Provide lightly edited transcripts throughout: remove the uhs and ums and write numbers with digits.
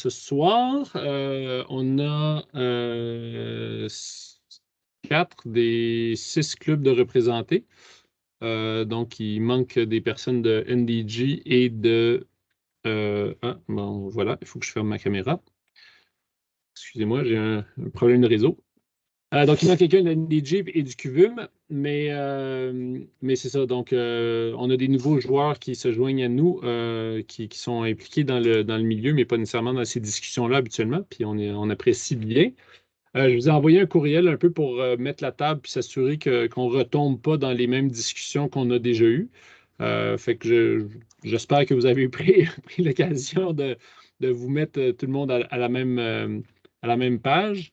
ce soir, on a 4 des 6 clubs de représentés. Donc, il manque des personnes de NDG et de... bon, voilà, il faut que je ferme ma caméra. Excusez-moi, j'ai un problème de réseau. Donc, il manque quelqu'un de NDG et du QVUM, mais c'est ça. Donc, on a des nouveaux joueurs qui se joignent à nous, qui sont impliqués dans le milieu, mais pas nécessairement dans ces discussions-là habituellement, puis on apprécie bien. Je vous ai envoyé un courriel un peu pour mettre la table puis s'assurer qu'on ne retombe pas dans les mêmes discussions qu'on a déjà eues. Fait que j'espère que vous avez pris l'occasion de vous mettre tout le monde à la même page.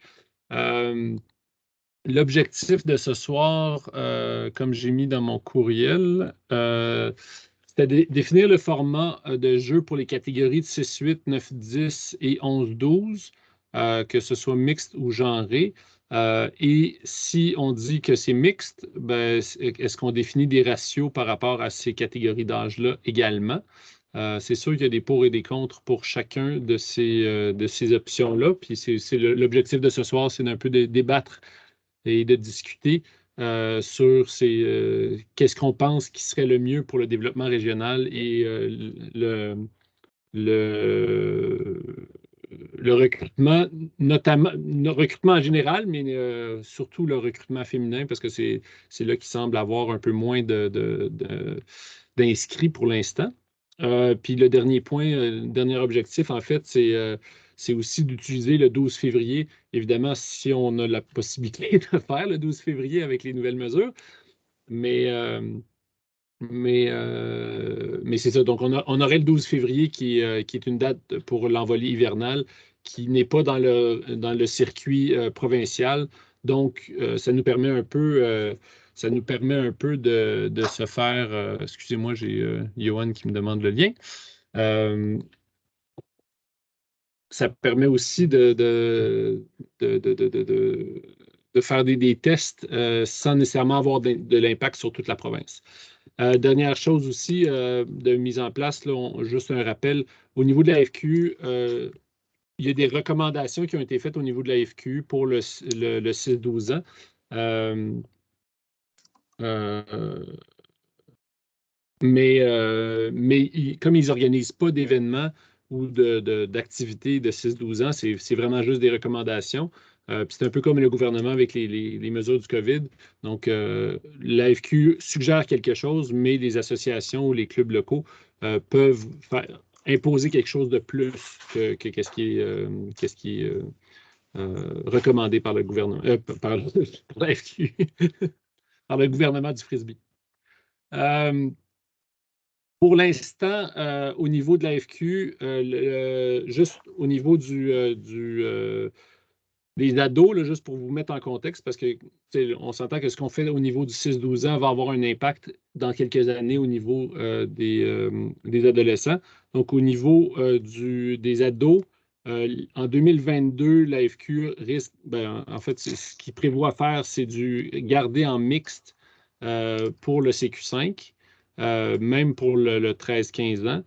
L'objectif de ce soir, comme j'ai mis dans mon courriel, c'était de définir le format de jeu pour les catégories de 6-8, 9-10 et 11-12, que ce soit mixte ou genré. Et si on dit que c'est mixte, ben, est-ce qu'on définit des ratios par rapport à ces catégories d'âge-là également? C'est sûr qu'il y a des pour et des contre pour chacun de ces options-là. Puis l'objectif de ce soir, c'est d'un peu de débattre et de discuter sur qu'est-ce qu'on pense qui serait le mieux pour le développement régional et le recrutement, notamment le recrutement en général, mais surtout le recrutement féminin, parce que c'est là qu'il semble avoir un peu moins d'inscrits pour l'instant. Puis le dernier point, le dernier objectif, en fait, c'est aussi d'utiliser le 12 février, évidemment, si on a la possibilité de faire le 12 février avec les nouvelles mesures. Mais c'est ça. Donc, on aurait le 12 février qui est une date pour l'envolée hivernale qui n'est pas dans le circuit provincial. Donc, ça nous permet un peu de se faire. Excusez-moi, j'ai Johan qui me demande le lien. Ça permet aussi de faire des tests sans nécessairement avoir de l'impact sur toute la province. Dernière chose aussi de mise en place, là, juste un rappel, au niveau de la FQ, il y a des recommandations qui ont été faites au niveau de la FQ pour le 6-12 ans. Mais comme ils n'organisent pas d'événements ou d'activités de 6-12 ans, c'est vraiment juste des recommandations. Puis c'est un peu comme le gouvernement avec les mesures du COVID. Donc, l'AFQ suggère quelque chose, mais les associations ou les clubs locaux peuvent imposer quelque chose de plus que ce qui est recommandé par le gouvernement, par l'AFQ, par le gouvernement du Frisbee. Pour l'instant, au niveau de la FQ, juste au niveau des ados, là, juste pour vous mettre en contexte, parce qu'on s'entend que ce qu'on fait au niveau du 6-12 ans va avoir un impact dans quelques années au niveau des adolescents. Donc, au niveau des ados, en 2022, la FQ risque, en fait, ce qu'il prévoit faire, c'est du garder en mixte pour le CQ5. Même pour le 13-15 ans,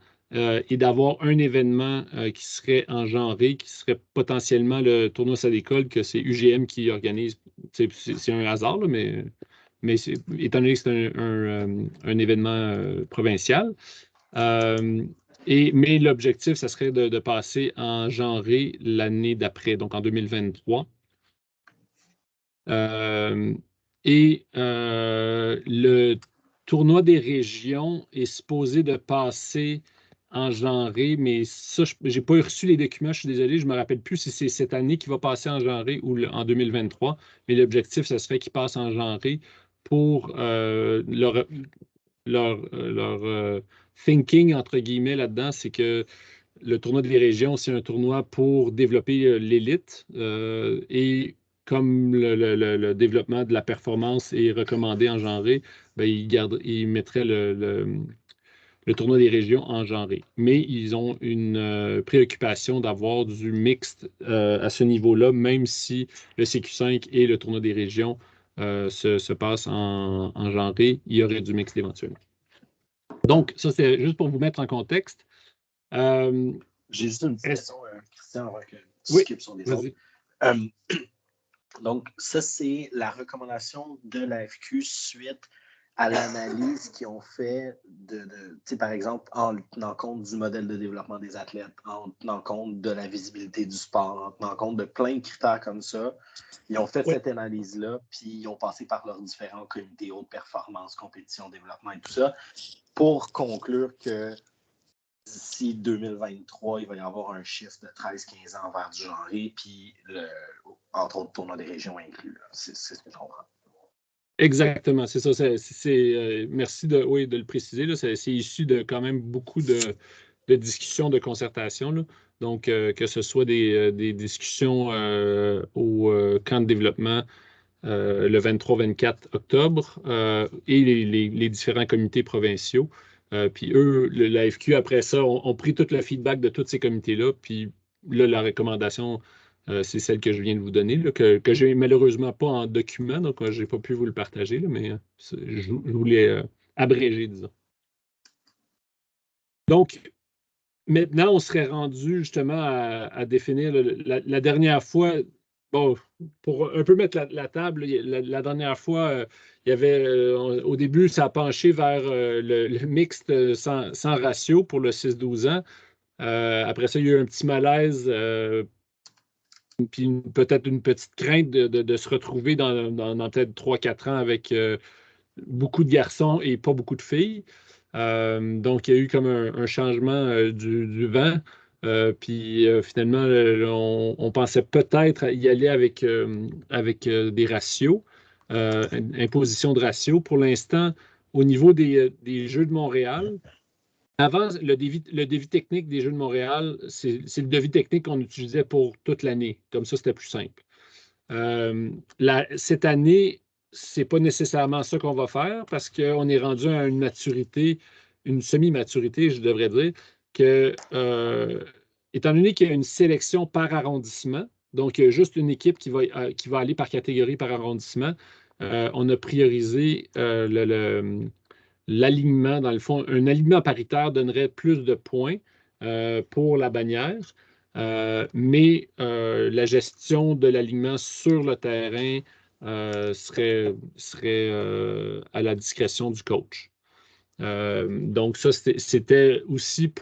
et d'avoir un événement qui serait engenré, qui serait potentiellement le tournoi Sadécole, que c'est UGM qui organise. C'est un hasard, là, mais étant donné que c'est un événement provincial. Mais l'objectif, ça serait de passer en genré l'année d'après, donc en 2023. Le tournoi des régions est supposé de passer en genré, mais ça, je n'ai pas reçu les documents, je suis désolé, je ne me rappelle plus si c'est cette année qui va passer en genré ou en 2023, mais l'objectif, ce serait qu'ils passent en genré pour leur thinking, entre guillemets, là-dedans, c'est que le tournoi des régions, c'est un tournoi pour développer l'élite et comme le développement de la performance est recommandé en genré, ben, ils mettraient le tournoi des régions en genré. Mais ils ont une préoccupation d'avoir du mixte à ce niveau-là, même si le CQ5 et le tournoi des régions se passent en genré, il y aurait du mixte éventuellement. Donc, ça, c'est juste pour vous mettre en contexte. J'ai juste une question. Christian, avant que tu Oui, skippes sur les autres. vas-y. Donc, ça, c'est la recommandation de l'AFQ suite à l'analyse qu'ils ont fait par exemple, en tenant compte du modèle de développement des athlètes, en tenant compte de la visibilité du sport, en tenant compte de plein de critères comme ça. Ils ont fait cette analyse-là, puis ils ont passé par leurs différents comités haute performance, compétition, développement et tout ça, pour conclure que d'ici 2023, il va y avoir un chiffre de 13-15 ans vers du genré, puis entre autres tournois des régions inclus. C'est ce que je comprends. Exactement, c'est ça. Merci de le préciser. Là, c'est issu de quand même beaucoup de discussions, de concertation. Là. Donc, que ce soit des discussions au camp de développement le 23-24 octobre et les différents comités provinciaux. Puis eux, l'AFQ, après ça, ont pris tout le feedback de tous ces comités-là. Puis là, la recommandation, c'est celle que je viens de vous donner, là, que je n'ai malheureusement pas en document, donc je n'ai pas pu vous le partager, là, mais je voulais abréger, disons. Donc, maintenant, on serait rendu justement à définir la dernière fois. Bon, pour un peu mettre la table, la dernière fois, il y avait au début, ça a penché vers le mixte sans ratio pour le 6-12 ans. Après ça, il y a eu un petit malaise, puis peut-être une petite crainte de se retrouver dans peut-être 3-4 ans avec beaucoup de garçons et pas beaucoup de filles. Donc, il y a eu comme un changement du vent. Puis finalement, on pensait peut-être y aller avec des ratios, imposition de ratios. Pour l'instant, au niveau des Jeux de Montréal, avant, le défi technique des Jeux de Montréal, c'est le défi technique qu'on utilisait pour toute l'année. Comme ça, c'était plus simple. Cette année, c'est pas nécessairement ça qu'on va faire parce qu'on est rendu à une maturité, une semi-maturité, je devrais dire, que, étant donné qu'il y a une sélection par arrondissement, donc il y a juste une équipe qui va aller par catégorie, par arrondissement, on a priorisé l'alignement, dans le fond, un alignement paritaire donnerait plus de points pour la bannière, mais la gestion de l'alignement sur le terrain serait à la discrétion du coach. Donc, ça, c'était aussi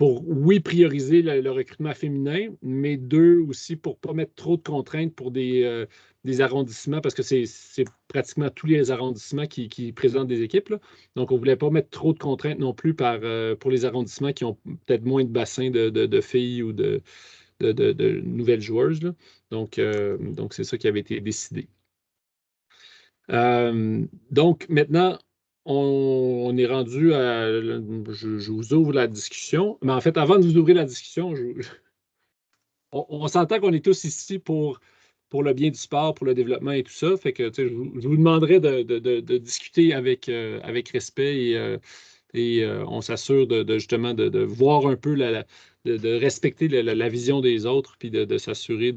oui, prioriser le recrutement féminin, mais deux, aussi pour ne pas mettre trop de contraintes pour des arrondissements, parce que c'est pratiquement tous les arrondissements qui présentent des équipes. Là. Donc, on ne voulait pas mettre trop de contraintes non plus pour les arrondissements qui ont peut-être moins de bassins de filles ou de nouvelles joueuses. Là. Donc, c'est ça qui avait été décidé. Donc, maintenant, on est rendu à. Je vous ouvre la discussion. Mais en fait, avant de vous ouvrir la discussion, on s'entend qu'on est tous ici pour le bien du sport, pour le développement et tout ça. Fait que je vous demanderai de discuter avec respect et on s'assure justement de voir un peu, de respecter la vision des autres, puis de s'assurer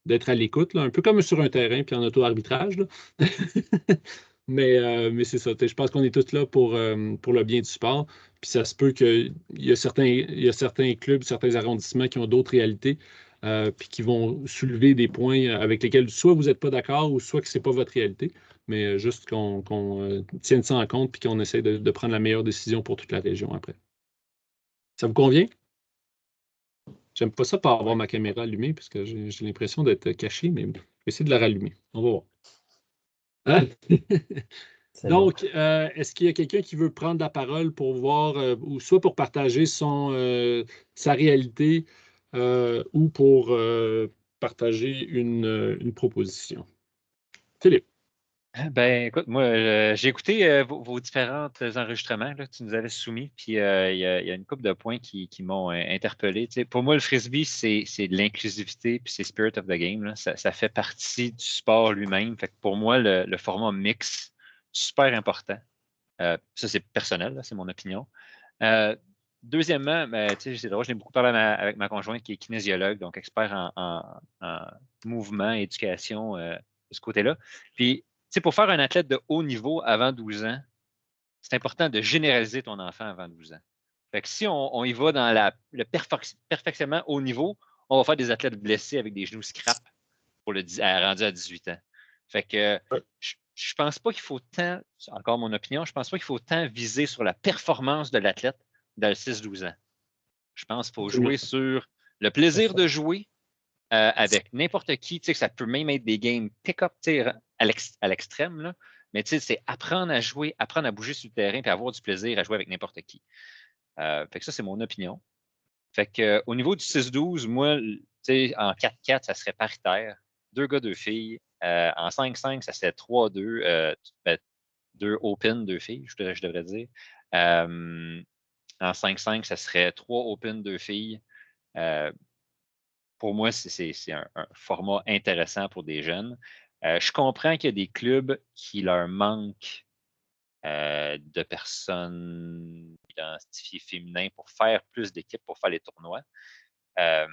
d'être à l'écoute, là, un peu comme sur un terrain, puis en auto-arbitrage. Là. Mais c'est ça. Je pense qu'on est tous là pour le bien du sport. Puis ça se peut qu'il y a certains clubs, certains arrondissements qui ont d'autres réalités, puis qui vont soulever des points avec lesquels soit vous n'êtes pas d'accord ou soit que ce n'est pas votre réalité. Mais juste qu'on tienne ça en compte puis qu'on essaie de prendre la meilleure décision pour toute la région après. Ça vous convient? J'aime pas ça pas avoir ma caméra allumée parce que j'ai l'impression d'être caché, mais je vais essayer de la rallumer. On va voir. Hein? Donc, est-ce qu'il y a quelqu'un qui veut prendre la parole pour voir, ou soit pour partager sa réalité, ou pour partager une proposition? Philippe. Ben, écoute, moi, j'ai écouté vos différents enregistrements là, que tu nous avais soumis, puis il y a une couple de points qui m'ont interpellé. Tu sais, pour moi, le frisbee, c'est de l'inclusivité, puis c'est spirit of the game. Là. Ça fait partie du sport lui-même. Fait que pour moi, le format mix, super important. Ça, c'est personnel, là, c'est mon opinion. Deuxièmement, ben, c'est drôle, j'ai beaucoup parlé avec ma conjointe qui est kinésiologue, donc expert en mouvement, éducation de ce côté-là. Puis, pour faire un athlète de haut niveau avant 12 ans, c'est important de généraliser ton enfant avant 12 ans. Fait que si on y va dans le perfectionnement haut niveau, on va faire des athlètes blessés avec des genoux scrap rendu à 18 ans. Fait que je pense pas qu'il faut tant, encore mon opinion, je pense pas qu'il faut tant viser sur la performance de l'athlète dans le 6-12 ans. Je pense qu'il faut jouer sur le plaisir de jouer avec n'importe qui. Tu sais, que ça peut même être des games pick-up à l'extrême, là. Mais tu sais, c'est apprendre à jouer, apprendre à bouger sur le terrain et avoir du plaisir à jouer avec n'importe qui. Fait que ça, c'est mon opinion. Fait que au niveau du 6-12, moi, tu sais, en 4-4, ça serait paritaire. 2 gars, 2 filles. En 5-5, ça serait 3-2. 2 open, 2 filles, je devrais dire. En 5-5, ça serait 3 open, 2 filles. Pour moi, c'est un format intéressant pour des jeunes. Je comprends qu'il y a des clubs qui leur manquent de personnes identifiées féminines pour faire plus d'équipes, pour faire les tournois. Je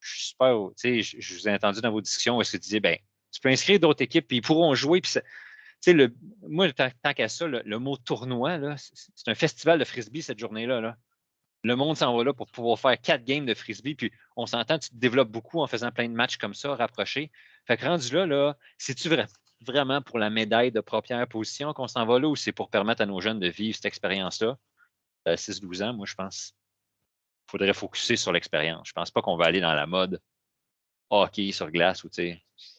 suis pas, je vous ai entendu dans vos discussions où est-ce que tu disais, ben, tu peux inscrire d'autres équipes, puis ils pourront jouer. Puis moi, tant qu'à ça, le mot tournoi, là, c'est un festival de frisbee cette journée-là. Là. Le monde s'en va là pour pouvoir faire 4 games de frisbee, puis on s'entend, tu te développes beaucoup en faisant plein de matchs comme ça, rapprochés. Fait que rendu là, c'est-tu vraiment pour la médaille de première position qu'on s'en va là, ou c'est pour permettre à nos jeunes de vivre cette expérience-là? 6-12 ans, moi, je pense qu'il faudrait focusser sur l'expérience. Je pense pas qu'on va aller dans la mode hockey sur glace ou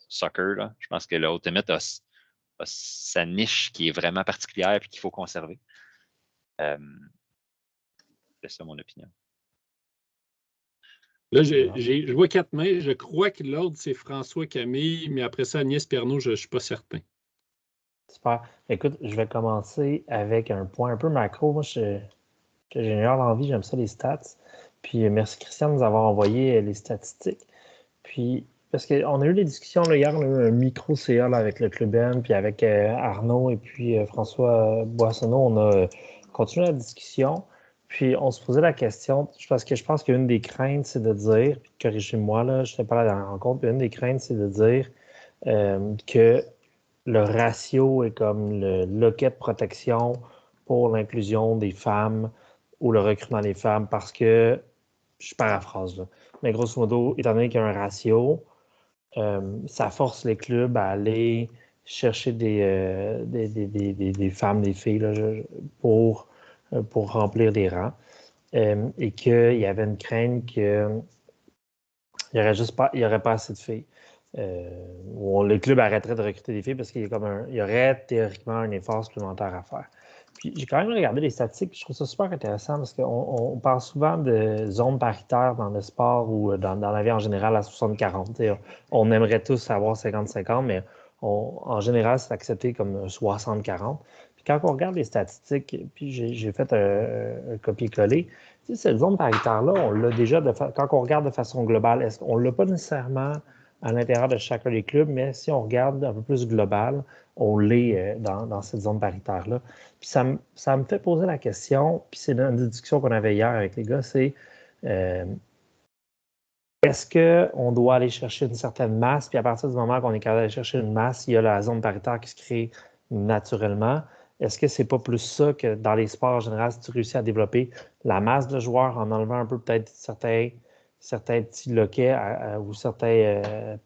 soccer. Là. Je pense que le Ultimate a sa niche qui est vraiment particulière et qu'il faut conserver. C'est ça mon opinion. Là, je vois 4 mains. Je crois que l'ordre, c'est François Camille, mais après ça, Agnès Pernaud, je ne suis pas certain. Super. Écoute, je vais commencer avec un point un peu macro. Moi, j'ai généralement envie, j'aime ça les stats. Puis merci Christian de nous avoir envoyé les statistiques. Puis, parce qu'on a eu des discussions, là, hier, on a eu un micro-CA avec le Club M, puis avec Arnaud et puis François Boissonneau, on a continué la discussion. Puis on se posait la question, parce que je pense qu'une des craintes, c'est de dire, puis corrigez-moi, là, je ne sais pas là dans la rencontre, puis une des craintes, c'est de dire que le ratio est comme le loquet de protection pour l'inclusion des femmes ou le recrutement des femmes, parce que, je paraphrase, là, mais grosso modo, étant donné qu'il y a un ratio, ça force les clubs à aller chercher des femmes, des filles là, pour remplir des rangs. Et qu'il y avait une crainte qu'il n'y aurait pas assez de filles. Les clubs arrêteraient de recruter des filles parce qu'il y aurait théoriquement un effort supplémentaire à faire. Puis j'ai quand même regardé les statistiques, puis je trouve ça super intéressant parce qu'on parle souvent de zones paritaires dans le sport ou dans la vie en général à 60-40. On aimerait tous avoir 50-50, mais en général, c'est accepté comme 60-40. Puis quand on regarde les statistiques, puis j'ai fait un copier-coller, cette zone paritaire-là, on l'a déjà, quand on regarde de façon globale, on ne l'a pas nécessairement à l'intérieur de chacun des clubs, mais si on regarde un peu plus global, on l'est dans cette zone paritaire-là. Puis ça me fait poser la question, puis c'est dans une discussion qu'on avait hier avec les gars, c'est est-ce qu'on doit aller chercher une certaine masse, puis à partir du moment qu'on est capable d'aller chercher une masse, il y a la zone paritaire qui se crée naturellement. Est-ce que c'est pas plus ça que dans les sports en général, si tu réussis à développer la masse de joueurs en enlevant un peu peut-être certains petits loquets ou certains,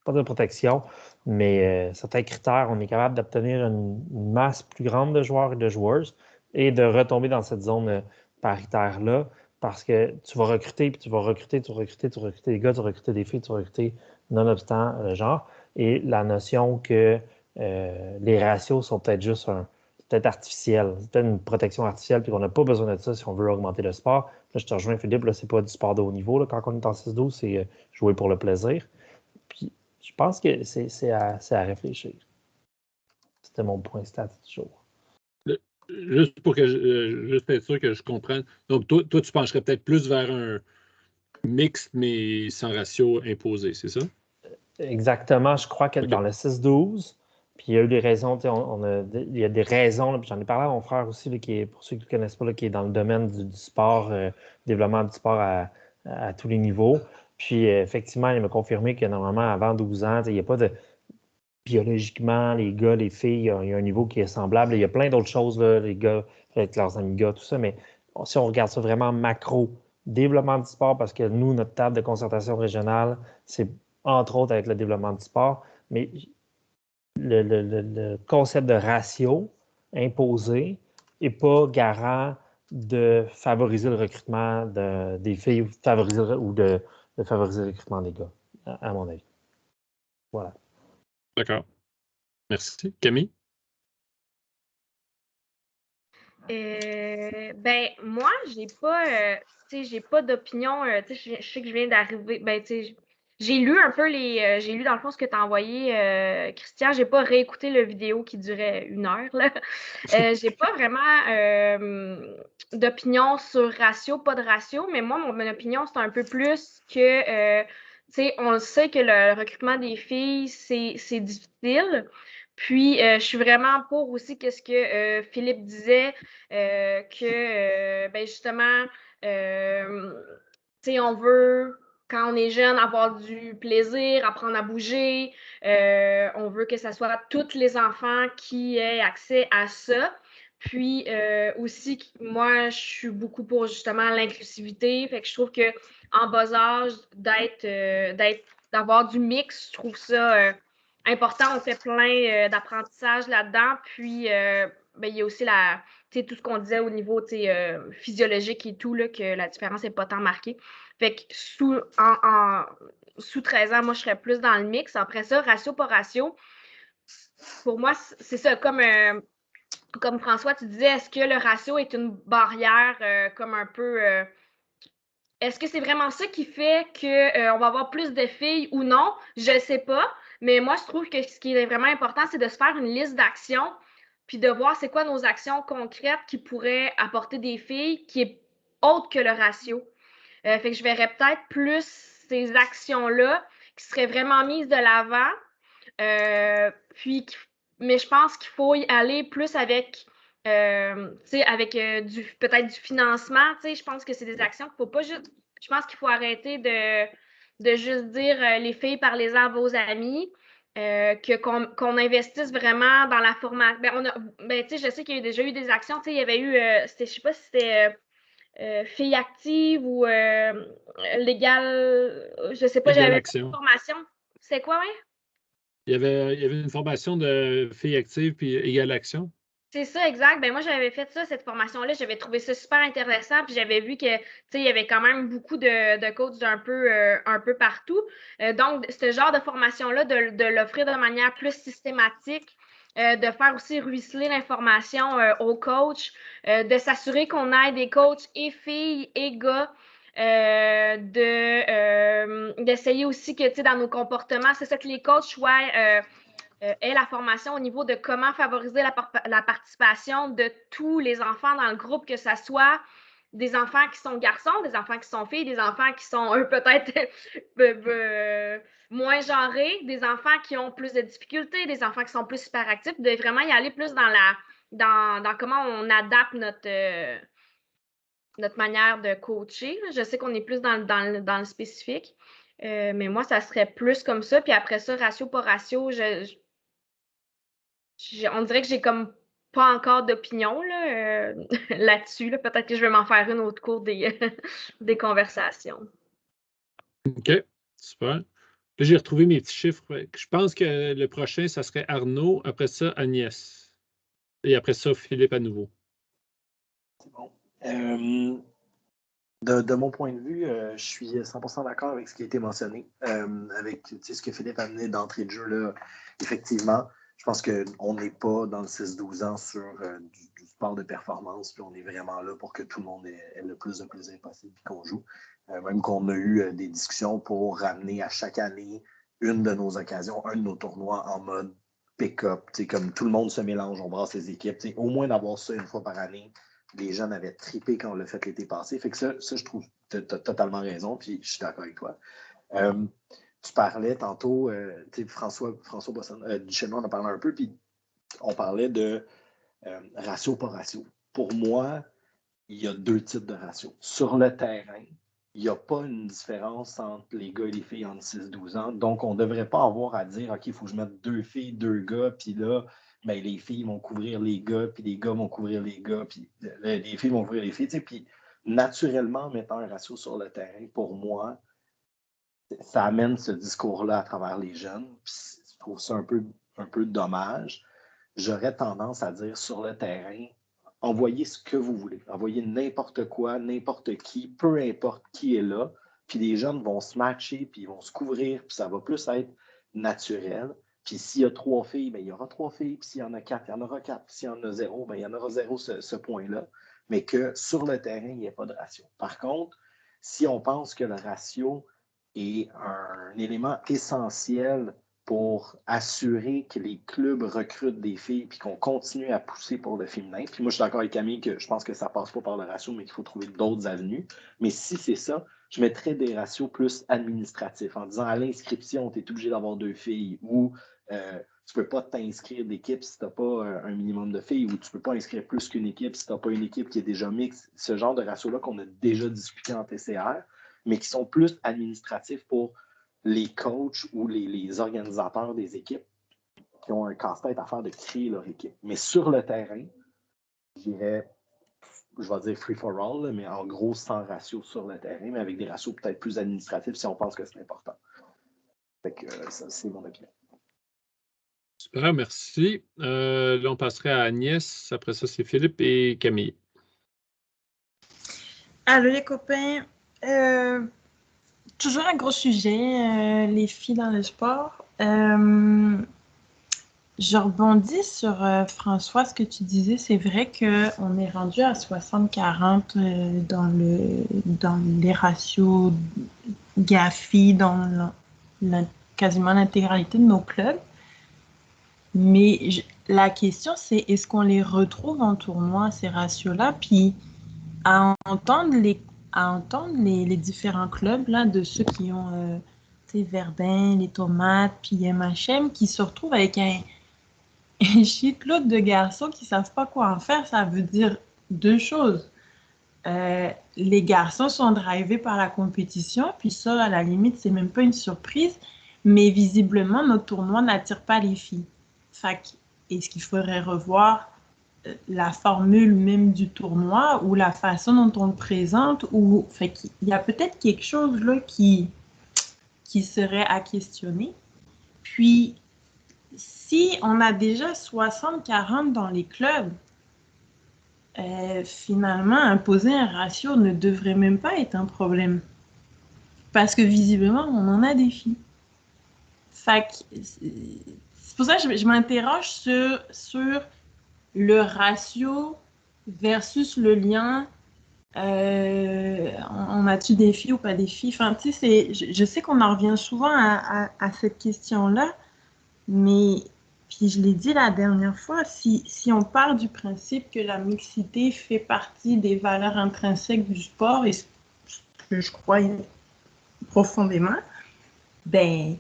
pas de protection, mais certains critères, on est capable d'obtenir une masse plus grande de joueurs et de joueuses et de retomber dans cette zone paritaire-là parce que tu vas recruter, puis tu vas recruter des gars, tu vas recruter des filles, tu vas recruter nonobstant le genre. Et la notion que les ratios sont peut-être juste peut-être artificiels, c'est peut-être une protection artificielle, puis qu'on n'a pas besoin de ça si on veut augmenter le sport. Là, je te rejoins, Philippe, là, c'est pas du sport de haut niveau. Là. Quand on est en 6-12, c'est jouer pour le plaisir. Puis, je pense que c'est à réfléchir. C'était mon point stat du jour. Juste pour que juste être sûr que je comprenne. Donc, toi, tu pencherais peut-être plus vers un mixte, mais sans ratio imposé, c'est ça? Exactement. Je crois que dans le 6-12, puis il y a eu des raisons, il y a des raisons, là, puis j'en ai parlé à mon frère aussi, là, qui est, pour ceux qui ne le connaissent pas, là, qui est dans le domaine du sport, développement du sport à tous les niveaux. Puis effectivement, il m'a confirmé que normalement, avant 12 ans, il n'y a pas de. Biologiquement, les gars, les filles, il y a un niveau qui est semblable. Il y a plein d'autres choses, là, les gars, avec leurs amis gars, tout ça, mais si on regarde ça vraiment macro, développement du sport, parce que nous, notre table de concertation régionale, c'est entre autres avec le développement du sport, mais le concept de ratio imposé n'est pas garant de favoriser le recrutement des filles ou de favoriser le recrutement des gars, à mon avis. Voilà. D'accord. Merci. Camille? Ben, moi, j'ai pas d'opinion. Je sais que je viens d'arriver. Ben, j'ai lu un peu j'ai lu dans le fond ce que tu as envoyé, Christian. J'ai pas réécouté la vidéo qui durait 1 heure, là. J'ai pas vraiment d'opinion sur ratio, pas de ratio, mais moi, mon opinion, c'est un peu plus que, on le sait que le recrutement des filles, c'est difficile. Puis, je suis vraiment pour aussi qu'est-ce que Philippe disait, que, ben justement, on veut, quand on est jeune, avoir du plaisir, apprendre à bouger. On veut que ce soit tous les enfants qui aient accès à ça. Puis aussi, moi, je suis beaucoup pour justement l'inclusivité. Fait que je trouve qu'en bas âge, d'avoir du mix, je trouve ça important. On fait plein d'apprentissage là-dedans. Puis, ben, il y a aussi tout ce qu'on disait au niveau physiologique et tout, là, que la différence n'est pas tant marquée. Fait que sous 13 ans, moi, je serais plus dans le mix. Après ça, ratio par ratio, pour moi, c'est ça. Comme François, tu disais, est-ce que le ratio est une barrière comme un peu... est-ce que c'est vraiment ça qui fait qu'on va avoir plus de filles ou non? Je ne sais pas. Mais moi, je trouve que ce qui est vraiment important, c'est de se faire une liste d'actions puis de voir c'est quoi nos actions concrètes qui pourraient apporter des filles qui est autre que le ratio. Fait que je verrais peut-être plus ces actions-là qui seraient vraiment mises de l'avant. Mais je pense qu'il faut y aller plus avec, peut-être du financement. Je pense que c'est des actions qu'il ne faut pas juste. Je pense qu'il faut arrêter de juste dire les filles, parlez-en à vos amis. Qu'on investisse vraiment dans la formation. Je sais qu'il y a déjà eu des actions. Il y avait eu, je ne sais pas si c'était filles actives ou légal, je sais pas, j'avais pas de formation. C'est quoi, oui? Il y avait une formation de filles actives puis égale action. C'est ça, exact. Ben moi, j'avais fait ça, cette formation-là. J'avais trouvé ça super intéressant. Puis j'avais vu que, il y avait quand même beaucoup de coachs un peu partout. Donc, ce genre de formation-là, de l'offrir de manière plus systématique, de faire aussi ruisseler l'information aux coachs, de s'assurer qu'on ait des coachs et filles et gars. D'essayer aussi que, dans nos comportements, c'est ça que les coachs soient est la formation au niveau de comment favoriser la participation de tous les enfants dans le groupe, que ce soit des enfants qui sont garçons, des enfants qui sont filles, des enfants qui sont peut-être moins genrés, des enfants qui ont plus de difficultés, des enfants qui sont plus hyperactifs, de vraiment y aller plus dans comment on adapte notre manière de coacher. Je sais qu'on est plus dans le spécifique, mais moi, ça serait plus comme ça. Puis après ça, ratio par ratio, on dirait que j'ai comme pas encore d'opinion là-dessus. Peut-être que je vais m'en faire une au cours des conversations. OK, super. Là, j'ai retrouvé mes petits chiffres. Je pense que le prochain, ça serait Arnaud. Après ça, Agnès. Et après ça, Philippe à nouveau. C'est bon. De mon point de vue, je suis 100% d'accord avec ce qui a été mentionné. Avec ce que Philippe a amené d'entrée de jeu, là, effectivement, je pense qu'on n'est pas dans le 6-12 ans sur du sport de performance, puis on est vraiment là pour que tout le monde ait le plus de plaisir possible et qu'on joue. Même qu'on a eu des discussions pour ramener à chaque année une de nos occasions, un de nos tournois en mode pick-up, comme tout le monde se mélange, on brasse les équipes, au moins d'avoir ça une fois par année. Les jeunes avaient trippé quand on l'a fait l'été passé. Fait que ça je trouve, tu as totalement raison, puis je suis d'accord avec toi. Tu parlais tantôt, François Duchesnois en a parlé un peu, puis on parlait de ratio par ratio. Pour moi, il y a 2 types de ratios. Sur le terrain, il n'y a pas une différence entre les gars et les filles entre 6-12 ans. Donc, on ne devrait pas avoir à dire, OK, il faut que je mette 2 filles, 2 gars, puis là, ben, les filles vont couvrir les gars, puis les gars vont couvrir les gars, puis les filles vont couvrir les filles. Puis naturellement, en mettant un ratio sur le terrain, pour moi, ça amène ce discours-là à travers les jeunes. Puis je trouve ça un peu dommage. J'aurais tendance à dire sur le terrain, envoyez ce que vous voulez. Envoyez n'importe quoi, n'importe qui, peu importe qui est là. Puis les jeunes vont se matcher, puis ils vont se couvrir, puis ça va plus être naturel. Puis s'il y a 3 filles, bien, il y aura 3 filles. Puis s'il y en a 4, il y en aura 4. Puis s'il y en a 0, bien, il y en aura 0 ce point-là. Mais que sur le terrain, il n'y ait pas de ratio. Par contre, si on pense que le ratio est un élément essentiel pour assurer que les clubs recrutent des filles puis qu'on continue à pousser pour le féminin. Puis moi, je suis d'accord avec Camille que je pense que ça passe pas par le ratio, mais qu'il faut trouver d'autres avenues. Mais si c'est ça, je mettrais des ratios plus administratifs en disant à l'inscription, tu es obligé d'avoir 2 filles ou tu ne peux pas t'inscrire d'équipe si tu n'as pas un minimum de filles ou tu ne peux pas inscrire plus qu'une équipe si tu n'as pas une équipe qui est déjà mixte. Ce genre de ratio-là qu'on a déjà discuté en TCR, mais qui sont plus administratifs pour les coachs ou les organisateurs des équipes qui ont un casse-tête à faire de créer leur équipe. Mais sur le terrain, je vais dire free for all, mais en gros sans ratio sur le terrain, mais avec des ratios peut-être plus administratifs si on pense que c'est important. Fait que ça, c'est mon opinion. Super, merci. Là, on passerait à Agnès. Après ça, c'est Philippe et Camille. Allô les copains. Toujours un gros sujet, les filles dans le sport. Je rebondis sur François, ce que tu disais. C'est vrai qu'on est rendu à 60-40 dans les ratios gars-filles dans quasiment l'intégralité de nos clubs. Mais la question, c'est est-ce qu'on les retrouve en tournoi, ces ratios-là? Puis à entendre les différents clubs, là, de ceux qui ont Verdun, les Tomates, puis MHM, qui se retrouvent avec un shitload de garçons qui ne savent pas quoi en faire, ça veut dire 2 choses. Les garçons sont drivés par la compétition, puis ça, à la limite, c'est même pas une surprise, mais visiblement, notre tournoi n'attire pas les filles. Fait est-ce qu'il faudrait revoir la formule même du tournoi ou la façon dont on le présente? Fait qu'il y a peut-être quelque chose là qui serait à questionner. Puis, si on a déjà 60-40 dans les clubs, finalement, imposer un ratio ne devrait même pas être un problème. Parce que visiblement, on en a des filles. Fait que, c'est pour ça que je m'interroge sur le ratio versus le lien. On a-tu des filles ou pas des filles? Enfin, tu sais, je sais qu'on en revient souvent à cette question-là, mais puis je l'ai dit la dernière fois, si on part du principe que la mixité fait partie des valeurs intrinsèques du sport, et ce que je crois profondément, ben,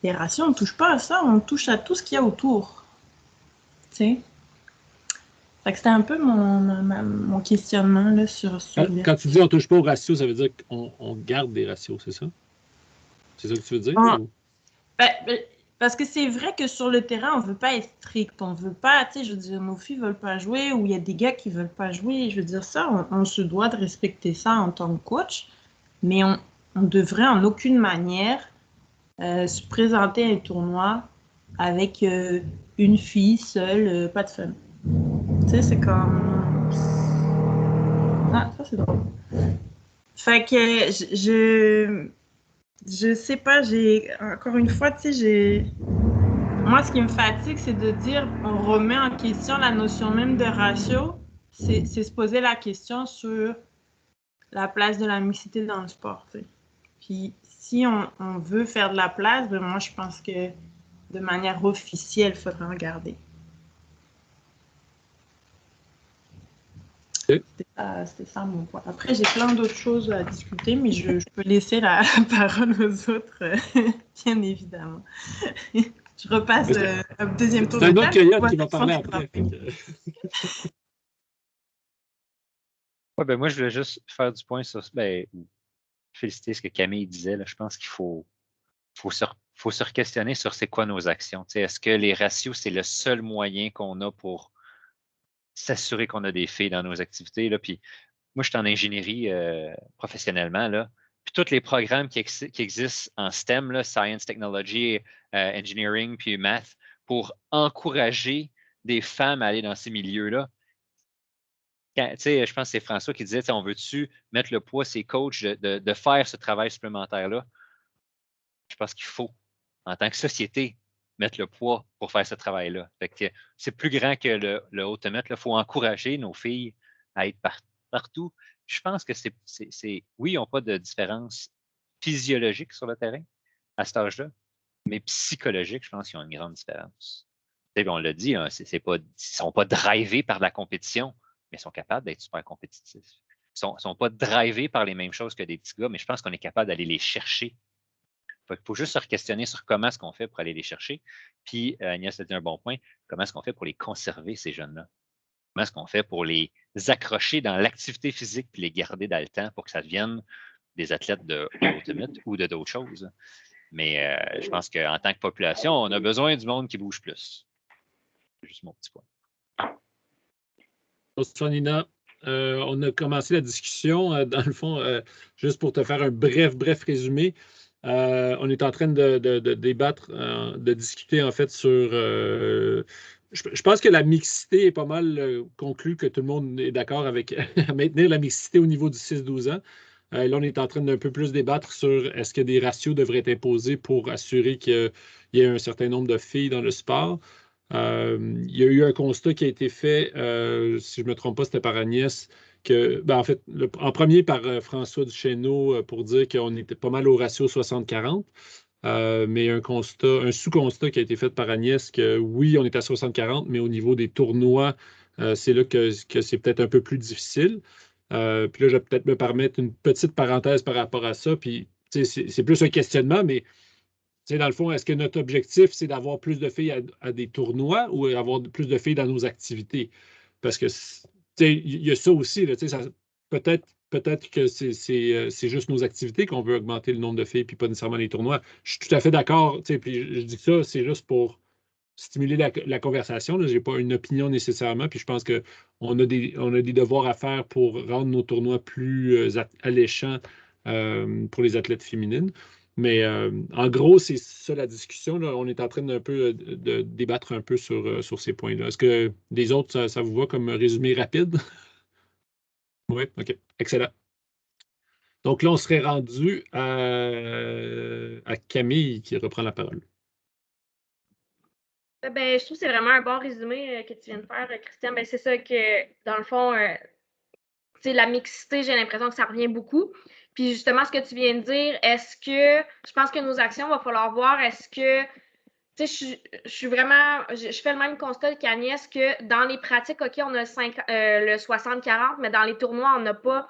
les ratios, on ne touche pas à ça, on touche à tout ce qu'il y a autour. Tu sais? Fait que c'était un peu mon questionnement là, sur Quand tu dis on ne touche pas aux ratios, ça veut dire qu'on garde des ratios, c'est ça? C'est ça que tu veux dire? Ou... parce que c'est vrai que sur le terrain, on ne veut pas être strict. On ne veut pas, tu sais, je veux dire, nos filles ne veulent pas jouer ou il y a des gars qui ne veulent pas jouer. Je veux dire, ça, on se doit de respecter ça en tant que coach. Mais on devrait en aucune manière se présenter à un tournoi avec une fille seule, pas de femme. Tu sais, c'est comme... Ah, ça, c'est drôle. Fait que je sais pas, encore une fois, tu sais, moi, ce qui me fatigue, c'est de dire, on remet en question la notion même de ratio. C'est se poser la question sur la place de la mixité dans le sport, tu sais. Puis, si on veut faire de la place, ben moi, je pense que de manière officielle, il faudrait regarder. C'était ça mon point. Après, j'ai plein d'autres choses à discuter, mais je peux laisser la parole aux autres, bien évidemment. Je repasse un deuxième tour de table. C'est un autre Coyote qui va parler après. Ouais, ben moi, je voulais juste faire du point sur féliciter ce que Camille disait. Là. Je pense qu'il faut faut se questionner sur c'est quoi nos actions. Est-ce que les ratios, c'est le seul moyen qu'on a pour s'assurer qu'on a des filles dans nos activités? Là? Puis moi, je suis en ingénierie professionnellement, là. Puis tous les programmes qui existent en STEM, là, Science, Technology, Engineering, puis Math, pour encourager des femmes à aller dans ces milieux-là. Je pense que c'est François qui disait, on veut-tu mettre le poids, ces coachs, de faire ce travail supplémentaire-là? Je pense qu'il faut, en tant que société, mettre le poids pour faire ce travail-là. C'est plus grand que le automate. Il faut encourager nos filles à être partout. Je pense que oui, ils n'ont pas de différence physiologique sur le terrain à cet âge-là, mais psychologique, je pense qu'ils ont une grande différence. On l'a dit, hein, ils ne sont pas drivés par la compétition, mais ils sont capables d'être super compétitifs. Ils ne sont pas drivés par les mêmes choses que des petits gars, mais je pense qu'on est capable d'aller les chercher. Il faut juste se questionner sur comment est-ce qu'on fait pour aller les chercher. Puis, Agnès a dit un bon point, comment est-ce qu'on fait pour les conserver, ces jeunes-là? Comment est-ce qu'on fait pour les accrocher dans l'activité physique puis les garder dans le temps pour que ça devienne des athlètes de l'automate ou de d'autres choses? Mais je pense qu'en tant que population, on a besoin du monde qui bouge plus. C'est juste mon petit point. Bonsoir, Nina. On a commencé la discussion. Dans le fond, juste pour te faire un bref résumé, on est en train de débattre, de discuter en fait sur... je pense que la mixité est pas mal conclue, que tout le monde est d'accord avec à maintenir la mixité au niveau du 6-12 ans. Là, on est en train d'un peu plus débattre sur est-ce que des ratios devraient être imposés pour assurer qu'il y ait un certain nombre de filles dans le sport. Il y a eu un constat qui a été fait, si je ne me trompe pas, c'était par Agnès, en fait, en premier par François Duchesneau pour dire qu'on était pas mal au ratio 60-40. Mais un sous-constat qui a été fait par Agnès que oui, on est à 60-40, mais au niveau des tournois, c'est là que c'est peut-être un peu plus difficile. Puis là, je vais peut-être me permettre une petite parenthèse par rapport à ça. Puis, c'est plus un questionnement, mais dans le fond, est-ce que notre objectif, c'est d'avoir plus de filles à des tournois ou avoir plus de filles dans nos activités? Parce que, il y a ça aussi, là, peut-être que c'est juste nos activités qu'on veut augmenter le nombre de filles, puis pas nécessairement les tournois. Je suis tout à fait d'accord, puis je dis ça, c'est juste pour stimuler la conversation. Je n'ai pas une opinion nécessairement, puis je pense qu'on a des devoirs à faire pour rendre nos tournois plus alléchants pour les athlètes féminines. Mais en gros, c'est ça la discussion. Là. On est en train d'un peu de débattre un peu sur ces points-là. Est-ce que les autres, ça vous va comme résumé rapide? Oui, OK. Excellent. Donc là, on serait rendu à Camille qui reprend la parole. Ben, je trouve que c'est vraiment un bon résumé que tu viens de faire, Christian. Ben, c'est ça que, dans le fond, la mixité, j'ai l'impression que ça revient beaucoup. Puis justement, ce que tu viens de dire, est-ce que, je pense que nos actions, il va falloir voir, est-ce que, tu sais, je suis vraiment, je fais le même constat qu'Agnès, que dans les pratiques, OK, on a le 60-40, mais dans les tournois, on n'a pas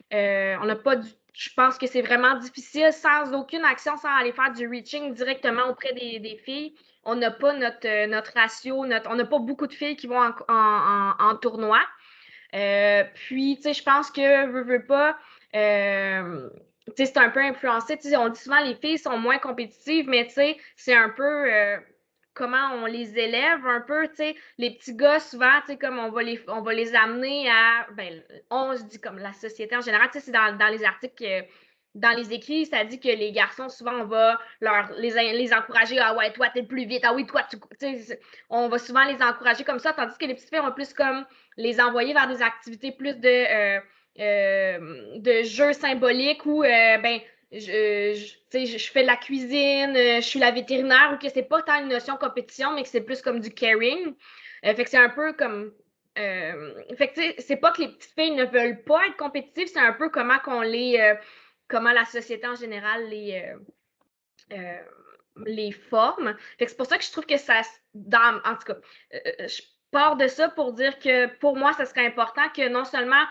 je pense que c'est vraiment difficile, sans aucune action, sans aller faire du reaching directement auprès des filles. On n'a pas notre ratio, on n'a pas beaucoup de filles qui vont en tournoi. Puis, tu sais, je pense que, veux pas, tu sais, c'est un peu influencé. Tu sais, on dit souvent les filles sont moins compétitives, mais tu sais, c'est un peu comment on les élève un peu, tu sais. Les petits gars, souvent, tu sais, comme on va les amener à, ben, je dis comme la société en général, tu sais, c'est dans les articles, dans les écrits, ça dit que les garçons, souvent, on va les encourager. Ah ouais, toi, t'es le plus vite. Ah oui, toi, tu sais, on va souvent les encourager comme ça, tandis que les petites filles, on va plus comme les envoyer vers des activités plus de jeux symboliques où, ben, je fais de la cuisine, je suis la vétérinaire, ou que c'est pas tant une notion de compétition, mais que c'est plus comme du caring. Fait que c'est un peu comme... fait que c'est pas que les petites filles ne veulent pas être compétitives, c'est un peu comment comment la société en général les forme. Fait que c'est pour ça que je trouve que ça... en tout cas, je pars de ça pour dire que pour moi, ça serait important que non seulement...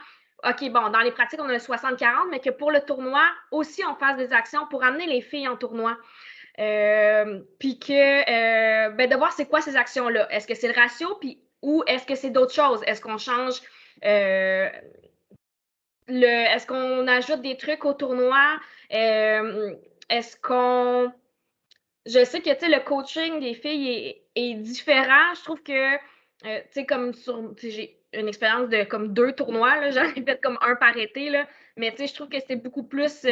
OK, bon, dans les pratiques, on a le 60-40, mais que pour le tournoi, aussi, on fasse des actions pour amener les filles en tournoi. Puis que, ben, de voir c'est quoi ces actions-là. Est-ce que c'est le ratio, puis ou est-ce que c'est d'autres choses? Est-ce qu'on change est-ce qu'on ajoute des trucs au tournoi? Est-ce qu'on je sais que le coaching des filles est différent. Je trouve que, comme j'ai une expérience de comme 2 tournois, là, j'en ai fait comme un par été, là, mais je trouve que c'est beaucoup plus.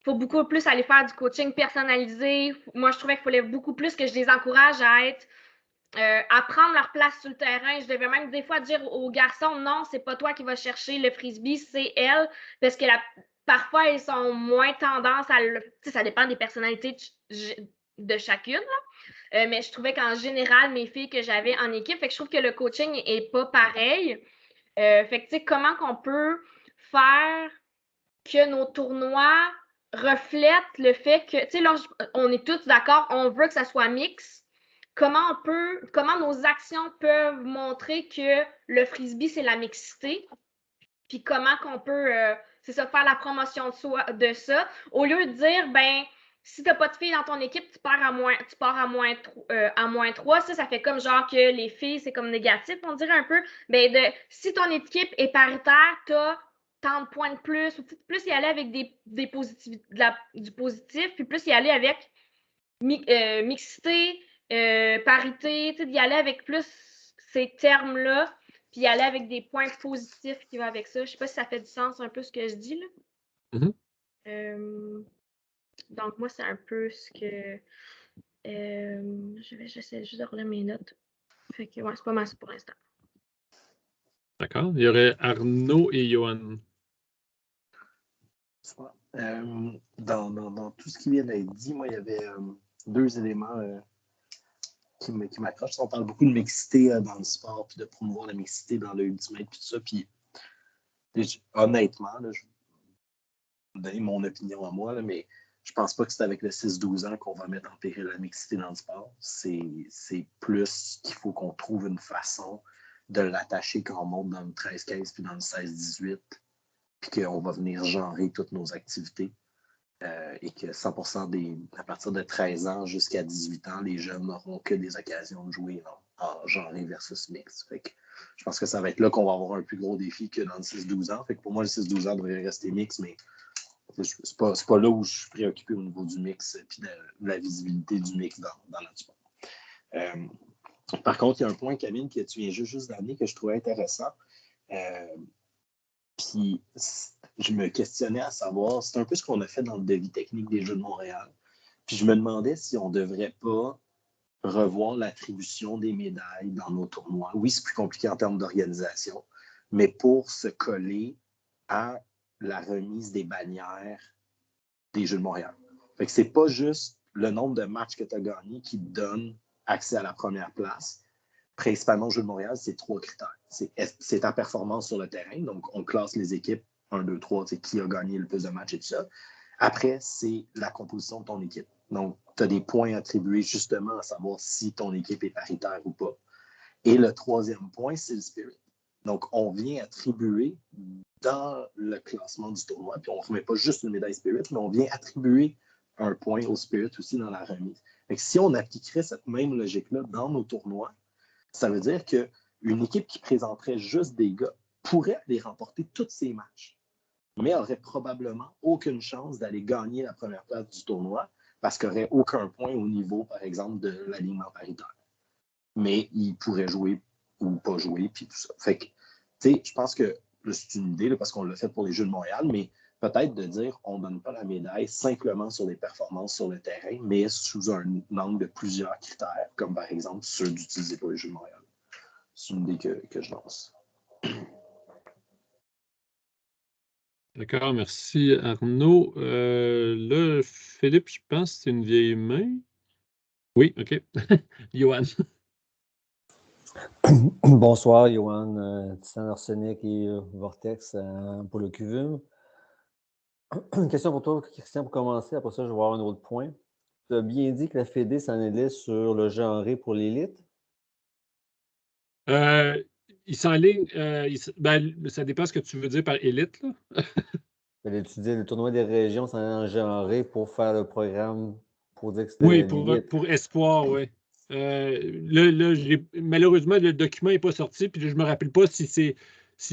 Faut beaucoup plus aller faire du coaching personnalisé. Moi, je trouvais qu'il fallait beaucoup plus que je les encourage à prendre leur place sur le terrain. Je devais même des fois dire aux garçons, non, c'est pas toi qui vas chercher le frisbee, c'est elle, parce que parfois, ils sont moins tendance à le... Ça dépend des personnalités de chacune, mais je trouvais qu'en général, mes filles que j'avais en équipe, fait que je trouve que le coaching est pas pareil. Fait que, comment qu'on peut faire que nos tournois reflètent le fait que, on est tous d'accord, on veut que ça soit mix. Comment nos actions peuvent montrer que le frisbee, c'est la mixité, puis comment qu'on peut, c'est ça, faire la promotion de ça, au lieu de dire, ben, si t'as pas de filles dans ton équipe, tu pars à moins 3. Ça fait comme genre que les filles, c'est comme négatif, on dirait un peu. Ben, si ton équipe est paritaire, t'as tant de points de plus, ou plus y aller avec du positif, puis plus y aller avec mixité, parité, d'y aller avec plus ces termes-là, puis y aller avec des points positifs qui vont avec ça. Je sais pas si ça fait du sens un peu ce que je dis, là. Mm-hmm. Donc, moi, c'est un peu ce que... j'essaie juste de relire mes notes. Fait que, ouais, c'est pas mal ça pour l'instant. D'accord. Il y aurait Arnaud et Johan. Dans tout ce qui vient d'être dit, moi, il y avait 2 éléments qui m'accrochent. On parle beaucoup de mixité dans le sport, puis de promouvoir la mixité dans le ultimate, puis tout ça. Puis, honnêtement, là, je vais donner mon opinion à moi, là, mais je pense pas que c'est avec le 6-12 ans qu'on va mettre en péril la mixité dans le sport. C'est plus qu'il faut qu'on trouve une façon de l'attacher quand on monte dans le 13-15 puis dans le 16-18, puis qu'on va venir genrer toutes nos activités. Et que 100% à partir de 13 ans jusqu'à 18 ans, les jeunes n'auront que des occasions de jouer en genré versus mix. Fait que je pense que ça va être là qu'on va avoir un plus gros défi que dans le 6-12 ans. Fait que pour moi, le 6-12 ans devrait rester mix, mais c'est pas là où je suis préoccupé au niveau du mix et de la visibilité du mix dans notre sport. Par contre, il y a un point, Camille, que tu viens juste d'amener que je trouvais intéressant. Puis je me questionnais à savoir, c'est un peu ce qu'on a fait dans le devis technique des Jeux de Montréal. Puis je me demandais si on ne devrait pas revoir l'attribution des médailles dans nos tournois. Oui, c'est plus compliqué en termes d'organisation, mais pour se coller à la remise des bannières des Jeux de Montréal. Fait que c'est pas juste le nombre de matchs que tu as gagnés qui te donne accès à la première place. Principalement au Jeux de Montréal, c'est 3 critères. C'est ta performance sur le terrain. Donc, on classe les équipes 1, 2, 3, qui a gagné le plus de matchs et tout ça. Après, c'est la composition de ton équipe. Donc, tu as des points attribués justement à savoir si ton équipe est paritaire ou pas. Et le 3e point, c'est le spirit. Donc, on vient attribuer dans le classement du tournoi, puis on ne remet pas juste une médaille spirit, mais on vient attribuer un point au spirit aussi dans la remise. Fait que si on appliquerait cette même logique-là dans nos tournois, ça veut dire qu'une équipe qui présenterait juste des gars pourrait aller remporter tous ses matchs, mais aurait probablement aucune chance d'aller gagner la première place du tournoi parce qu'il n'aurait aucun point au niveau, par exemple, de l'alignement paritaire. Mais il pourrait jouer ou pas jouer, puis tout ça. Fait que, tu sais, je pense que c'est une idée, là, parce qu'on l'a fait pour les Jeux de Montréal, mais peut-être de dire on ne donne pas la médaille simplement sur les performances sur le terrain, mais sous un angle de plusieurs critères, comme par exemple ceux d'utiliser pour les Jeux de Montréal. C'est une idée que je lance. D'accord, merci Arnaud. Là, Philippe, je pense que c'est une vieille main. Oui, OK. Johan. Bonsoir, Johan, Titan Arsenic et Vortex pour le QVUM. Une question pour toi, Christian, pour commencer. Après ça, je vais voir un autre point. Tu as bien dit que la Fédé s'en allait sur le genré pour l'élite? Il s'enligne. Ça dépend ce que tu veux dire par élite, là. Tu dis le tournoi des régions s'en allait en genré pour faire le programme pour dire que c'était Oui, l'élite. pour espoir, oui. Malheureusement, le document n'est pas sorti, puis je ne me rappelle pas s'ils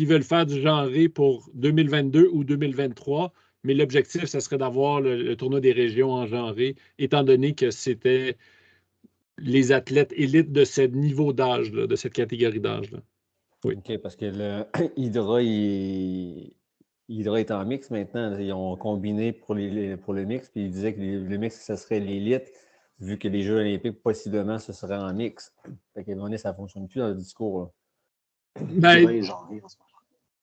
veulent faire du genré pour 2022 ou 2023. mais l'objectif, ça serait d'avoir le tournoi des régions engenré, étant donné que c'était les athlètes élites de ce niveau d'âge, de cette catégorie d'âge-là. Oui. OK, parce que le Hydra est en mix maintenant. Ils ont combiné pour le mix, puis ils disaient que le mix, ce serait l'élite, vu que les Jeux olympiques, possiblement, ce serait en mix. Fait qu'à un moment donné, ça ne fonctionne plus dans le discours. Là. Ben, Genré en ce moment.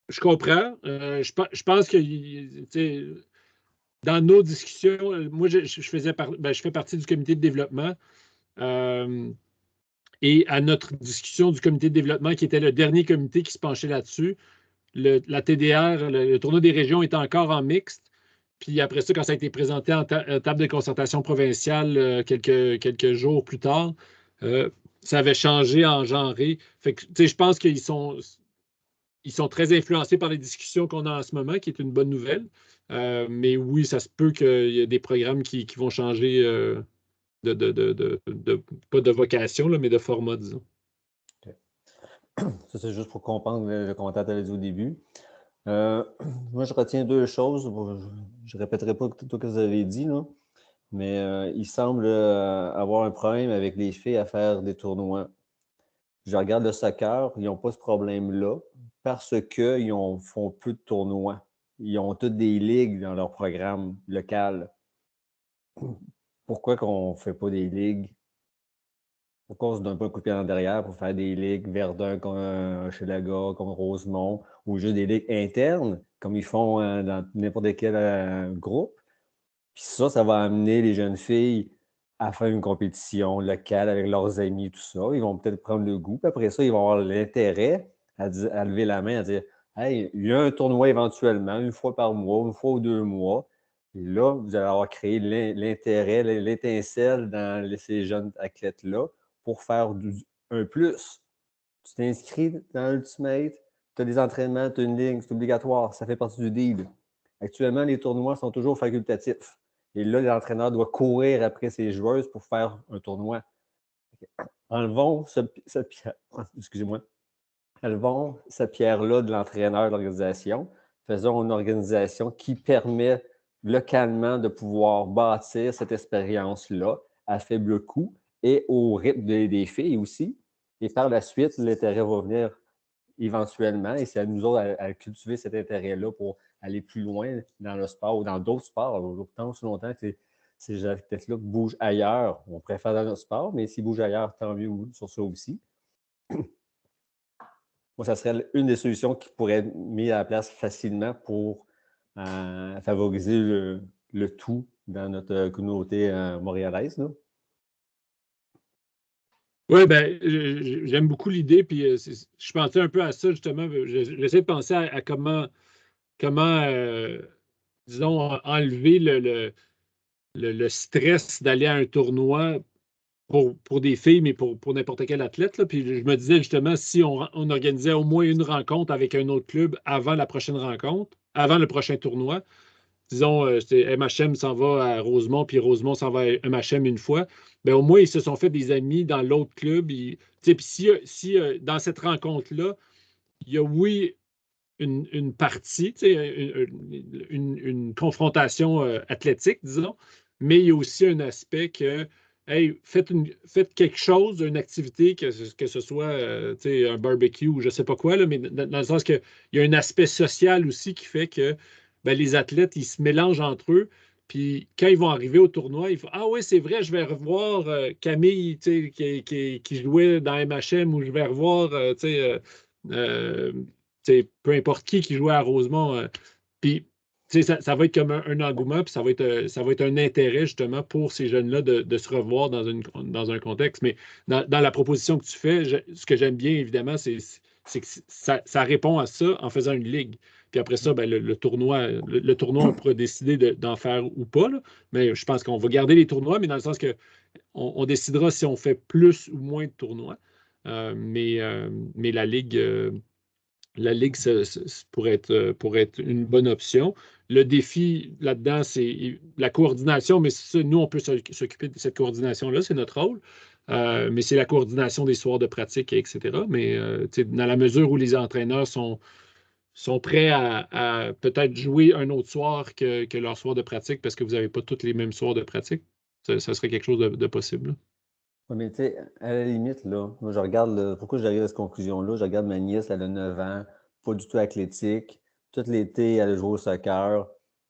je comprends. Je pense que tu sais, dans nos discussions, moi, je fais partie du comité de développement. Et à notre discussion du comité de développement, qui était le dernier comité qui se penchait là-dessus, la TDR, le tournoi des régions est encore en mixte. Puis après ça, quand ça a été présenté en table de concertation provinciale quelques jours plus tard, ça avait changé en genré. Fait que, tu sais, je pense qu'ils sont très influencés par les discussions qu'on a en ce moment, qui est une bonne nouvelle. Mais oui, ça se peut qu'il y ait des programmes qui vont changer pas de vocation, là, mais de format, disons. Okay. Ça, c'est juste pour comprendre le commentaire que tu avais dit au début. Moi, je retiens deux choses. Je ne répéterai pas tout ce que vous avez dit, là, mais il semble avoir un problème avec les filles à faire des tournois. Je regarde le soccer, ils n'ont pas ce problème-là parce qu'ils font peu de tournois. Ils ont toutes des ligues dans leur programme local. Pourquoi qu'on ne fait pas des ligues? Pourquoi on ne se donne pas un coup de pied en derrière pour faire des ligues Verdun comme Hochelaga, comme Rosemont, ou juste des ligues internes, comme ils font dans n'importe quel groupe? Puis ça va amener les jeunes filles à faire une compétition locale avec leurs amis, tout ça. Ils vont peut-être prendre le goût. Puis après ça, ils vont avoir l'intérêt à lever la main, à dire « Hey, il y a un tournoi éventuellement, une fois par mois, une fois ou 2 mois. » Et là, vous allez avoir créé l'intérêt, l'étincelle dans ces jeunes athlètes-là pour faire un plus. Tu t'inscris dans l'Ultimate, tu as des entraînements, tu as une ligne, c'est obligatoire, ça fait partie du deal. Actuellement, les tournois sont toujours facultatifs. Et là, l'entraîneur doit courir après ses joueuses pour faire un tournoi. Enlevons cette pierre. Excusez-moi. Enlevons cette pierre-là de l'entraîneur de l'organisation. Faisons une organisation qui permet localement de pouvoir bâtir cette expérience-là à faible coût et au rythme des filles aussi. Et par la suite, l'intérêt va venir éventuellement. Et c'est à nous autres à cultiver cet intérêt-là pour aller plus loin dans le sport ou dans d'autres sports. Autant aussi longtemps que ces athlètes-là bougent ailleurs. On préfère dans notre sport, mais s'ils bougent ailleurs, tant mieux sur ça aussi. Moi, ça serait une des solutions qui pourrait être mise à la place facilement pour favoriser le tout dans notre communauté montréalaise. Là. Oui, ben, j'aime beaucoup l'idée, puis je pensais un peu à ça, justement. J'essaie de penser à comment disons, enlever le stress d'aller à un tournoi pour des filles, mais pour n'importe quel athlète. Là. Puis je me disais, justement, si on organisait au moins une rencontre avec un autre club avant la prochaine rencontre, avant le prochain tournoi, disons, MHM s'en va à Rosemont, puis Rosemont s'en va à MHM une fois, bien, au moins, ils se sont fait des amis dans l'autre club. Puis si dans cette rencontre-là, il y a, oui, une partie, une confrontation athlétique, disons, mais il y a aussi un aspect que, hey, faites quelque chose, une activité, que ce soit un barbecue ou je ne sais pas quoi, là, mais dans le sens qu'il y a un aspect social aussi qui fait que ben, les athlètes, ils se mélangent entre eux. Puis quand ils vont arriver au tournoi, ils font ah oui, c'est vrai, je vais revoir Camille qui jouait dans MHM ou je vais revoir peu importe qui jouait à Rosemont. Puis ça va être comme un engouement, puis ça va être un intérêt justement pour ces jeunes-là de se revoir dans un contexte. Mais dans la proposition que tu fais, ce que j'aime bien, évidemment, c'est que ça répond à ça en faisant une ligue. Puis après ça, ben, le tournoi, on pourra décider d'en faire ou pas. Là. Mais je pense qu'on va garder les tournois, mais dans le sens que on décidera si on fait plus ou moins de tournois. Mais la Ligue, pourrait être une bonne option. Le défi là-dedans, c'est la coordination, mais ça, nous, on peut s'occuper de cette coordination-là, c'est notre rôle. Mais c'est la coordination des soirs de pratique, etc. Mais dans la mesure où les entraîneurs sont sont prêts à peut-être jouer un autre soir que leur soir de pratique parce que vous n'avez pas tous les mêmes soirs de pratique. Ça serait quelque chose de possible. Là. Oui, mais tu sais, à la limite, là, moi, je regarde, pourquoi j'arrive à cette conclusion-là? Je regarde ma nièce, elle a 9 ans, pas du tout athlétique. Tout l'été, elle a joué au soccer.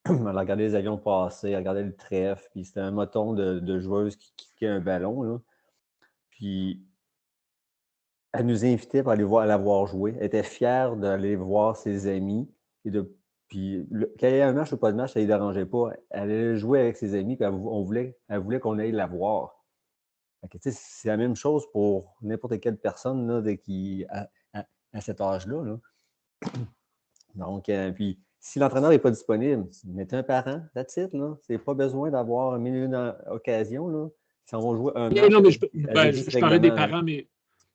Elle a regardé les avions passer, elle regardait le trèfle, puis c'était un moton de joueuse qui kickait un ballon, là. Puis, elle nous invitait pour aller la voir jouer. Elle était fière d'aller voir ses amis. Puis, quand il y avait un match ou pas de match, ça ne les dérangeait pas. Elle allait jouer avec ses amis, puis elle voulait qu'on aille la voir. C'est la même chose pour n'importe quelle personne là, à cet âge-là. Là. Donc, puis, si l'entraîneur n'est pas disponible, mettez un parent, that's it. C'est pas besoin d'avoir 1000 occasions. Là. Si on va jouer un match. Non, mais je parlais des parents, mais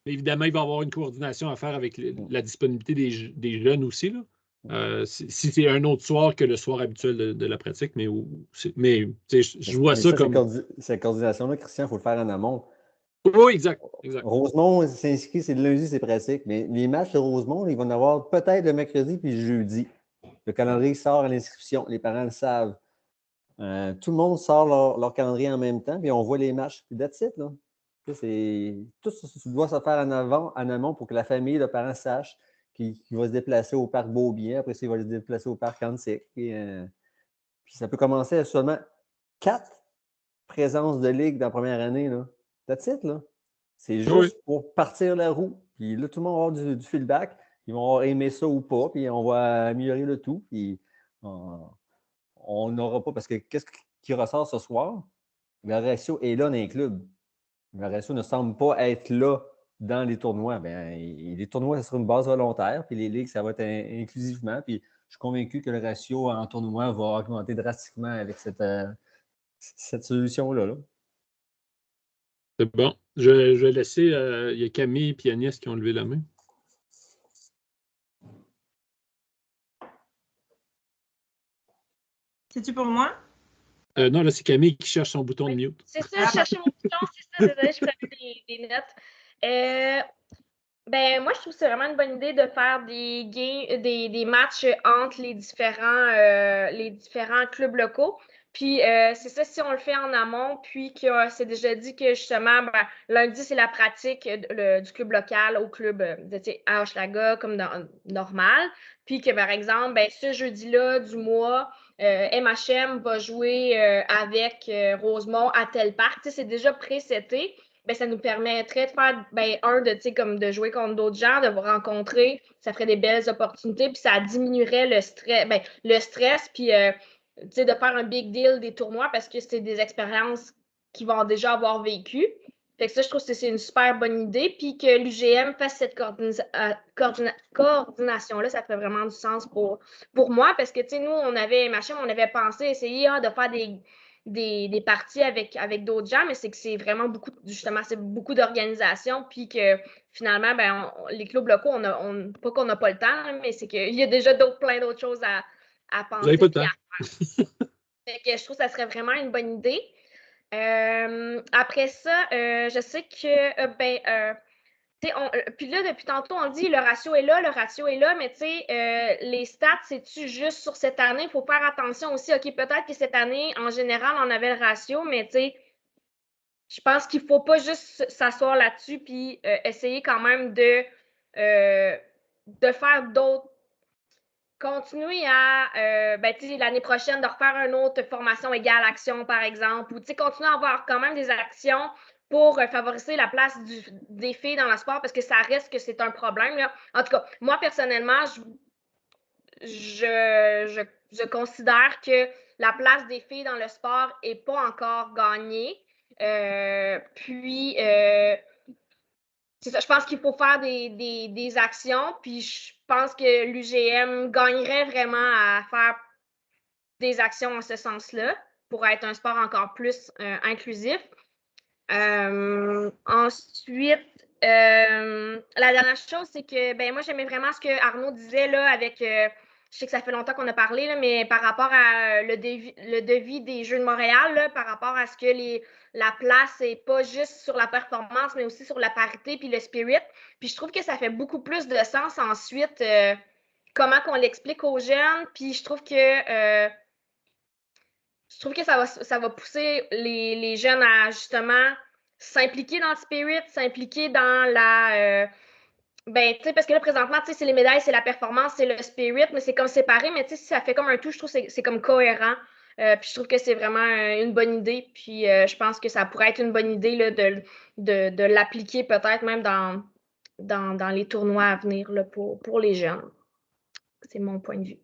évidemment, il va y avoir une coordination à faire avec la disponibilité des jeunes aussi. Là. Si c'est un autre soir que le soir habituel de la pratique, mais je vois ça comme. Cette coordination-là, Christian, il faut le faire en amont. Oui, exact. Rosemont s'inscrit, c'est le lundi, c'est pratique. Mais les matchs de Rosemont, ils vont en avoir peut-être le mercredi puis le jeudi. Le calendrier sort à l'inscription. Les parents le savent. Tout le monde sort leur calendrier en même temps, puis on voit les matchs. Puis that's it, là. Tout ça doit se faire en amont pour que la famille, le parent sache qu'il va se déplacer au parc Beaubien. Après ça, il va se déplacer au parc Antique. Puis ça peut commencer à seulement 4 présences de ligue dans la première année, là. That's it, là. C'est juste pour partir la roue. Puis là, tout le monde va avoir du feedback. Ils vont avoir aimé ça ou pas, puis on va améliorer le tout. Puis on n'aura pas... Parce que qu'est-ce qui ressort ce soir? Le ratio est là dans les clubs. Le ratio ne semble pas être là dans les tournois. Bien, les tournois, ça sera une base volontaire, puis les ligues, ça va être inclusivement. Puis je suis convaincu que le ratio en tournoi va augmenter drastiquement avec cette solution-là. Là. C'est bon. Je vais laisser. Il y a Camille et Agnès qui ont levé la main. C'est-tu pour moi? Non, là, c'est Camille qui cherche son bouton de mute. C'est ça, je cherchais mon bouton, c'est ça, désolé, je prenais des notes. Ben, moi, je trouve que c'est vraiment une bonne idée de faire des matchs entre les différents clubs locaux. Puis, c'est ça, si on le fait en amont, puis que c'est déjà dit que justement, lundi, c'est la pratique du club local au club à Hochelaga, comme normal. Puis que, par exemple, ce jeudi-là du mois, MHM va jouer avec Rosemont à tel parc. C'est déjà pré-seté. Ça nous permettrait de faire, de jouer contre d'autres gens, de vous rencontrer. Ça ferait des belles opportunités, puis ça diminuerait le stress, puis de faire un big deal des tournois parce que c'est des expériences qu'ils vont déjà avoir vécues. Fait que ça, je trouve que c'est une super bonne idée. Puis que l'UGM fasse cette coordination-là, ça fait vraiment du sens pour moi parce que, nous, on avait pensé essayer de faire des parties avec d'autres gens, mais c'est que c'est vraiment beaucoup d'organisation, puis que finalement, les clubs locaux, pas qu'on n'a pas le temps, mais c'est qu'il y a déjà plein d'autres choses à penser. Vous n'avez pas le temps. Fait que je trouve que ça serait vraiment une bonne idée. Après ça, je sais que puis là, depuis tantôt, on dit le ratio est là, mais les stats, c'est-tu juste sur cette année? Il faut faire attention aussi. OK, peut-être que cette année, en général, on avait le ratio, mais je pense qu'il ne faut pas juste s'asseoir là-dessus puis essayer quand même de faire d'autres. Continuer à, l'année prochaine, de refaire une autre formation égale action, par exemple, ou continuer à avoir quand même des actions pour favoriser la place des filles dans le sport, parce que ça reste que c'est un problème. Là. En tout cas, moi, personnellement, je considère que la place des filles dans le sport n'est pas encore gagnée. C'est ça, je pense qu'il faut faire des actions, puis je pense que l'UGM gagnerait vraiment à faire des actions en ce sens-là pour être un sport encore plus inclusif. Ensuite, la dernière chose, c'est que moi, j'aimais vraiment ce que Arnaud disait là avec, je sais que ça fait longtemps qu'on a parlé, là, mais par rapport à le devis des Jeux de Montréal, là, par rapport à ce que la place n'est pas juste sur la performance, mais aussi sur la parité puis le spirit. Puis je trouve que ça fait beaucoup plus de sens ensuite comment qu'on l'explique aux jeunes. Puis je trouve que ça va pousser les jeunes à justement s'impliquer dans le spirit, s'impliquer dans la. Ben, tu sais, parce que là, présentement, tu sais, c'est les médailles, c'est la performance, c'est le spirit, mais c'est comme séparé, mais tu sais, si ça fait comme un tout, je trouve que c'est comme cohérent. Puis je trouve que c'est vraiment une bonne idée. Puis je pense que ça pourrait être une bonne idée là, de l'appliquer peut-être même dans les tournois à venir là, pour les jeunes. C'est mon point de vue.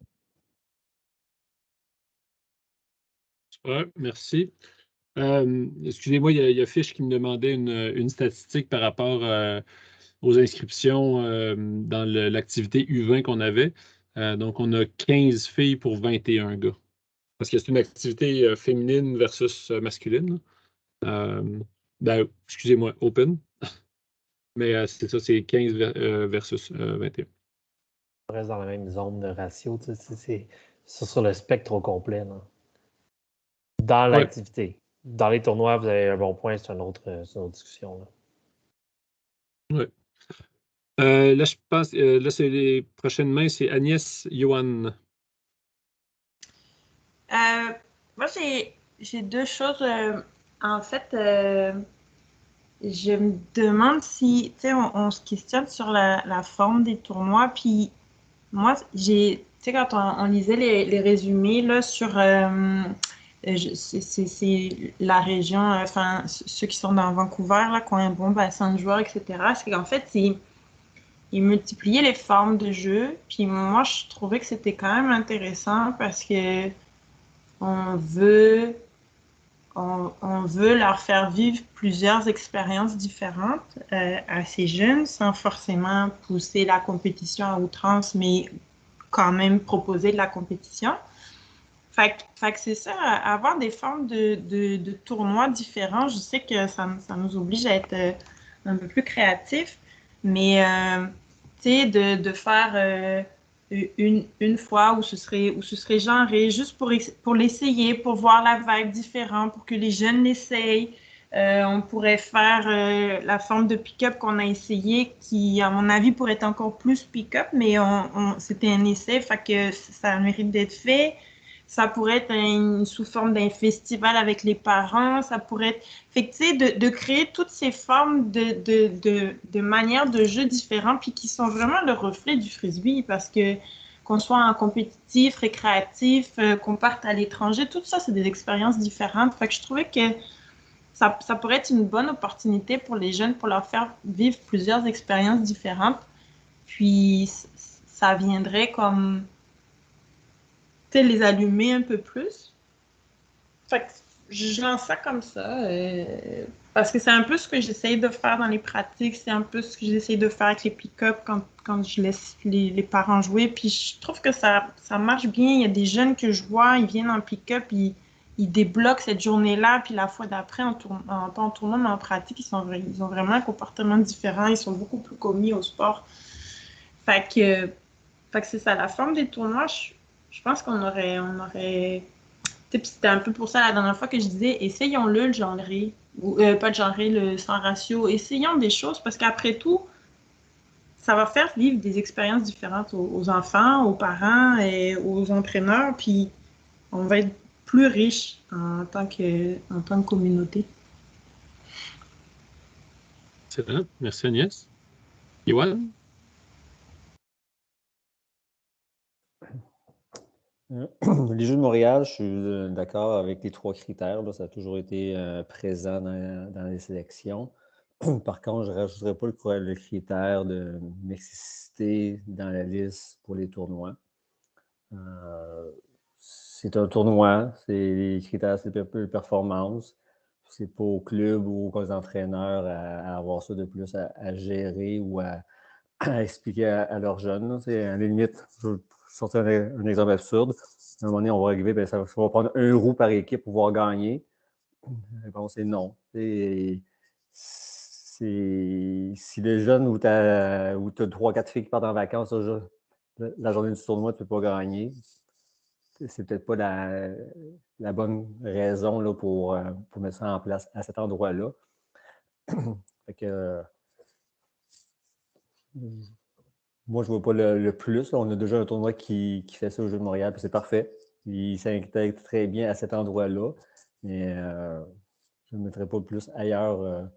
Super, merci. Excusez-moi, il y a Fish qui me demandait une statistique par rapport aux inscriptions dans l'activité U20 qu'on avait. Donc, on a 15 filles pour 21 gars. Parce que c'est une activité féminine versus masculine. Ben, excusez-moi, open. Mais c'est ça, c'est 15 versus 21. On reste dans la même zone de ratio. C'est sur le spectre au complet. Là. Dans l'activité. Dans les tournois, vous avez un bon point, c'est une autre discussion. Oui. Là, je pense, là, c'est les prochaines mains, c'est Agnès Johan. Moi, j'ai deux choses. En fait, je me demande si, tu sais, on se questionne sur la forme des tournois. Puis moi, tu sais, quand on lisait les résumés là, sur, c'est la région, enfin, ceux qui sont dans Vancouver, là, qui ont un bon bassin de joueurs, etc., c'est qu'en fait, ils multipliaient les formes de jeu. Puis moi, je trouvais que c'était quand même intéressant parce que on veut, on veut leur faire vivre plusieurs expériences différentes à ces jeunes sans forcément pousser la compétition à outrance, mais quand même proposer de la compétition. Fait que c'est ça, avoir des formes de tournois différents. Je sais que ça nous oblige à être un peu plus créatifs, mais tu sais, de faire une fois où ce serait genré, juste pour l'essayer, pour voir la vibe différente, pour que les jeunes l'essayent. On pourrait faire la forme de pick-up qu'on a essayé, qui, à mon avis, pourrait être encore plus pick-up, mais c'était un essai, fait que ça a le mérite d'être fait. Ça pourrait être sous forme d'un festival avec les parents. Ça pourrait être... Fait que, tu sais, de créer toutes ces formes de manières de jeu différentes puis qui sont vraiment le reflet du frisbee parce que qu'on soit en compétitif, récréatif, qu'on parte à l'étranger, tout ça, c'est des expériences différentes. Fait que je trouvais que ça pourrait être une bonne opportunité pour les jeunes pour leur faire vivre plusieurs expériences différentes. Puis, ça viendrait comme les allumer un peu plus. Fait que je lance ça comme ça. Parce que c'est un peu ce que j'essaye de faire dans les pratiques. C'est un peu ce que j'essaye de faire avec les pick-up quand je laisse les parents jouer. Puis je trouve que ça marche bien. Il y a des jeunes que je vois, ils viennent en pick-up, ils débloquent cette journée-là. Puis la fois d'après, pas en tournoi, mais en pratique, ils ont vraiment un comportement différent. Ils sont beaucoup plus commis au sport. Fait que c'est ça. La forme des tournois, je pense qu'on aurait c'était un peu pour ça la dernière fois que je disais essayons-le, le genré, ou pas le genré, le sans ratio. Essayons des choses parce qu'après tout, ça va faire vivre des expériences différentes aux enfants, aux parents et aux entraîneurs, puis on va être plus riche en tant que communauté. Excellent. Merci Agnès. Yoann? Les Jeux de Montréal, je suis d'accord avec les 3 critères. Là, ça a toujours été présent dans les sélections. Par contre, je ne rajouterais pas le critère de mixité dans la liste pour les tournois. C'est un tournoi, les critères, c'est un peu de performance. C'est pas au club ou aux entraîneurs à avoir ça de plus à gérer ou à expliquer à leurs jeunes. C'est à la limite, je vais sortir un exemple absurde. À un moment donné, on va arriver, ben, ça va prendre 1 roue par équipe pour pouvoir gagner. La réponse est non. Si les jeunes où tu as 3-4 filles qui partent en vacances, la journée du tournoi, tu ne peux pas gagner. C'est peut-être pas la bonne raison là, pour mettre ça en place à cet endroit-là. Fait que, Moi, je ne vois pas le plus. Là. On a déjà un tournoi qui fait ça au Jeu de Montréal, puis c'est parfait. Il s'intègre très bien à cet endroit-là. Mais je ne mettrai pas plus ailleurs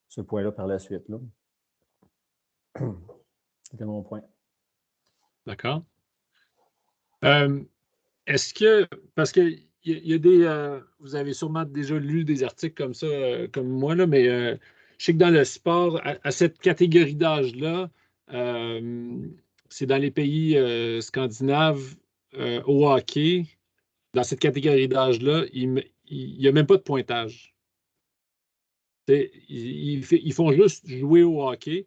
ce point-là par la suite. Là. C'était mon point. D'accord. Est-ce que, parce que il y a des, vous avez sûrement déjà lu des articles comme ça, comme moi, là, mais je sais que dans le sport, à cette catégorie d'âge-là, c'est dans les pays scandinaves au hockey, dans cette catégorie d'âge-là, il n'y a même pas de pointage. Ils font juste jouer au hockey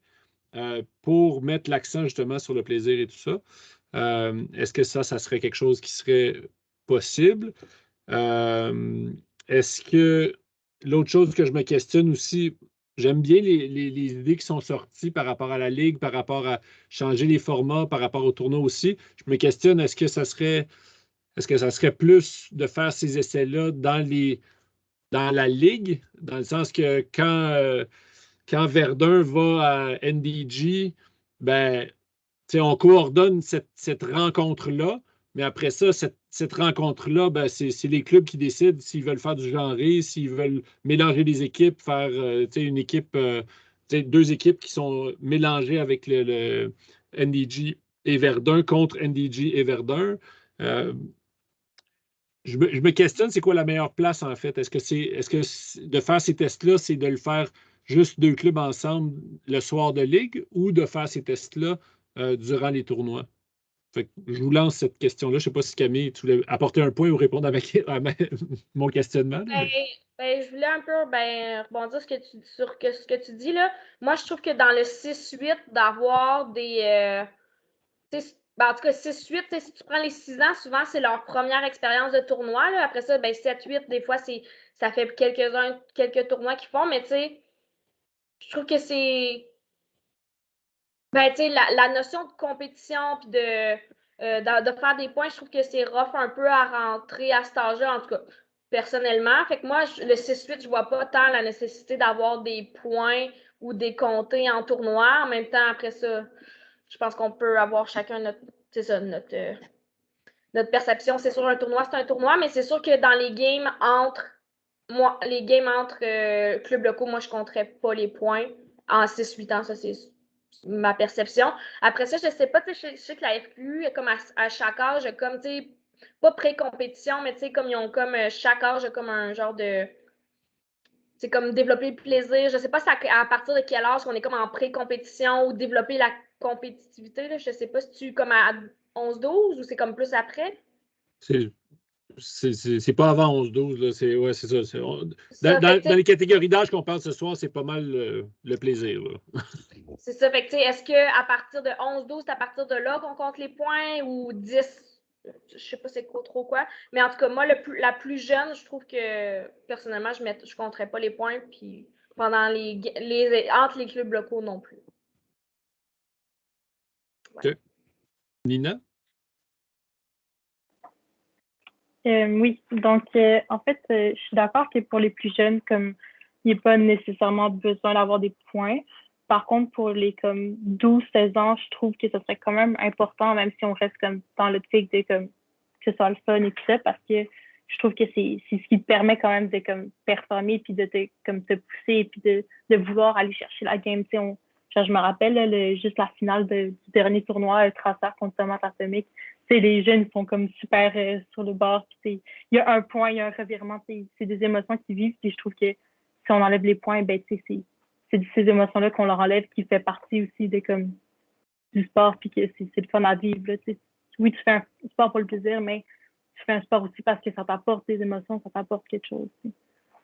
pour mettre l'accent justement sur le plaisir et tout ça. Est-ce que ça serait quelque chose qui serait possible? Est-ce que l'autre chose que je me questionne aussi, j'aime bien les idées qui sont sorties par rapport à la Ligue, par rapport à changer les formats, par rapport au tournoi aussi. Je me questionne, est-ce que ça serait plus de faire ces essais-là dans la Ligue, dans le sens que quand Verdun va à NDG, ben, on coordonne cette rencontre-là, mais après ça, cette rencontre-là, ben, c'est les clubs qui décident s'ils veulent faire du genré, s'ils veulent mélanger les équipes, faire une équipe, deux équipes qui sont mélangées avec le NDG et Verdun contre NDG et Verdun. Euh, je me questionne, c'est quoi la meilleure place en fait? Est-ce que de faire ces tests-là, c'est de le faire juste deux clubs ensemble le soir de ligue ou de faire ces tests-là durant les tournois? Fait que je vous lance cette question-là. Je ne sais pas si Camille, tu voulais apporter un point ou répondre mon questionnement. Ben, je voulais un peu rebondir sur ce que tu dis là. Moi, je trouve que dans le 6-8, d'avoir des. En tout cas, 6-8, si tu prends les 6 ans, souvent, c'est leur première expérience de tournoi. Là. Après ça, 7-8, des fois, ça fait quelques tournois qu'ils font, mais tu sais, je trouve que c'est. La notion de compétition puis de faire des points, je trouve que c'est rough un peu à rentrer à cet âge-là, en tout cas, personnellement. Fait que moi, le 6-8, je vois pas tant la nécessité d'avoir des points ou des comtés en tournoi. En même temps, après ça, je pense qu'on peut avoir chacun notre perception. C'est sûr, un tournoi, c'est un tournoi, mais c'est sûr que dans les games entre clubs locaux, moi, je compterais pas les points en 6-8 ans, ça, c'est ma perception. Après ça, je sais pas, je sais que la FQ, comme à chaque âge, comme, tu sais, pas pré-compétition, mais tu sais, comme ils ont comme chaque âge, comme un genre de. C'est comme développer le plaisir. Je sais pas à partir de quel âge on est comme en pré-compétition ou développer la compétitivité. Là. Je sais pas si tu comme à 11-12 ou c'est comme plus après. C'est pas avant 11-12. Là. Ouais, c'est ça. Dans les catégories d'âge qu'on parle ce soir, c'est pas mal le plaisir. C'est ça. Fait que, est-ce qu'à partir de 11-12, c'est à partir de là qu'on compte les points ou 10? Je sais pas c'est trop quoi. Mais en tout cas, moi, la plus jeune, je trouve que personnellement, je compterais pas les points. Puis pendant entre les clubs locaux non plus. Ouais. Okay. Nina? Oui, donc en fait, je suis d'accord que pour les plus jeunes, comme il n'y a pas nécessairement besoin d'avoir des points. Par contre, pour les comme 12-16 ans, je trouve que ce serait quand même important, même si on reste comme dans l'optique de comme que ce soit le fun et tout ça, parce que je trouve que c'est ce qui te permet quand même de comme performer puis de comme te pousser puis de vouloir aller chercher la game. Genre, je me rappelle là, juste la finale du dernier tournoi Tracer contre Thomas Atomic. Les jeunes sont comme super sur le bord. Il y a un point, il y a un revirement. C'est des émotions qu'ils vivent. Puis je trouve que si on enlève les points, ben, c'est ces émotions-là qu'on leur enlève qui fait partie aussi de, comme, du sport. Puis que c'est le fun à vivre. Là, oui, tu fais un sport pour le plaisir, mais tu fais un sport aussi parce que ça t'apporte des émotions, ça t'apporte quelque chose.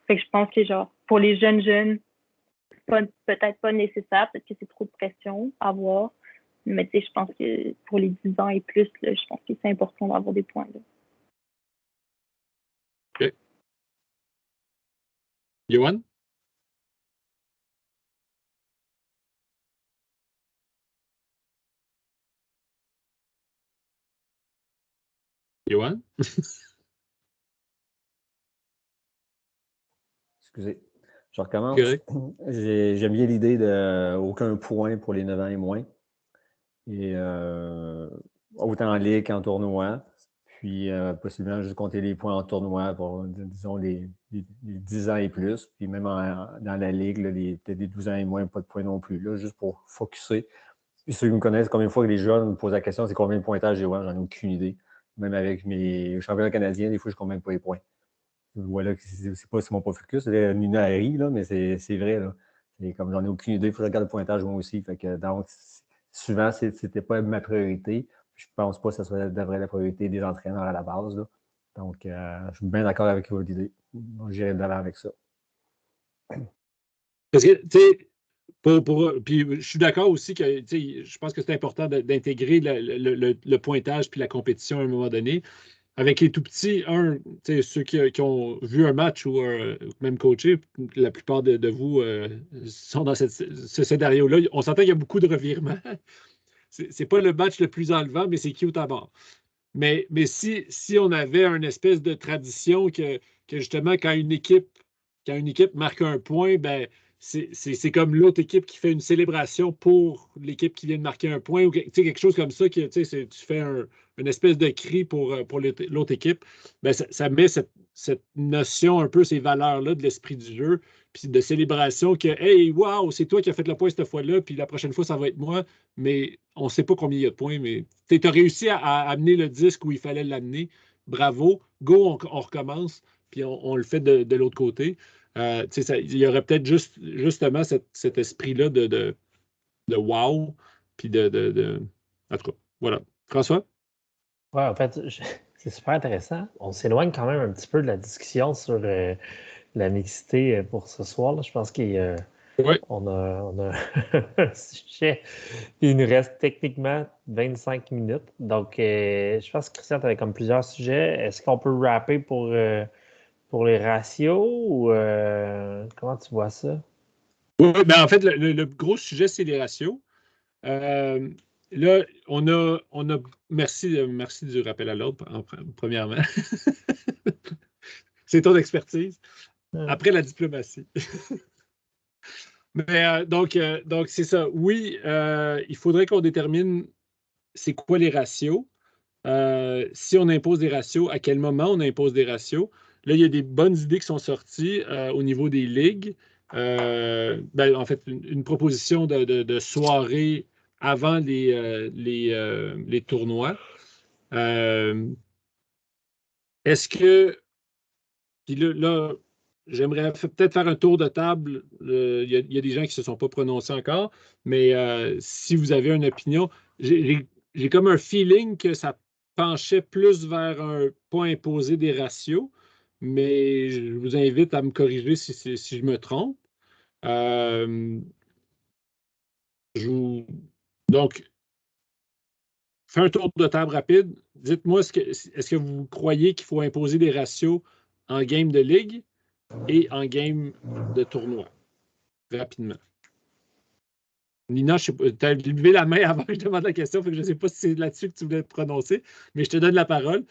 Fait que je pense que genre pour les jeunes, peut-être pas nécessaire, peut-être que c'est trop de pression à avoir. Mais tu sais, je pense que pour les 10 ans et plus, là, je pense que c'est important d'avoir des points. Là. OK. Yoann? Yoann? Excusez. Je recommence. Correct. J'aime bien l'idée de aucun point pour les 9 ans et moins. et autant en ligue qu'en tournoi. Puis possiblement juste compter les points en tournoi pour, disons, les 10 ans et plus. Puis même dans la ligue, là, peut-être des 12 ans et moins, pas de points non plus. Là, juste pour focusser. Puis ceux qui me connaissent, combien de fois que les joueurs me posent la question, c'est combien de pointages j'ai? J'en ai aucune idée. Même avec mes championnats canadiens, des fois, je ne compte même pas les points. Voilà, c'est pas mon focus, c'est une Harry, là, mais c'est vrai. Là. Et comme j'en ai aucune idée, il faut que je regarde le pointage moi aussi. Fait que, donc, souvent, c'était pas ma priorité. Je pense pas que ce soit la priorité des entraîneurs à la base. Là. Donc, je suis bien d'accord avec votre idée. J'irai de l'avant avec ça. Parce que, tu sais, puis je suis d'accord aussi que je pense que c'est important d'intégrer le pointage puis la compétition à un moment donné. Avec les tout petits, ceux qui ont vu un match ou même coaché, la plupart de vous sont dans ce scénario-là. On s'entend qu'il y a beaucoup de revirements. C'est pas le match le plus enlevant, mais c'est cute à bord. Mais si on avait une espèce de tradition que justement, quand une équipe marque un point, ben, c'est comme l'autre équipe qui fait une célébration pour l'équipe qui vient de marquer un point ou quelque chose comme ça, tu fais une espèce de cri pour l'autre équipe. Ben, ça met cette notion, un peu ces valeurs-là de l'esprit du jeu, puis de célébration que, hey, wow, c'est toi qui as fait le point cette fois-là, puis la prochaine fois, ça va être moi, mais on ne sait pas combien il y a de points, mais tu as réussi à amener le disque où il fallait l'amener. Bravo, go, on recommence, puis on le fait de l'autre côté. Il y aurait peut-être justement cet esprit-là de wow, puis En tout cas, voilà. François? Ouais, en fait, c'est super intéressant. On s'éloigne quand même un petit peu de la discussion sur la mixité pour ce soir. Là. Je pense qu'on a un sujet. Il nous reste techniquement 25 minutes. Donc, je pense que Christian, tu avais comme plusieurs sujets. Est-ce qu'on peut rapper pour les ratios ou comment tu vois ça? Oui, ben en fait, le gros sujet, c'est les ratios. Là, on a merci du rappel à l'ordre, premièrement. C'est ton expertise. Après la diplomatie. Mais donc c'est ça. Oui, il faudrait qu'on détermine c'est quoi les ratios. Si on impose des ratios, à quel moment on impose des ratios. Là, il y a des bonnes idées qui sont sorties au niveau des ligues. En fait, une proposition de soirée avant les tournois. Est-ce que, puis là, j'aimerais peut-être faire un tour de table. Il y a des gens qui ne se sont pas prononcés encore, mais si vous avez une opinion, j'ai comme un feeling que ça penchait plus vers un pas imposé des ratios, mais je vous invite à me corriger si je me trompe. Euh, donc, fais un tour de table rapide. Dites-moi, est-ce que vous croyez qu'il faut imposer des ratios en game de ligue et en game de tournoi? Rapidement. Nina, tu as levé la main avant que je demande la question, fait que je ne sais pas si c'est là-dessus que tu voulais te prononcer, mais je te donne la parole.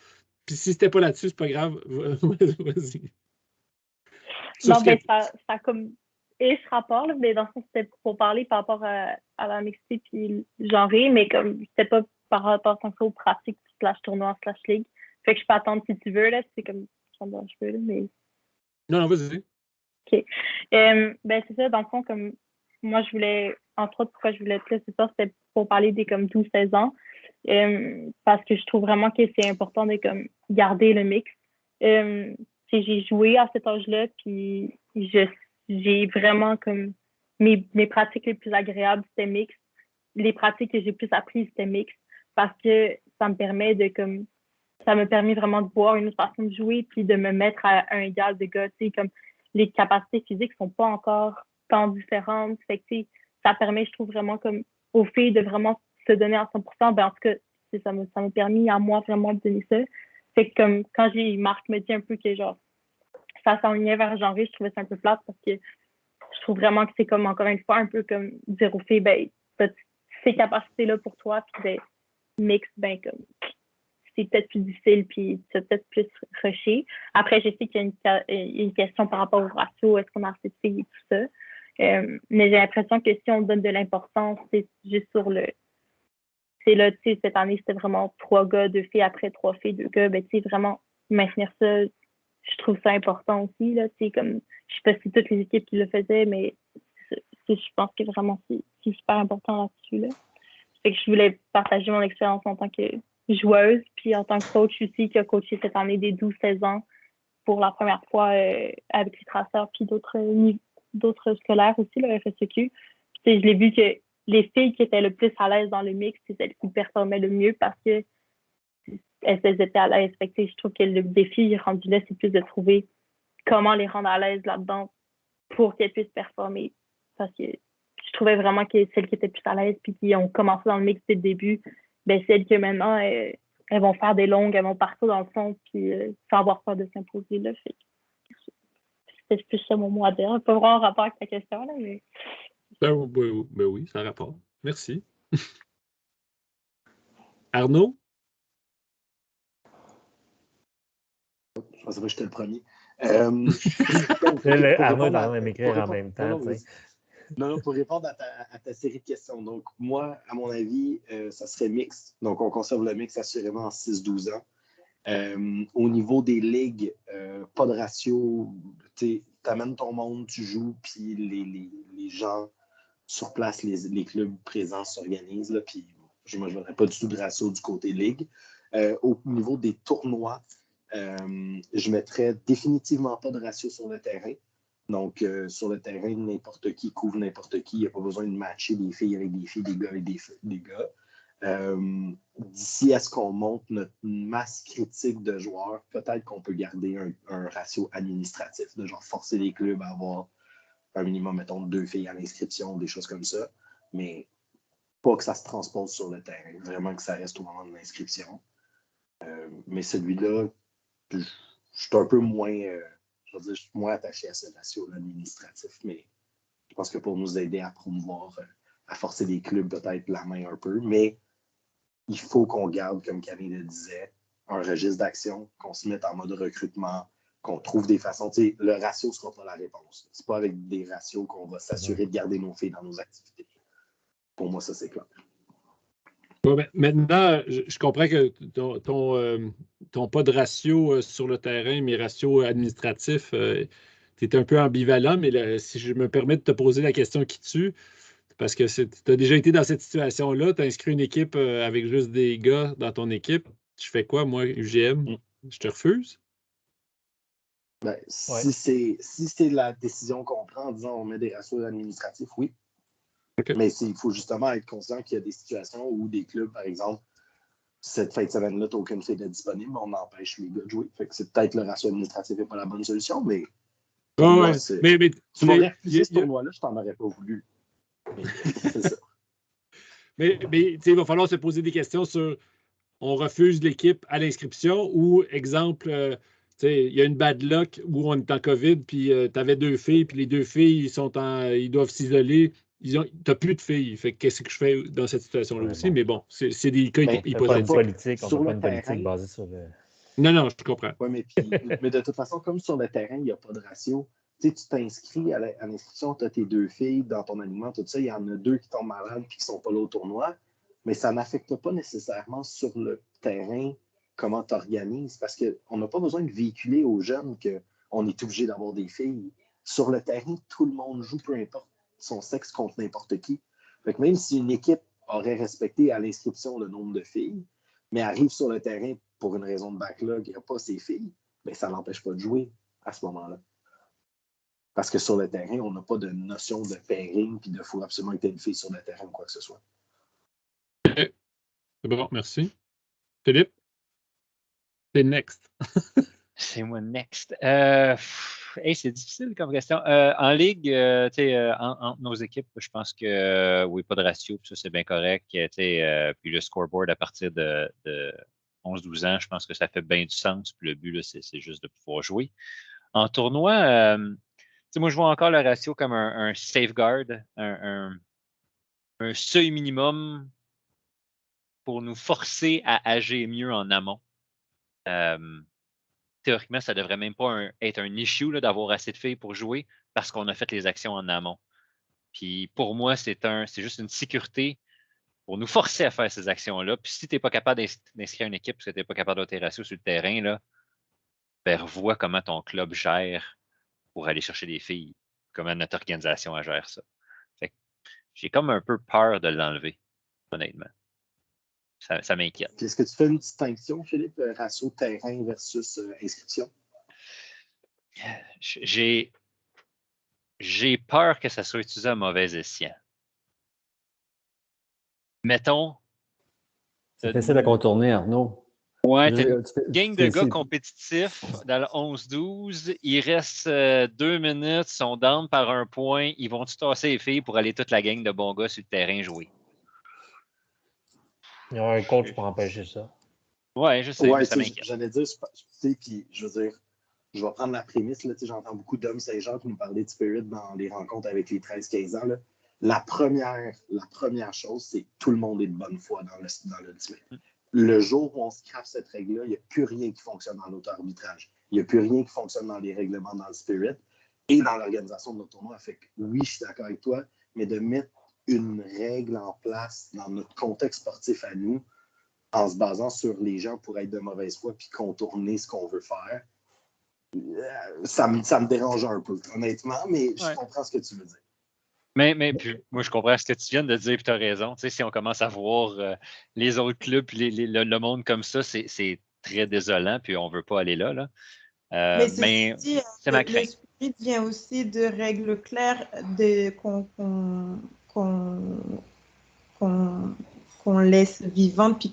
Puis si c'était pas là-dessus, c'est pas grave. Vas-y. Non, ben, ça a comme ce rapport, là, mais dans le fond, c'était pour parler par rapport à la mixité puis le genré, mais comme c'était pas par rapport aux pratiques /tournoi/ligue. Fait que je peux attendre si tu veux, là, c'est comme ça me dérange peu, là, mais. Non, vas-y. OK. Ben, c'est ça, dans le fond, comme moi, je voulais, entre autres, pourquoi je voulais être là, c'est ça, c'était pour parler des comme 12-16 ans. Parce que je trouve vraiment que c'est important de comme garder le mix. J'ai joué à cet âge-là, puis j'ai vraiment comme mes pratiques les plus agréables, c'était mix. Les pratiques que j'ai plus apprises, c'était mix. Parce que ça me permet vraiment de voir une autre façon de jouer, puis de me mettre à un égal de gars, tu sais, comme les capacités physiques sont pas encore tant différentes. Fait que, ça permet, je trouve, vraiment comme aux filles de vraiment se donner à 100%. Ben, en tout cas, ça m'a permis à moi vraiment de donner ça. Fait que comme quand Marc me dit un peu que genre ça s'enlignait vers genré, je trouvais ça un peu plate parce que je trouve vraiment que c'est comme encore une fois un peu comme dire aux filles, ben, t'as ces capacités-là pour toi, puis ben, mix, ben comme c'est peut-être plus difficile, puis c'est peut-être plus rushé. Après, je sais qu'il y a une question par rapport au ratio, est-ce qu'on a assez de filles et tout ça. Mais j'ai l'impression que si on donne de l'importance, c'est juste sur là, tu sais, cette année, c'était vraiment 3 gars, 2 filles, après 3 filles, 2 gars. Ben, tu sais, vraiment maintenir ça, je trouve ça important aussi, là, tu sais, comme, je sais pas si toutes les équipes qui le faisaient, mais je pense que vraiment, c'est super important là-dessus, là. Fait que je voulais partager mon expérience en tant que joueuse, puis en tant que coach aussi, qui a coaché cette année des 12-16 ans pour la première fois avec les traceurs, puis d'autres scolaires aussi, le FSEQ. Puis, je l'ai vu que les filles qui étaient le plus à l'aise dans le mix, c'est celles qui performaient le mieux parce que elles étaient à l'aise. Fait que, je trouve que le défi rendu là, c'est plus de trouver comment les rendre à l'aise là-dedans pour qu'elles puissent performer. Parce que je trouvais vraiment que celles qui étaient plus à l'aise puis qui ont commencé dans le mix dès le début, ben celles que maintenant, elles vont faire des longues, elles vont partir dans le fond puis sans avoir peur de s'imposer. Là. Fait que c'est plus ça mon mot à dire. Pas vraiment en rapport avec ta question, là, mais... Ben oui, ça a rapport. Merci. Arnaud? Je pensais pas que j'étais le premier. Arnaud est en train de m'écrire en même temps. Non, pour répondre à ta série de questions. Donc, moi, à mon avis, ça serait mixte. Donc, on conserve le mix assurément en 6-12 ans. Au niveau des ligues, pas de ratio. Tu amènes ton monde, tu joues, puis les gens sur place, les clubs présents s'organisent. Là, puis moi, je ne verrais pas du tout de ratio du côté ligue. Au niveau des tournois, je mettrais définitivement pas de ratio sur le terrain. Donc, sur le terrain, n'importe qui couvre n'importe qui. Il n'y a pas besoin de matcher des filles avec des filles, des gars avec des gars. D'ici à ce qu'on monte notre masse critique de joueurs, peut-être qu'on peut garder un ratio administratif, de genre forcer les clubs à avoir un minimum, mettons, 2 filles à l'inscription, des choses comme ça. Mais pas que ça se transpose sur le terrain. Vraiment que ça reste au moment de l'inscription. Mais celui-là, je suis un peu moins... je suis moins attaché à ce ratio administratif, mais je pense que pour nous aider à promouvoir, à forcer les clubs peut-être la main un peu, mais il faut qu'on garde, comme Camille le disait, un registre d'action, qu'on se mette en mode recrutement, qu'on trouve des façons. Tu sais, le ratio ne sera pas la réponse. C'est pas avec des ratios qu'on va s'assurer de garder nos filles dans nos activités. Pour moi, ça, c'est clair. Ouais, ben, maintenant, je comprends que ton pas de ratio sur le terrain, mais ratio administratif, tu es un peu ambivalent, mais là, si je me permets de te poser la question qui tue, parce que tu as déjà été dans cette situation-là, tu as inscrit une équipe avec juste des gars dans ton équipe. Je fais quoi, moi, UGM? Je te refuse? Ben, si c'est la décision qu'on prend en disant on met des ratios administratifs, oui. Okay. Mais il faut justement être conscient qu'il y a des situations où des clubs, par exemple, cette fin de semaine-là, tu n'as aucune fille de disponible, on empêche les gars de jouer. Fait que c'est peut-être le ratio administratif n'est pas la bonne solution, mais. Moi, tu m'aurais refusé ce tournoi-là, je t'en aurais pas voulu. Mais c'est ça. Mais il va falloir se poser des questions sur on refuse l'équipe à l'inscription ou, exemple, il y a une bad luck où on est en COVID, puis tu avais 2 filles, puis les 2 filles, ils doivent s'isoler. Tu n'as plus de filles. Fait qu'est-ce que je fais dans cette situation-là aussi? Bon. Mais bon, c'est des cas hypothétiques. On n'a pas une politique basée sur le... Non, je comprends. Oui, mais de toute façon, comme sur le terrain, il n'y a pas de ratio. Tu t'inscris à l'inscription, tu as tes 2 filles dans ton alignement, tout ça. Il y en a 2 qui tombent malades et qui ne sont pas là au tournoi. Mais ça n'affecte pas nécessairement sur le terrain comment tu organises, parce qu'on n'a pas besoin de véhiculer aux jeunes qu'on est obligé d'avoir des filles. Sur le terrain, tout le monde joue, peu importe son sexe, contre n'importe qui. Fait que même si une équipe aurait respecté à l'inscription le nombre de filles, mais arrive sur le terrain pour une raison de backlog, il n'y a pas ces filles, bien, ça ne l'empêche pas de jouer à ce moment-là. Parce que sur le terrain, on n'a pas de notion de pairing puis de faut absolument que tu aies une fille sur le terrain ou quoi que ce soit. C'est bon, merci. Philippe? C'est next. C'est moi next. C'est difficile comme question. En ligue, entre nos équipes, je pense que oui, pas de ratio, puis ça, c'est bien correct. Puis le scoreboard à partir de 11-12 ans, je pense que ça fait bien du sens. Puis le but, là, c'est juste de pouvoir jouer. En tournoi, moi, je vois encore le ratio comme un safeguard, un seuil minimum pour nous forcer à agir mieux en amont. Théoriquement, ça ne devrait même pas être un issue là, d'avoir assez de filles pour jouer parce qu'on a fait les actions en amont. Puis pour moi, c'est juste une sécurité pour nous forcer à faire ces actions-là. Puis si tu n'es pas capable d'inscrire une équipe parce que tu n'es pas capable d'avoir tes ratios sur le terrain, là, ben, revois comment ton club gère pour aller chercher des filles, comment notre organisation gère ça. Fait que j'ai comme un peu peur de l'enlever, honnêtement. Ça m'inquiète. Est-ce que tu fais une distinction, Philippe, ratio terrain versus inscription? J'ai peur que ça soit utilisé à mauvais escient. Mettons. C'est facile à contourner, Arnaud. Ouais, t'as une gang de gars compétitifs dans le 11-12. Il reste 2 minutes, ils sont down par un point. Ils vont-tu tasser les filles pour aller toute la gang de bons gars sur le terrain jouer? Il y a un coach pour empêcher ça. Ouais, je sais, mais ça m'inquiète. J'allais dire, puis je veux dire, je vais prendre la prémisse, là, j'entends beaucoup d'hommes Saint-Jean nous parler de Spirit dans les rencontres avec les 13-15 ans. Là. La première chose, c'est que tout le monde est de bonne foi dans l'Ultimate. Le jour où on se crave cette règle-là, il n'y a plus rien qui fonctionne dans l'auto-arbitrage. Il n'y a plus rien qui fonctionne dans les règlements dans le Spirit et dans l'organisation de nos tournois. Fait que oui, je suis d'accord avec toi, mais de mettre une règle en place dans notre contexte sportif à nous, en se basant sur les gens pour être de mauvaise foi puis contourner ce qu'on veut faire, ça me dérange un peu, honnêtement, mais je comprends ce que tu veux dire. Mais puis, moi, je comprends ce que tu viens de dire, puis tu as raison. Tu sais, si on commence à voir les autres clubs puis le monde comme ça, c'est très désolant, puis on ne veut pas aller là. Mais c'est ma crainte. Le Spirit vient aussi de règles claires qu'on laisse vivantes puis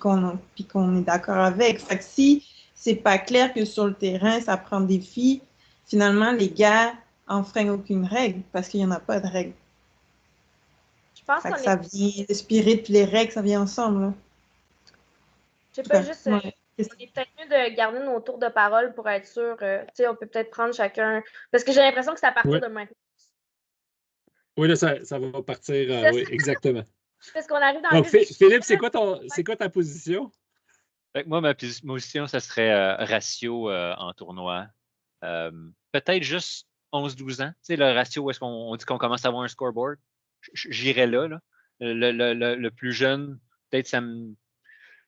qu'on est d'accord avec. Fait que si c'est pas clair que sur le terrain, ça prend des filles, finalement, les gars enfreignent aucune règle parce qu'il n'y en a pas de règle. Je pense que ça vient, le Spirit et les règles, ça vient ensemble. Là. Je sais pas, juste, on est peut-être mieux de garder nos tours de parole pour être sûr. On peut peut-être prendre chacun. Parce que j'ai l'impression que c'est à partir de maintenant. Oui, là, ça va partir. Oui, exactement. Parce qu'on arrive dans donc, Philippe, c'est quoi ta position? Moi, ma position, ça serait ratio en tournoi. Peut-être juste 11-12 ans. Tu sais, le ratio où est-ce qu'on dit qu'on commence à avoir un scoreboard. J'irais là. Le plus jeune, peut-être ça me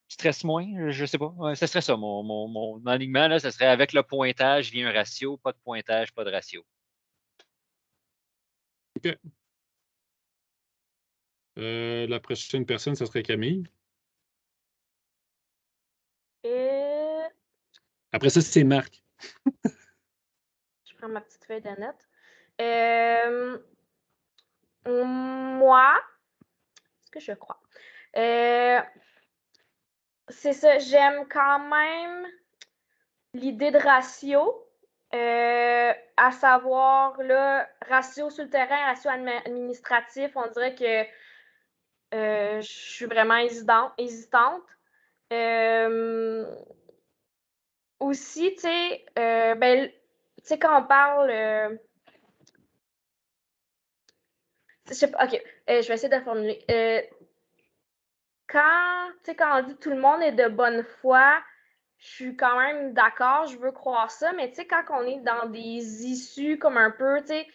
stresse moins, je sais pas. Ouais, ça serait ça, mon alignement, là, ça serait avec le pointage via un ratio, pas de pointage, pas de ratio. OK. La prochaine personne, ça serait Camille. Après ça, c'est Marc. Je prends ma petite feuille de notes. Moi, ce que je crois. C'est ça, j'aime quand même l'idée de ratio, à savoir, là, ratio sur le terrain, ratio administratif, on dirait que je suis vraiment hésitante. Aussi, tu sais, quand on parle... je sais pas, OK, je vais essayer de le formuler. Quand on dit tout le monde est de bonne foi, je suis quand même d'accord, je veux croire ça, mais tu sais, quand on est dans des issues comme un peu, tu sais,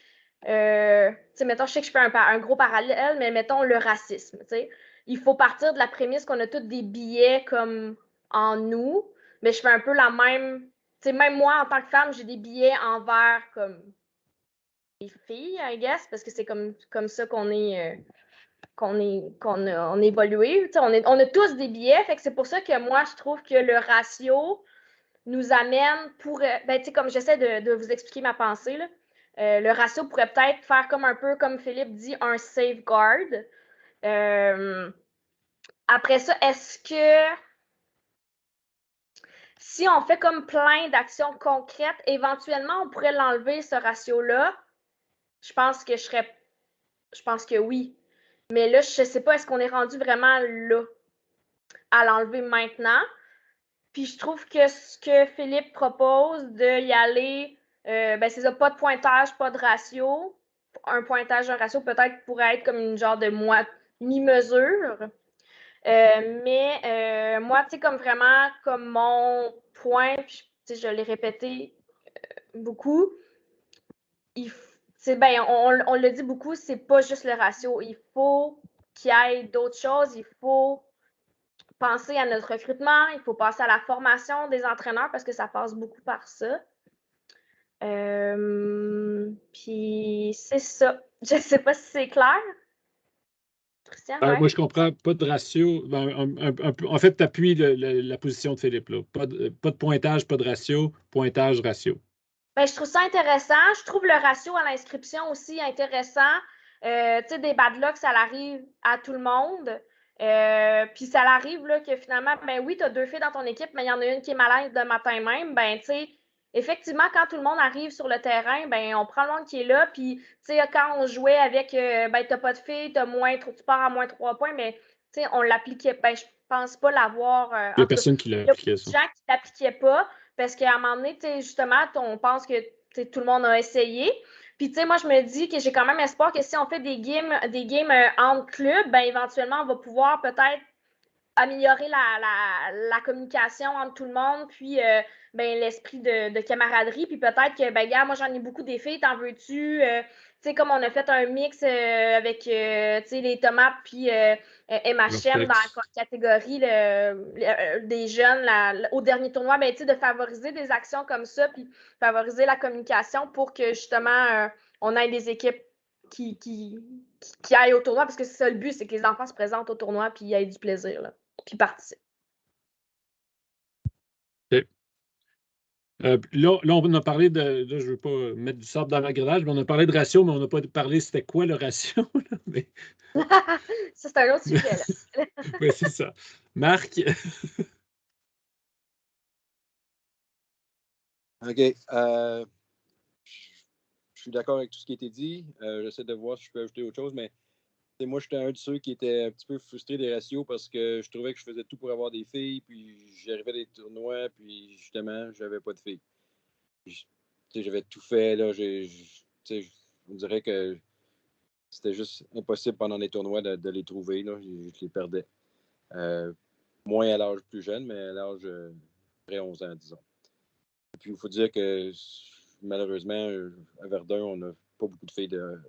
mettons, je sais que je fais un gros parallèle, mais mettons le racisme, tu sais. Il faut partir de la prémisse qu'on a tous des billets comme en nous, mais je fais un peu la même, tu sais, même moi, en tant que femme, j'ai des billets envers comme les filles, I guess, parce que c'est comme ça qu'on est... qu'on a évolué. On a tous des billets, fait que c'est pour ça que moi, je trouve que le ratio nous amène pour... comme j'essaie de vous expliquer ma pensée, là, le ratio pourrait peut-être faire comme un peu, comme Philippe dit, un safeguard. Après ça, est-ce que si on fait comme plein d'actions concrètes, éventuellement, on pourrait l'enlever, ce ratio-là? Je pense que oui. Mais là, je ne sais pas, est-ce qu'on est rendu vraiment là à l'enlever maintenant? Puis je trouve que ce que Philippe propose d'y aller, c'est ça, pas de pointage, pas de ratio. Un pointage, un ratio peut-être pourrait être comme une genre de mi-mesure. Mais moi, tu sais, comme vraiment, comme mon point, puis, je l'ai répété beaucoup, on le dit beaucoup, c'est pas juste le ratio. Il faut qu'il y ait d'autres choses, il faut penser à notre recrutement, il faut penser à la formation des entraîneurs parce que ça passe beaucoup par ça. Puis c'est ça. Je ne sais pas si c'est clair. Christian, ouais? Moi, je comprends pas de ratio. En fait, tu appuies la position de Philippe. Là. Pas de pointage, pas de ratio. Pointage, ratio. Ben, je trouve ça intéressant. Je trouve le ratio à l'inscription aussi intéressant. Tu sais, des bad luck, ça arrive à tout le monde. Puis ça arrive là, que finalement, ben oui, tu as 2 filles dans ton équipe, mais il y en a une qui est malade le matin même. Ben, tu sais, effectivement, quand tout le monde arrive sur le terrain, ben on prend le monde qui est là. Puis, tu sais, quand on jouait avec, ben, tu n'as pas de filles, tu pars à moins 3 points, mais tu sais, on l'appliquait. Ben, je pense pas l'avoir. Il n'y a personne qui l'a Il y a appliqué beaucoup ça. de gens qui ne l'appliquaient pas. Parce qu'à un moment donné, justement, on pense que tout le monde a essayé. Puis, moi, je me dis que j'ai quand même espoir que si on fait des games entre clubs, ben, éventuellement, on va pouvoir peut-être améliorer la communication entre tout le monde, puis ben, l'esprit de camaraderie. Puis peut-être que, ben, gars, moi, j'en ai beaucoup des filles, t'en veux-tu? Tu sais, comme on a fait un mix avec, tu sais, les tomates, puis MHM dans la catégorie des jeunes au dernier tournoi, ben, tu sais, de favoriser des actions comme ça, puis favoriser la communication pour que, justement, on ait des équipes qui aillent au tournoi, parce que c'est ça le but, c'est que les enfants se présentent au tournoi, puis ils aient du plaisir, là, puis participent. Okay. Là, on a parlé de. Là, je ne veux pas mettre du sable dans l'engrenage, mais on a parlé de ratio, mais on n'a pas parlé c'était quoi le ratio. Là, mais... Ça, c'est un autre sujet. Là. Oui, c'est ça. Marc? OK. Je suis d'accord avec tout ce qui a été dit. J'essaie de voir si je peux ajouter autre chose, mais moi, j'étais un de ceux qui était un petit peu frustré des ratios parce que je trouvais que je faisais tout pour avoir des filles, puis j'arrivais à des tournois, puis justement, j'avais pas de filles. J'avais tout fait, là. On dirait que c'était juste impossible pendant les tournois de les trouver, là. Je les perdais. Moins à l'âge plus jeune, mais à l'âge après 11 ans, disons. Et puis, il faut dire que malheureusement, à Verdun, on n'a pas beaucoup de filles de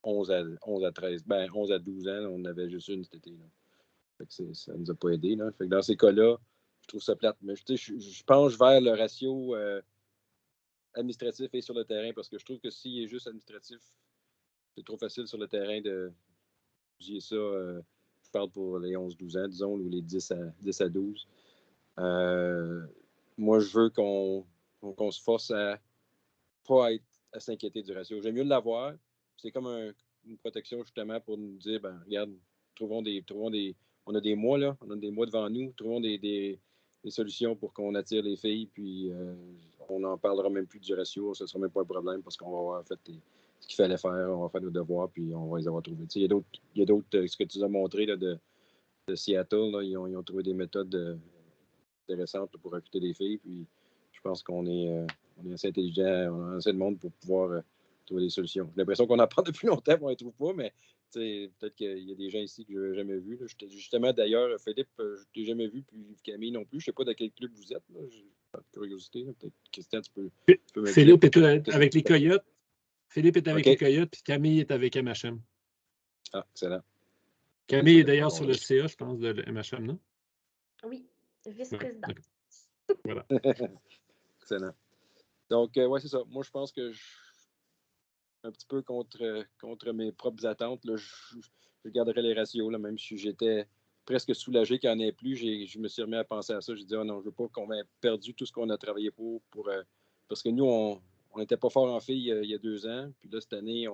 11 à 13. Ben, 11 à 12 ans, on avait juste une cet été. Là. Fait que ça ne nous a pas aidés. Là. Fait que dans ces cas-là, je trouve ça plate. Mais je penche vers le ratio administratif et sur le terrain parce que je trouve que s'il est juste administratif, c'est trop facile sur le terrain de dire ça. Je parle pour les 11-12 ans, disons, ou les 10 à 12. Moi, je veux qu'on se force à pas être à s'inquiéter du ratio. J'aime mieux l'avoir. C'est comme une protection justement pour nous dire, ben regarde, trouvons des. On a des mois là, on a des mois devant nous, trouvons des solutions pour qu'on attire les filles, puis on n'en parlera même plus du ratio, ce ne sera même pas un problème parce qu'on va avoir fait ce qu'il fallait faire, on va faire nos devoirs, puis on va les avoir trouvés. Il y a d'autres, ce que tu nous as montré là, de Seattle, là, ils ont trouvé des méthodes intéressantes pour recruter des filles, puis je pense qu'on est assez intelligent, on a assez de monde pour pouvoir trouver des solutions. J'ai l'impression qu'on en parle depuis longtemps, on ne les trouve pas, mais peut-être qu'il y a des gens ici que je n'ai jamais vus. Justement, d'ailleurs, Philippe, je ne t'ai jamais vu, puis Camille non plus. Je ne sais pas dans quel club vous êtes. J'ai pas de curiosité. Peut-être, Christian, tu peux me Philippe dire. est avec les Coyotes. Philippe est avec OK. les Coyotes, puis Camille est avec MHM. Ah, excellent. Camille est d'ailleurs sur le CA, je pense, de MHM, non? Oui, vice-président. Ouais, voilà. Excellent. Donc, ouais, c'est ça. Moi, je pense que un petit peu contre mes propres attentes, là, je garderais les ratios, là, même si j'étais presque soulagé qu'il n'y en ait plus. Je me suis remis à penser à ça. J'ai dit, oh non, je ne veux pas qu'on ait perdu tout ce qu'on a travaillé pour parce que nous, on n'était pas fort en filles il y a 2 ans. Puis là, cette année,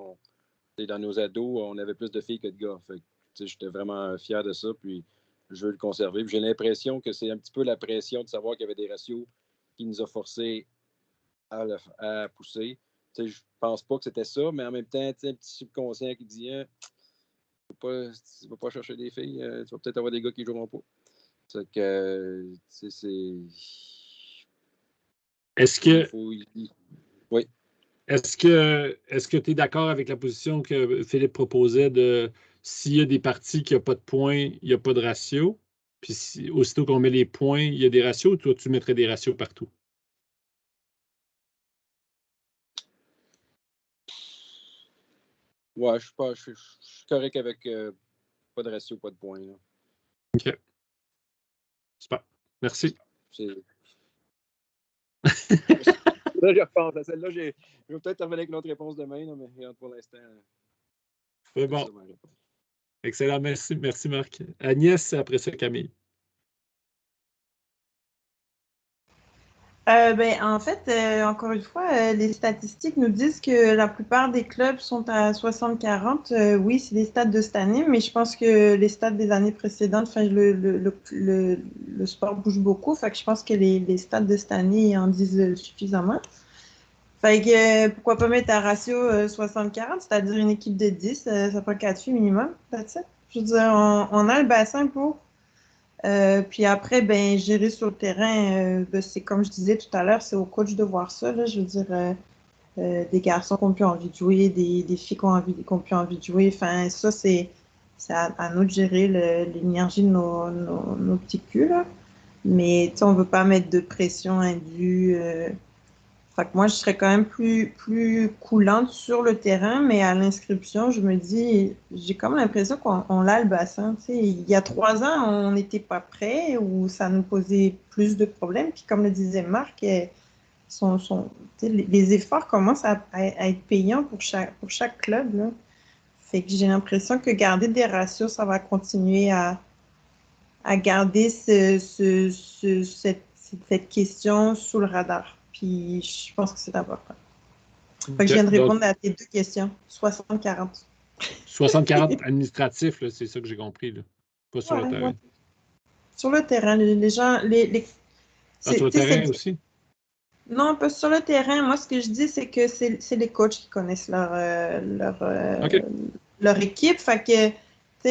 dans nos ados, on avait plus de filles que de gars. Fait que, j'étais vraiment fier de ça. Puis je veux le conserver. Puis j'ai l'impression que c'est un petit peu la pression de savoir qu'il y avait des ratios qui nous a forcés à pousser. Je ne pense pas que c'était ça, mais en même temps, un petit subconscient qui dit tu ne vas pas chercher des filles, tu vas peut-être avoir des gars qui ne joueront pas. C'est que c'est. Est-ce que. Oui. Est-ce que tu es d'accord avec la position que Philippe proposait de s'il y a des parties qui n'ont pas de points, il n'y a pas de ratio? Puis aussitôt qu'on met les points, il y a des ratios, toi, tu mettrais des ratios partout? Ouais, je suis correct avec pas de ratio, pas de points. Là. OK. Super. Merci. Là, je repense à celle-là. Je vais peut-être revenir avec une autre réponse demain, là, mais regarde, pour l'instant. C'est bon. Excellent. Merci. Merci, Marc. Agnès, après ça, Camille. En fait, encore une fois, les statistiques nous disent que la plupart des clubs sont à 60-40. Oui, c'est les stats de cette année, mais je pense que les stats des années précédentes, enfin, le sport bouge beaucoup, fait que je pense que les stats de cette année en disent suffisamment. Fait que pourquoi pas mettre un ratio 60-40, c'est-à-dire une équipe de 10, ça prend 4 filles minimum, that's it. Je veux dire, on a le bassin pour. Puis après, ben, gérer sur le terrain, c'est comme je disais tout à l'heure, c'est au coach de voir ça. Là, je veux dire, des garçons qui n'ont plus envie de jouer, des filles qui n'ont plus envie de jouer. Enfin, ça, c'est à nous de gérer l'énergie de nos petits culs. Là. Mais on ne veut pas mettre de pression indue. Fait que moi, je serais quand même plus coulante sur le terrain, mais à l'inscription, je me dis, j'ai comme l'impression qu'on l'a le bassin. Tu sais. Il y a 3 ans, on n'était pas prêt ou ça nous posait plus de problèmes. Puis comme le disait Marc, tu sais, les efforts commencent à être payants pour chaque club. Là. Fait que j'ai l'impression que garder des ratios, ça va continuer à garder cette question sous le radar. Puis je pense que c'est important. Fait que je viens de répondre à tes 2 questions. 60-40. 60-40 administratif, c'est ça que j'ai compris. Là. Pas sur le terrain. Ouais. Sur le terrain, les gens. Sur le terrain aussi? Non, pas sur le terrain. Moi, ce que je dis, c'est que c'est les coachs qui connaissent leur équipe. Fait que,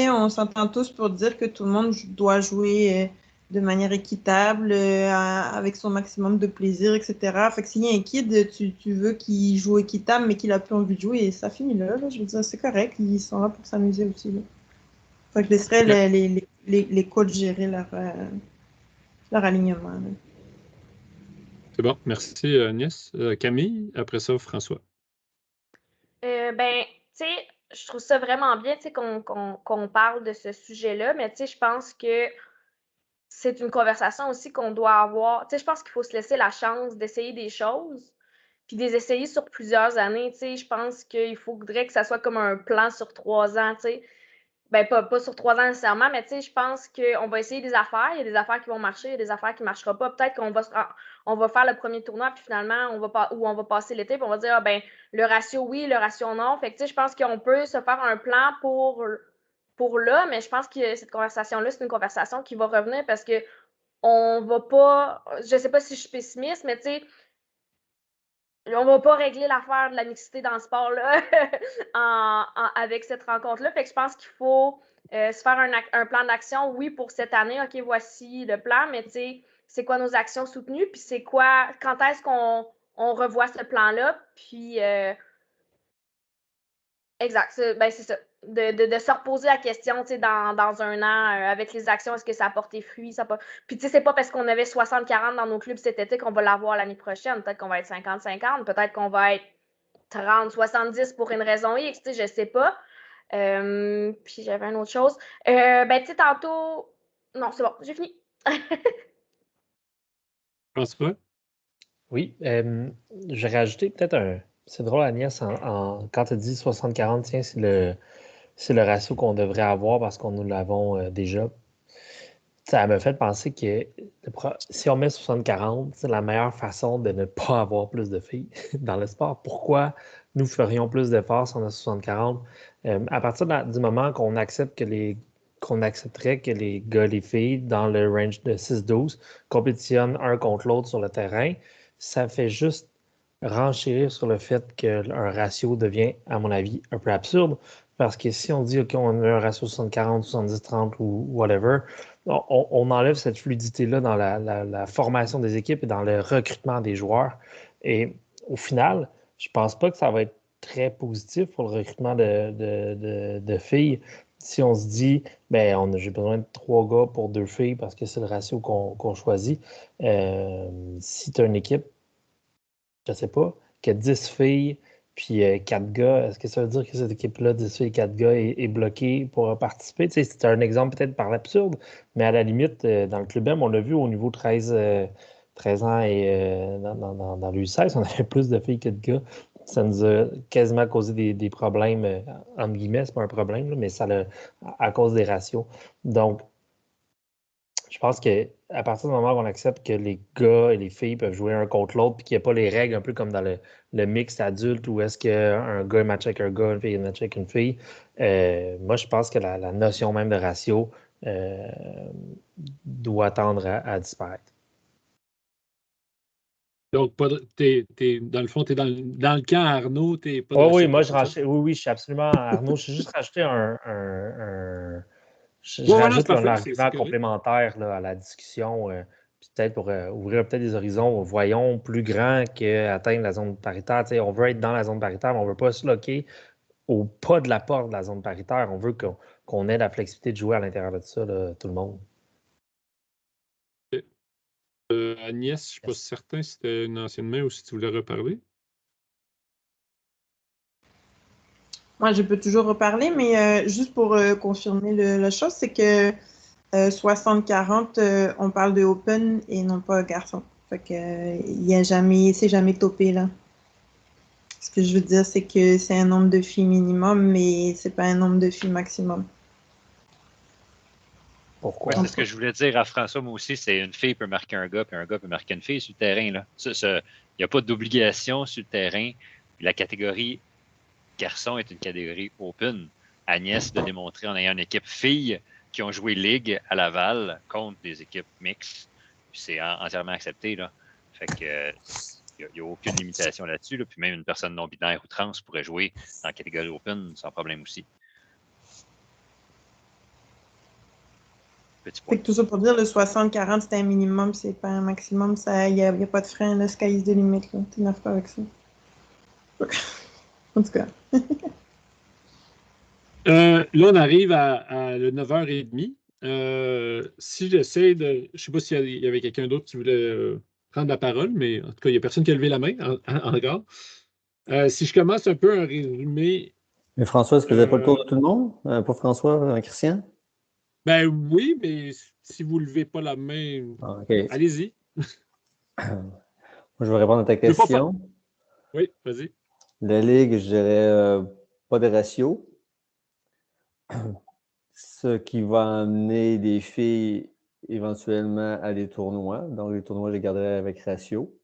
on s'entend tous pour dire que tout le monde doit jouer de manière équitable, avec son maximum de plaisir, etc. Fait que s'il y a un kid, tu veux qu'il joue équitable, mais qu'il a plus envie de jouer, et ça finit là. Je veux dire, c'est correct. Ils sont là pour s'amuser aussi. Là. Fait que je laisserais les coachs gérer leur alignement. Là. C'est bon. Merci, Agnès. Camille, après ça, François. Tu sais, je trouve ça vraiment bien, tu sais, qu'on parle de ce sujet-là, mais tu sais, je pense que c'est une conversation aussi qu'on doit avoir. Tu sais, je pense qu'il faut se laisser la chance d'essayer des choses, puis de les essayer sur plusieurs années, tu sais. Je pense qu'il faudrait que ça soit comme un plan sur 3 ans, tu sais. Ben, pas sur 3 ans nécessairement, mais tu sais, je pense qu'on va essayer des affaires. Il y a des affaires qui vont marcher, il y a des affaires qui ne marcheront pas. Peut-être qu'on va faire le premier tournoi, puis finalement, on va passer l'été, puis on va dire, ah, ben, le ratio oui, le ratio non. Fait que, tu sais, je pense qu'on peut se faire un plan pour là, mais je pense que cette conversation-là, c'est une conversation qui va revenir parce que on va pas, je sais pas si je suis pessimiste, mais tu sais, on va pas régler l'affaire de la mixité dans le sport là, avec cette rencontre-là. Fait que je pense qu'il faut se faire un plan d'action, oui, pour cette année. OK, voici le plan, mais tu sais, c'est quoi nos actions soutenues? Puis c'est quoi, quand est-ce qu'on revoit ce plan-là? Puis, exact, c'est ça. De se reposer la question, tu sais, dans un an, avec les actions, est-ce que ça a porté fruit? Puis, tu sais, c'est pas parce qu'on avait 60-40 dans nos clubs cet été qu'on va l'avoir l'année prochaine. Peut-être qu'on va être 50-50, peut-être qu'on va être 30-70 pour une raison X, tu sais, je sais pas. Puis, j'avais une autre chose. Tu sais, tantôt... Non, c'est bon, j'ai fini. François? Oui, j'ai rajouté peut-être un... C'est drôle, Agnès, quand tu dis 60-40, tiens, c'est le ratio qu'on devrait avoir parce qu'on nous l'avons déjà. Ça me fait penser que si on met 60-40, c'est la meilleure façon de ne pas avoir plus de filles dans le sport. Pourquoi nous ferions plus d'efforts si on a 60-40? À partir du moment qu'on accepterait que les gars et les filles dans le range de 6-12 compétitionnent un contre l'autre sur le terrain, ça fait juste renchérir sur le fait qu'un ratio devient, à mon avis, un peu absurde. Parce que si on dit, OK, on a un ratio 60-40, 70-30 ou whatever, on enlève cette fluidité-là dans la formation des équipes et dans le recrutement des joueurs. Et au final, je ne pense pas que ça va être très positif pour le recrutement de filles. Si on se dit, ben, j'ai besoin de 3 gars pour 2 filles parce que c'est le ratio qu'on choisit. Si tu as une équipe, je ne sais pas, qui a 10 filles Puis 4 gars, est-ce que ça veut dire que cette équipe-là, dessus les 4 gars, est bloquée pour participer? Tu sais, c'est un exemple peut-être par l'absurde, mais à la limite, dans le Club M, on l'a vu au niveau 13 ans et dans l'U16, on avait plus de filles que de gars. Ça nous a quasiment causé des problèmes, entre guillemets, c'est pas un problème, là, mais ça à cause des ratios. Donc, je pense qu'à partir du moment où on accepte que les gars et les filles peuvent jouer un contre l'autre, puis qu'il n'y a pas les règles un peu comme dans le mix adulte où est-ce qu'un gars match avec un gars, une fille match avec une fille, moi je pense que la notion même de ratio doit tendre à disparaître. Donc, dans le fond, tu es dans le camp Arnaud, tu n'es pas de Oh, oui, ratio. moi je suis absolument Arnaud. Je suis juste rajouté je rajoute un argument complémentaire là, à la discussion, peut-être pour ouvrir peut-être des horizons, voyons, plus grands qu'atteindre la zone paritaire. T'sais, on veut être dans la zone paritaire, mais on ne veut pas se loquer au pas de la porte de la zone paritaire. On veut qu'on ait la flexibilité de jouer à l'intérieur de ça, là, tout le monde. Agnès, je ne suis pas certain si c'était une ancienne main ou si tu voulais reparler. Moi, je peux toujours reparler, mais juste pour confirmer la chose, c'est que 60-40, on parle de open et non pas garçon. Fait que c'est jamais topé là. Ce que je veux dire, c'est que c'est un nombre de filles minimum, mais c'est pas un nombre de filles maximum. Pourquoi? C'est ce que je voulais dire à François, moi aussi, c'est une fille peut marquer un gars, puis un gars peut marquer une fille sur le terrain. Il n'y a pas d'obligation sur le terrain. La catégorie garçon est une catégorie open. Agnès de démontrer en ayant une équipe filles qui ont joué ligue à Laval contre des équipes mixtes. C'est entièrement accepté. Là. Fait que il n'y a aucune limitation là-dessus. Là. Puis même une personne non-binaire ou trans pourrait jouer dans la catégorie open sans problème aussi. Fait que tout ça pour dire, le 60-40, c'est un minimum, c'est pas un maximum. Il n'y a pas de frein, le sky is the limit. Tu n'arrives pas avec ça. En tout cas. Là, on arrive à le 9h30. Si j'essaie de... Je ne sais pas s'il y avait quelqu'un d'autre qui voulait prendre la parole, mais en tout cas, il n'y a personne qui a levé la main encore. Si je commence un peu un résumé... Mais François, est-ce que vous n'avez pas le tour de tout le monde? Pour François, Christian? Ben oui, mais si vous ne levez pas la main, allez-y. Moi, je vais répondre à ta question. Oui, vas-y. La Ligue, je dirais pas de ratio. Ce qui va amener des filles éventuellement à des tournois. Donc, les tournois, je les garderai avec ratio.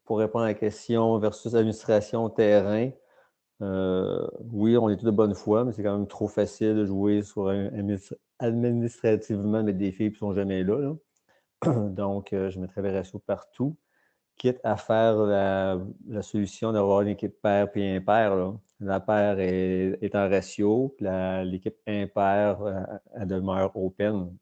Pour répondre à la question versus administration terrain, oui, on est tous de bonne foi, mais c'est quand même trop facile de jouer sur administrativement avec des filles qui ne sont jamais là. Donc, je mettrais le ratio partout, quitte à faire la solution d'avoir une équipe paire puis impaire. Là. La paire est en ratio, puis l'équipe impaire, elle demeure open,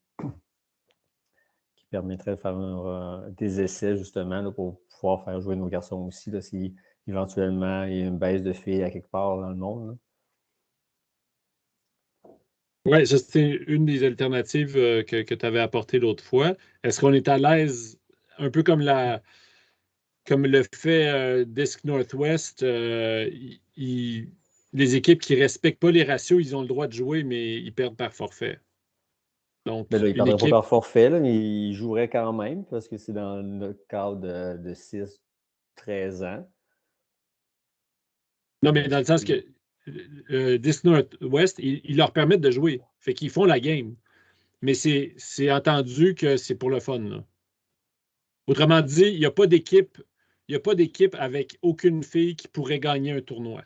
qui permettrait de faire des essais, justement, là, pour pouvoir faire jouer nos garçons aussi, là, si éventuellement il y a une baisse de filles à quelque part dans le monde. Oui, ça, c'était une des alternatives que tu avais apportées l'autre fois. Est-ce qu'on est à l'aise, un peu comme le fait Disc Northwest, les équipes qui ne respectent pas les ratios, ils ont le droit de jouer, mais ils perdent par forfait. Donc, ils ne perdraient pas par forfait, là, mais ils joueraient quand même, parce que c'est dans le cadre de 6-13 ans. Non, mais dans le sens que Disc Northwest, ils leur permettent de jouer. Fait qu'ils font la game. Mais c'est entendu que c'est pour le fun. Là. Autrement dit, il n'y a pas d'équipe avec aucune fille qui pourrait gagner un tournoi.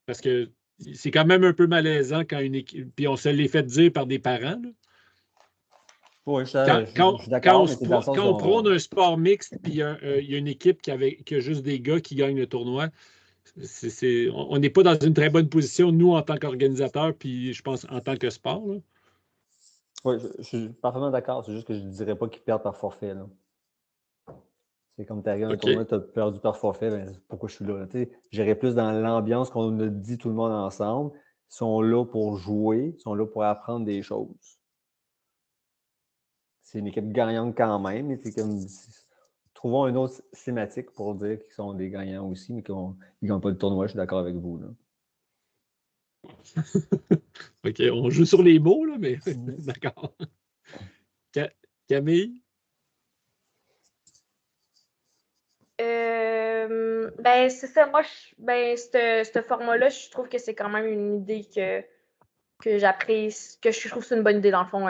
Parce que c'est quand même un peu malaisant quand une équipe. Puis on se l'est fait dire par des parents. Là. Oui, je suis d'accord. Quand on prône un sport mixte, puis il y a une équipe qui a juste des gars qui gagnent le tournoi, on n'est pas dans une très bonne position, nous, en tant qu'organisateurs, puis je pense en tant que sport. Là. Oui, je suis parfaitement d'accord. C'est juste que je ne dirais pas qu'ils perdent par forfait. Là. C'est comme tu arrives à un tournoi, tu as perdu par forfait, ben, pourquoi je suis là? J'irais plus dans l'ambiance qu'on a dit tout le monde ensemble. Ils sont là pour jouer, ils sont là pour apprendre des choses. C'est une équipe gagnante quand même. C'est comme trouvons une autre thématique pour dire qu'ils sont des gagnants aussi, mais qu'ils n'ont pas le tournoi. Je suis d'accord avec vous. Là. OK, on joue sur les mots, là, mais d'accord. Camille? Ben, c'est ça. Moi, ce format-là, je trouve que c'est quand même une idée que j'apprécie, que je trouve que c'est une bonne idée, dans le fond.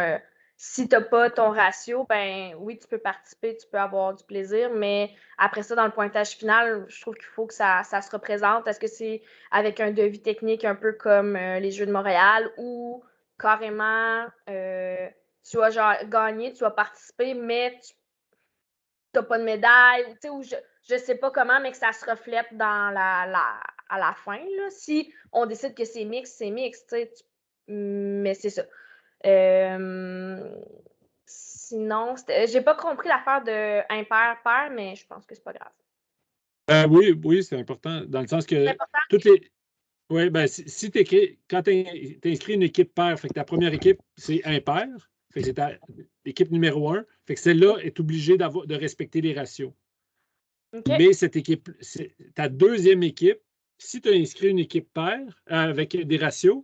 Si tu n'as pas ton ratio, ben oui, tu peux participer, tu peux avoir du plaisir, mais après ça, dans le pointage final, je trouve qu'il faut que ça se représente. Est-ce que c'est avec un devis technique un peu comme les Jeux de Montréal ou carrément, tu vas genre gagner, tu vas participer, mais tu n'as pas de médaille, ou je ne sais pas comment, mais que ça se reflète dans à la fin. Là. Si on décide que c'est mixte, mais c'est ça. Sinon, j'ai pas compris l'affaire de impair-pair, mais je pense que c'est pas grave. Oui, c'est important, dans le sens que toutes les. Oui, ben, si quand tu inscris une équipe paire, fait que ta première équipe, c'est impair, fait que c'est ta équipe numéro 1, fait que celle-là est obligée de respecter les ratios. Okay. Mais cette équipe, ta deuxième équipe, si tu as inscrit une équipe paire avec des ratios,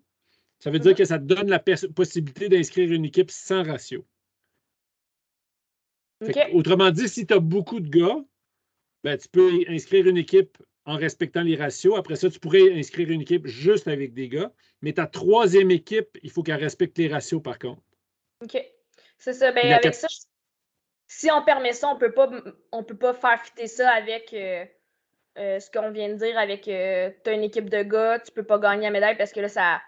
ça veut dire que ça te donne la possibilité d'inscrire une équipe sans ratio. Okay. Autrement dit, si tu as beaucoup de gars, ben, tu peux inscrire une équipe en respectant les ratios. Après ça, tu pourrais inscrire une équipe juste avec des gars. Mais ta troisième équipe, il faut qu'elle respecte les ratios, par contre. OK. C'est ça. Ben, avec ça, si on permet ça, on peut pas faire fitter ça avec ce qu'on vient de dire, avec tu as une équipe de gars, tu peux pas gagner la médaille parce que là,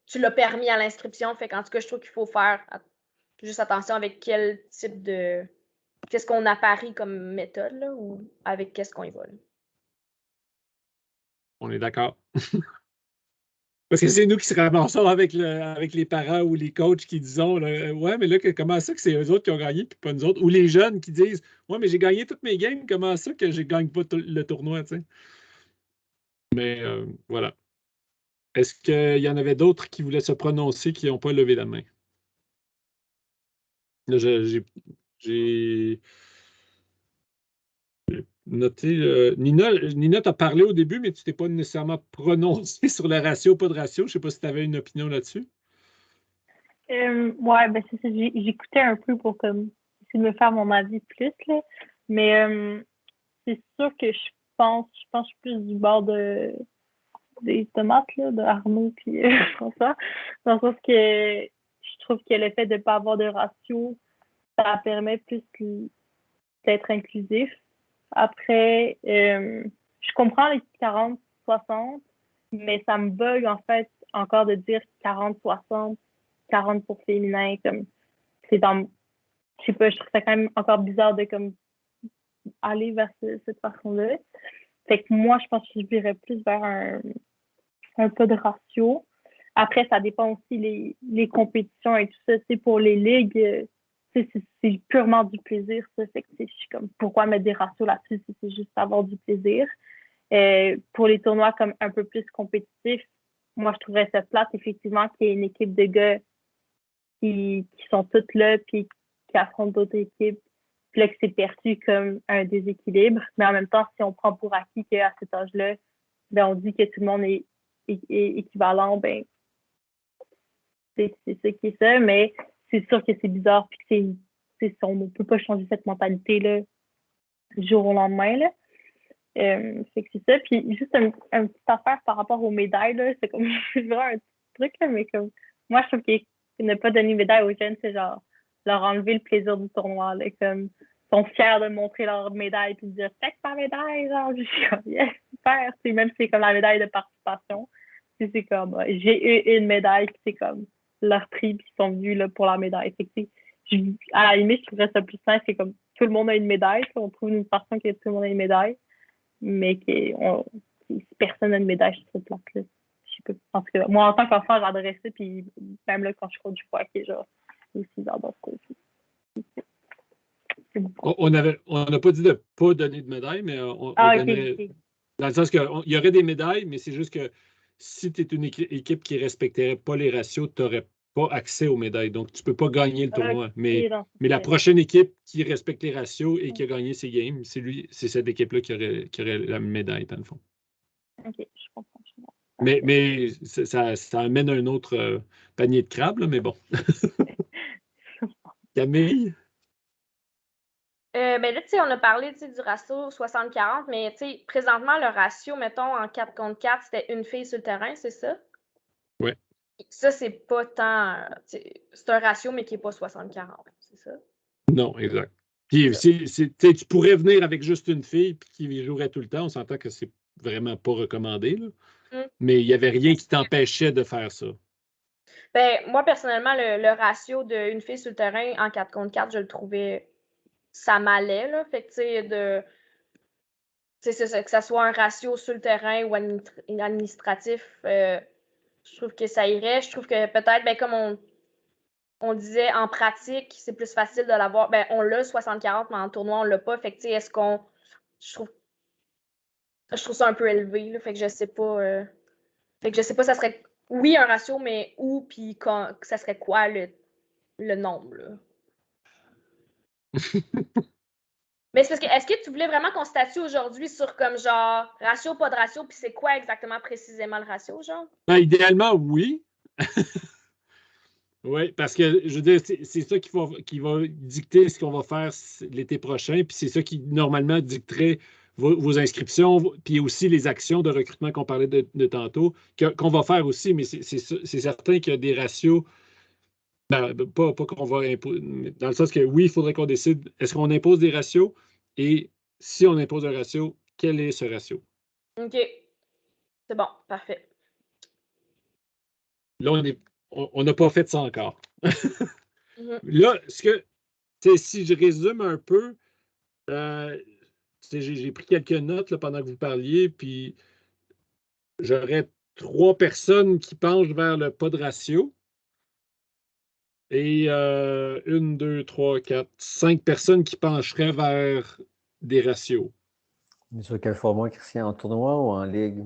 tu l'as permis à l'inscription. Fait qu'en tout cas, je trouve qu'il faut faire juste attention avec quel type de. Qu'est-ce qu'on apparie comme méthode, là, ou avec qu'est-ce qu'on y va. Là. On est d'accord. Parce que c'est nous qui se ramassons avec les parents ou les coachs qui disons là, ouais, mais là, comment ça que c'est eux autres qui ont gagné puis pas nous autres? Ou les jeunes qui disent ouais, mais j'ai gagné toutes mes games, comment ça que je ne gagne pas le tournoi, tu sais? Mais voilà. Est-ce qu'il y en avait d'autres qui voulaient se prononcer qui n'ont pas levé la main? Là, j'ai noté. Nina t'a parlé au début, mais tu t'es pas nécessairement prononcé sur le ratio, pas de ratio. Je ne sais pas si tu avais une opinion là-dessus. Ouais, ben c'est ça. J'écoutais un peu pour comme essayer de me faire mon avis plus, là. Mais c'est sûr que je pense plus du bord des tomates, là, de Arnaud puis François. Dans le sens que je trouve que le fait de ne pas avoir de ratio, ça permet plus d'être inclusif. Après, je comprends les 40-60, mais ça me bug en fait encore de dire 40-60, 40 pour féminin, comme c'est dans. Je sais pas, je trouve ça quand même encore bizarre de comme aller vers cette façon-là. Fait que moi, je pense que je dirais plus vers un peu de ratio. Après, ça dépend aussi les compétitions et tout ça. C'est pour les ligues, c'est purement du plaisir. Ça. Fait que je suis comme, pourquoi mettre des ratios là-dessus si c'est juste avoir du plaisir? Pour les tournois comme un peu plus compétitifs, moi, je trouverais ça plate, effectivement, qu'il y ait une équipe de gars qui sont toutes là puis qui affrontent d'autres équipes. Puis là, que c'est perçu comme un déséquilibre. Mais en même temps, si on prend pour acquis qu'à cet âge-là, ben, on dit que tout le monde est équivalent, ben c'est ça qui est ça, mais c'est sûr que c'est bizarre puis que on ne peut pas changer cette mentalité-là du jour au lendemain. Là. Fait que c'est ça. Puis juste une petite affaire par rapport aux médailles, là, c'est comme vraiment un petit truc, là, mais comme moi, je trouve que ne pas donner médaille aux jeunes, c'est genre leur enlever le plaisir du tournoi. Là, comme ils sont fiers de montrer leur médaille puis de dire check ma médaille, genre je suis comme yes, super. C'est même si c'est comme la médaille de participation. C'est comme j'ai eu une médaille, puis c'est comme leur prix, puis ils sont venus là, pour la médaille. Fait que, à la limite, je trouverais ça plus simple, c'est comme tout le monde a une médaille, on trouve une façon que tout le monde a une médaille, mais si personne n'a une médaille, je trouve plate. Là. Je sais pas. En tout cas, moi, en tant qu'enfant, j'adorais ça, puis même là, quand je cours du poids, qui est genre aussi j'adore ça aussi. On n'a pas dit de ne pas donner de médaille, mais on donnerait. Okay. Dans le sens qu'il y aurait des médailles, mais c'est juste que si tu es une équipe qui ne respecterait pas les ratios, tu n'aurais pas accès aux médailles. Donc, tu ne peux pas gagner le tournoi. Ok, Mais dans ce la sens. prochaine équipe qui respecte les ratios et qui a gagné ses games, c'est cette équipe-là qui aurait la médaille, dans le fond. Ok, je comprends. Mais ça amène un autre panier de crabes, là, mais bon. Camille? Ben là, tu sais, on a parlé du ratio 60-40, mais tu sais, présentement, le ratio, mettons, en 4 contre 4, c'était une fille sur le terrain, c'est ça? Oui. Ça, c'est pas tant. C'est un ratio, mais qui n'est pas 60-40, c'est ça? Non, exact. Puis, tu pourrais venir avec juste une fille qui jouerait tout le temps. On s'entend que c'est vraiment pas recommandé, là. Mais il n'y avait rien qui t'empêchait de faire ça. Ben, moi, personnellement, le ratio d'une fille sur le terrain en 4 contre 4, je le trouvais. Ça m'allait, là. Fait que, tu sais, que ça soit un ratio sur le terrain ou administratif, je trouve que ça irait. Je trouve que peut-être, ben, comme on disait, en pratique, c'est plus facile de l'avoir. Ben, on l'a 60-40, mais en tournoi, on l'a pas. Fait que, tu sais, est-ce qu'on. Je trouve ça un peu élevé, là. Fait que je sais pas. Fait que je sais pas, ça serait. Oui, un ratio, mais où, puis ça serait quoi le nombre, là? Mais c'est parce que, est-ce que tu voulais vraiment qu'on statue aujourd'hui sur comme genre ratio, pas de ratio, puis c'est quoi exactement précisément le ratio, genre? Ben, idéalement, oui. Oui, parce que je veux dire, c'est ça qui va dicter ce qu'on va faire l'été prochain, puis c'est ça qui normalement dicterait vos inscriptions, puis aussi les actions de recrutement qu'on parlait de tantôt, qu'on va faire aussi, mais c'est certain qu'il y a des ratios. Ben, pas qu'on va imposer, dans le sens que oui, il faudrait qu'on décide, est-ce qu'on impose des ratios? Et si on impose un ratio, quel est ce ratio? OK. C'est bon, parfait. Là, on n'a pas fait ça encore. Mhm. Là, si je résume un peu, j'ai pris quelques notes là, pendant que vous parliez, puis j'aurais 3 personnes qui penchent vers le pas de ratio. Et 1, 2, 3, 4, 5 personnes qui pencheraient vers des ratios. Sur quel format, Christian? En tournoi ou en ligue?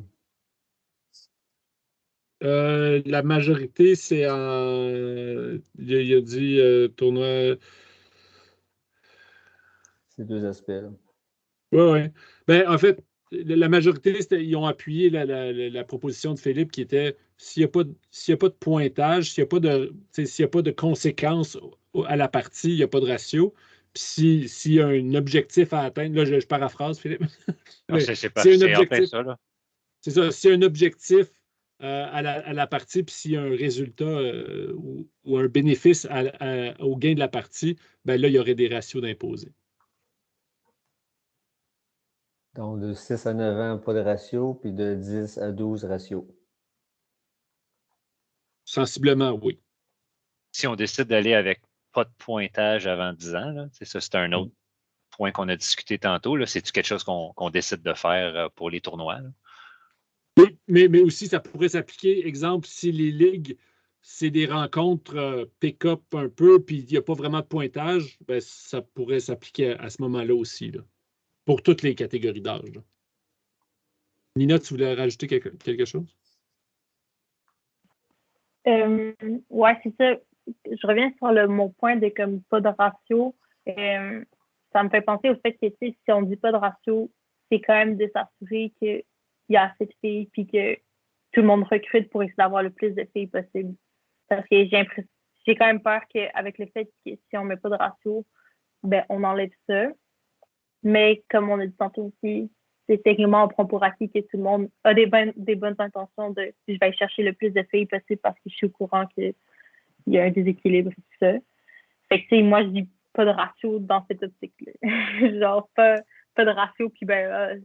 La majorité, c'est en. Il a dit tournoi. Ces deux aspects-là. Oui, oui. Ben, en fait, la majorité, ils ont appuyé la proposition de Philippe qui était s'il n'y a pas de pointage, s'il n'y a pas de conséquences à la partie, il n'y a pas de ratio. Puis s'il y a un objectif à atteindre, là, je paraphrase, Philippe. Non, Mais c'est en plein objectif, ça, là. c'est ça, s'il y a un objectif à la partie, puis s'il y a un résultat ou un bénéfice au gain de la partie, ben là, il y aurait des ratios d'imposer. Donc, de 6 à 9 ans, pas de ratio, puis de 10 à 12, ratio. Sensiblement, oui. Si on décide d'aller avec pas de pointage avant 10 ans, là, ça, c'est un autre point qu'on a discuté tantôt. C'est-tu quelque chose qu'on décide de faire pour les tournois? Mais aussi, ça pourrait s'appliquer, exemple, si les ligues, c'est des rencontres pick-up un peu, puis il n'y a pas vraiment de pointage, ben, ça pourrait s'appliquer à ce moment-là aussi, là, pour toutes les catégories d'âge. Nina, tu voulais rajouter quelque chose? Ouais, c'est ça. Je reviens sur mon point de comme pas de ratio. Ça me fait penser au fait que si on dit pas de ratio, c'est quand même de s'assurer qu'il y a assez de filles puis que tout le monde recrute pour essayer d'avoir le plus de filles possible. Parce que j'ai quand même peur qu'avec le fait que si on met pas de ratio, ben on enlève ça. Mais comme on a dit tantôt aussi, c'est techniquement, on prend pour acquis que tout le monde a des bonnes intentions de je vais chercher le plus de filles possible parce que je suis au courant qu'il y a un déséquilibre et tout ça. Fait que, tu sais, moi, je dis pas de ratio dans cette optique-là. Genre, pas de ratio, puis ben,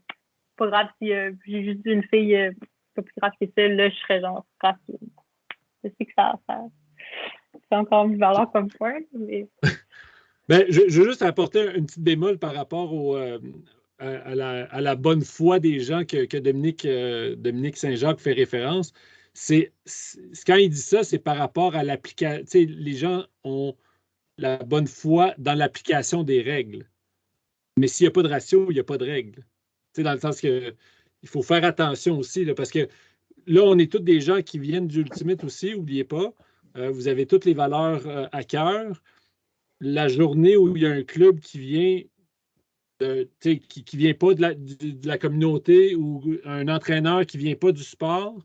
pas grave si j'ai juste une fille pas plus grave que ça, là, je serais genre ratio. Je sais que ça c'est encore plus valeur comme point, mais. Ben, je veux juste apporter une petite bémol par rapport à la bonne foi des gens que Dominique Saint-Jacques fait référence. Quand il dit ça, c'est par rapport à l'application. Tu sais, les gens ont la bonne foi dans l'application des règles. Mais s'il n'y a pas de ratio, il n'y a pas de règle. Tu sais, dans le sens que il faut faire attention aussi, là, parce que là, on est tous des gens qui viennent du Ultimate aussi, n'oubliez pas. vous avez toutes les valeurs à cœur. La journée où il y a un club qui vient qui vient pas de la communauté ou un entraîneur qui vient pas du sport,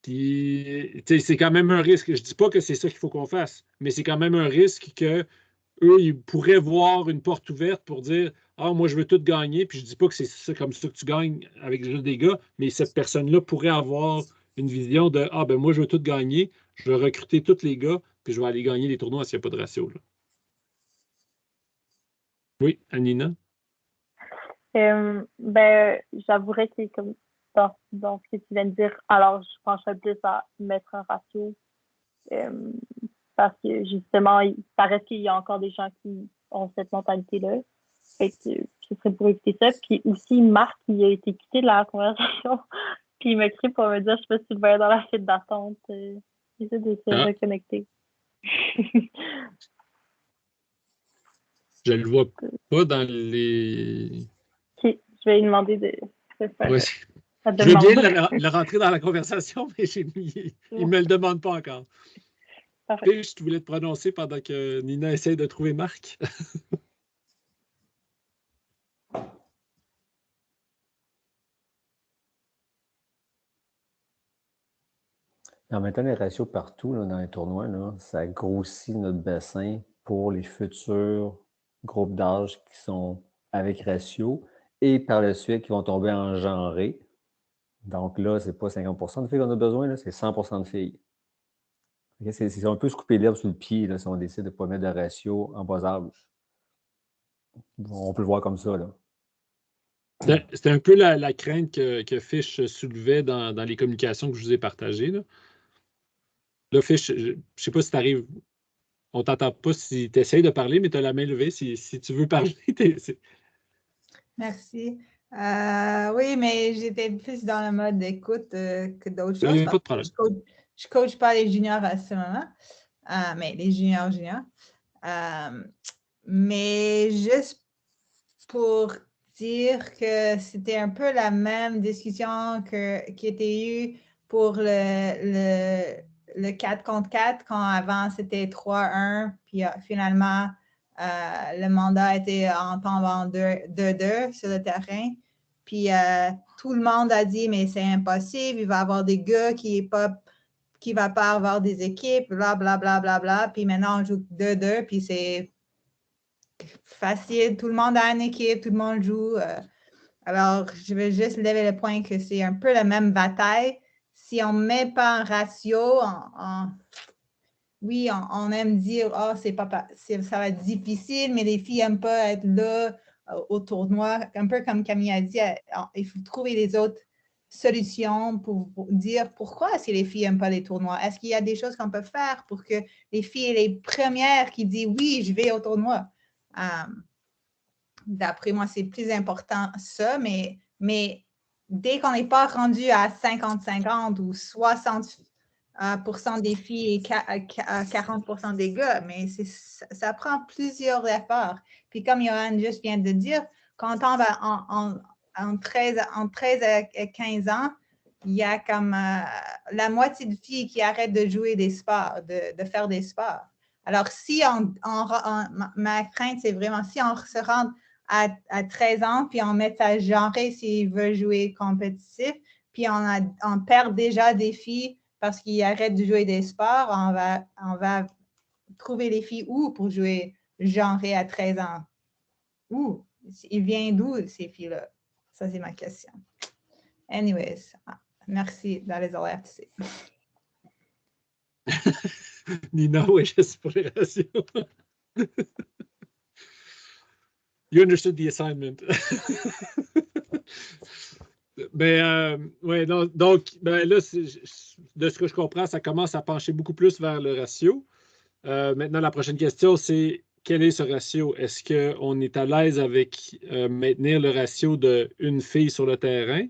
c'est quand même un risque. Je dis pas que c'est ça qu'il faut qu'on fasse, mais c'est quand même un risque que eux, ils pourraient voir une porte ouverte pour dire ah, moi, je veux tout gagner. Puis je dis pas que c'est ça, comme ça que tu gagnes avec juste des gars, mais cette personne-là pourrait avoir une vision de ah, ben moi, je veux tout gagner, je veux recruter tous les gars, puis je vais aller gagner les tournois s'il n'y a pas de ratio. Là. Oui, Anina? J'avouerais que comme dans ce que tu viens de dire, alors je pencherais plus à mettre un ratio parce que justement, ça reste qu'il y a encore des gens qui ont cette mentalité-là. Fait que ce serait pour éviter ça. Puis aussi, Marc, il a été quitté de la conversation. Puis il m'a écrit pour me dire, je sais pas si tu le vois dans la file d'attente. J'essaie de se reconnecter. Je le vois pas dans les... OK, je vais lui demander de faire je veux bien le rentrer dans la conversation, mais il ne me le demande pas encore. Parfait. Je voulais te prononcer pendant que Nina essaie de trouver Marc. En mettant les ratios partout là, dans les tournois, là, ça grossit notre bassin pour les futurs groupes d'âge qui sont avec ratio et par la suite qui vont tomber en genré. Donc là, c'est pas 50% de filles qu'on a besoin, c'est 100% de filles. C'est un peu se couper l'herbe sous le pied là, si on décide de ne pas mettre de ratio en bas âge. On peut le voir comme ça. C'était un peu la crainte que Fish soulevait dans les communications que je vous ai partagées. Là, Fish, je ne sais pas si tu arrives. On ne t'entend pas si tu essaies de parler, mais tu as la main levée. Si tu veux parler, Merci. Oui, mais j'étais plus dans le mode d'écoute que d'autres choses. Pas de problème. Je ne coach pas les juniors à ce moment, mais les juniors. Mais juste pour dire que c'était un peu la même discussion qui était eue pour le 4 contre 4, quand avant c'était 3-1, puis finalement le mandat était en tombant 2-2 sur le terrain. Puis tout le monde a dit, mais c'est impossible, il va y avoir des gars qui ne va pas avoir des équipes, blablabla. Bla, bla, bla. Puis maintenant, on joue 2-2, puis c'est facile. Tout le monde a une équipe, tout le monde joue. Alors, je vais juste lever le point que c'est un peu la même bataille. Si on ne met pas un ratio, oui, on aime dire, oh, ça va être difficile, mais les filles n'aiment pas être là au tournoi. Un peu comme Camille a dit, il faut trouver des autres solutions pour dire pourquoi est-ce que les filles n'aiment pas les tournois. Est-ce qu'il y a des choses qu'on peut faire pour que les filles soient les premières qui disent, oui, je vais au tournoi. D'après moi, c'est plus important ça, mais dès qu'on n'est pas rendu à 50-50 ou 60% des filles et 40% des gars, mais ça prend plusieurs efforts. Puis comme Johan juste vient de dire, quand on tombe en 13 à 15 ans, il y a comme la moitié de filles qui arrêtent de jouer des sports, de faire des sports. Alors, si ma crainte, c'est vraiment si on se rend à 13 ans, puis on met ça genré s'il veut jouer compétitif, puis on perd déjà des filles parce qu'ils arrêtent de jouer des sports, on va trouver les filles où pour jouer genré à 13 ans? Où? Ils viennent d'où, ces filles-là? Ça, c'est ma question. Anyways, merci dans les ORTC. Nina, oui, je sais pour les ratios. You understood the assignment. Ouais, donc, là, de ce que je comprends, ça commence à pencher beaucoup plus vers le ratio. Maintenant, la prochaine question, c'est quel est ce ratio? Est-ce qu'on est à l'aise avec maintenir le ratio d'une fille sur le terrain?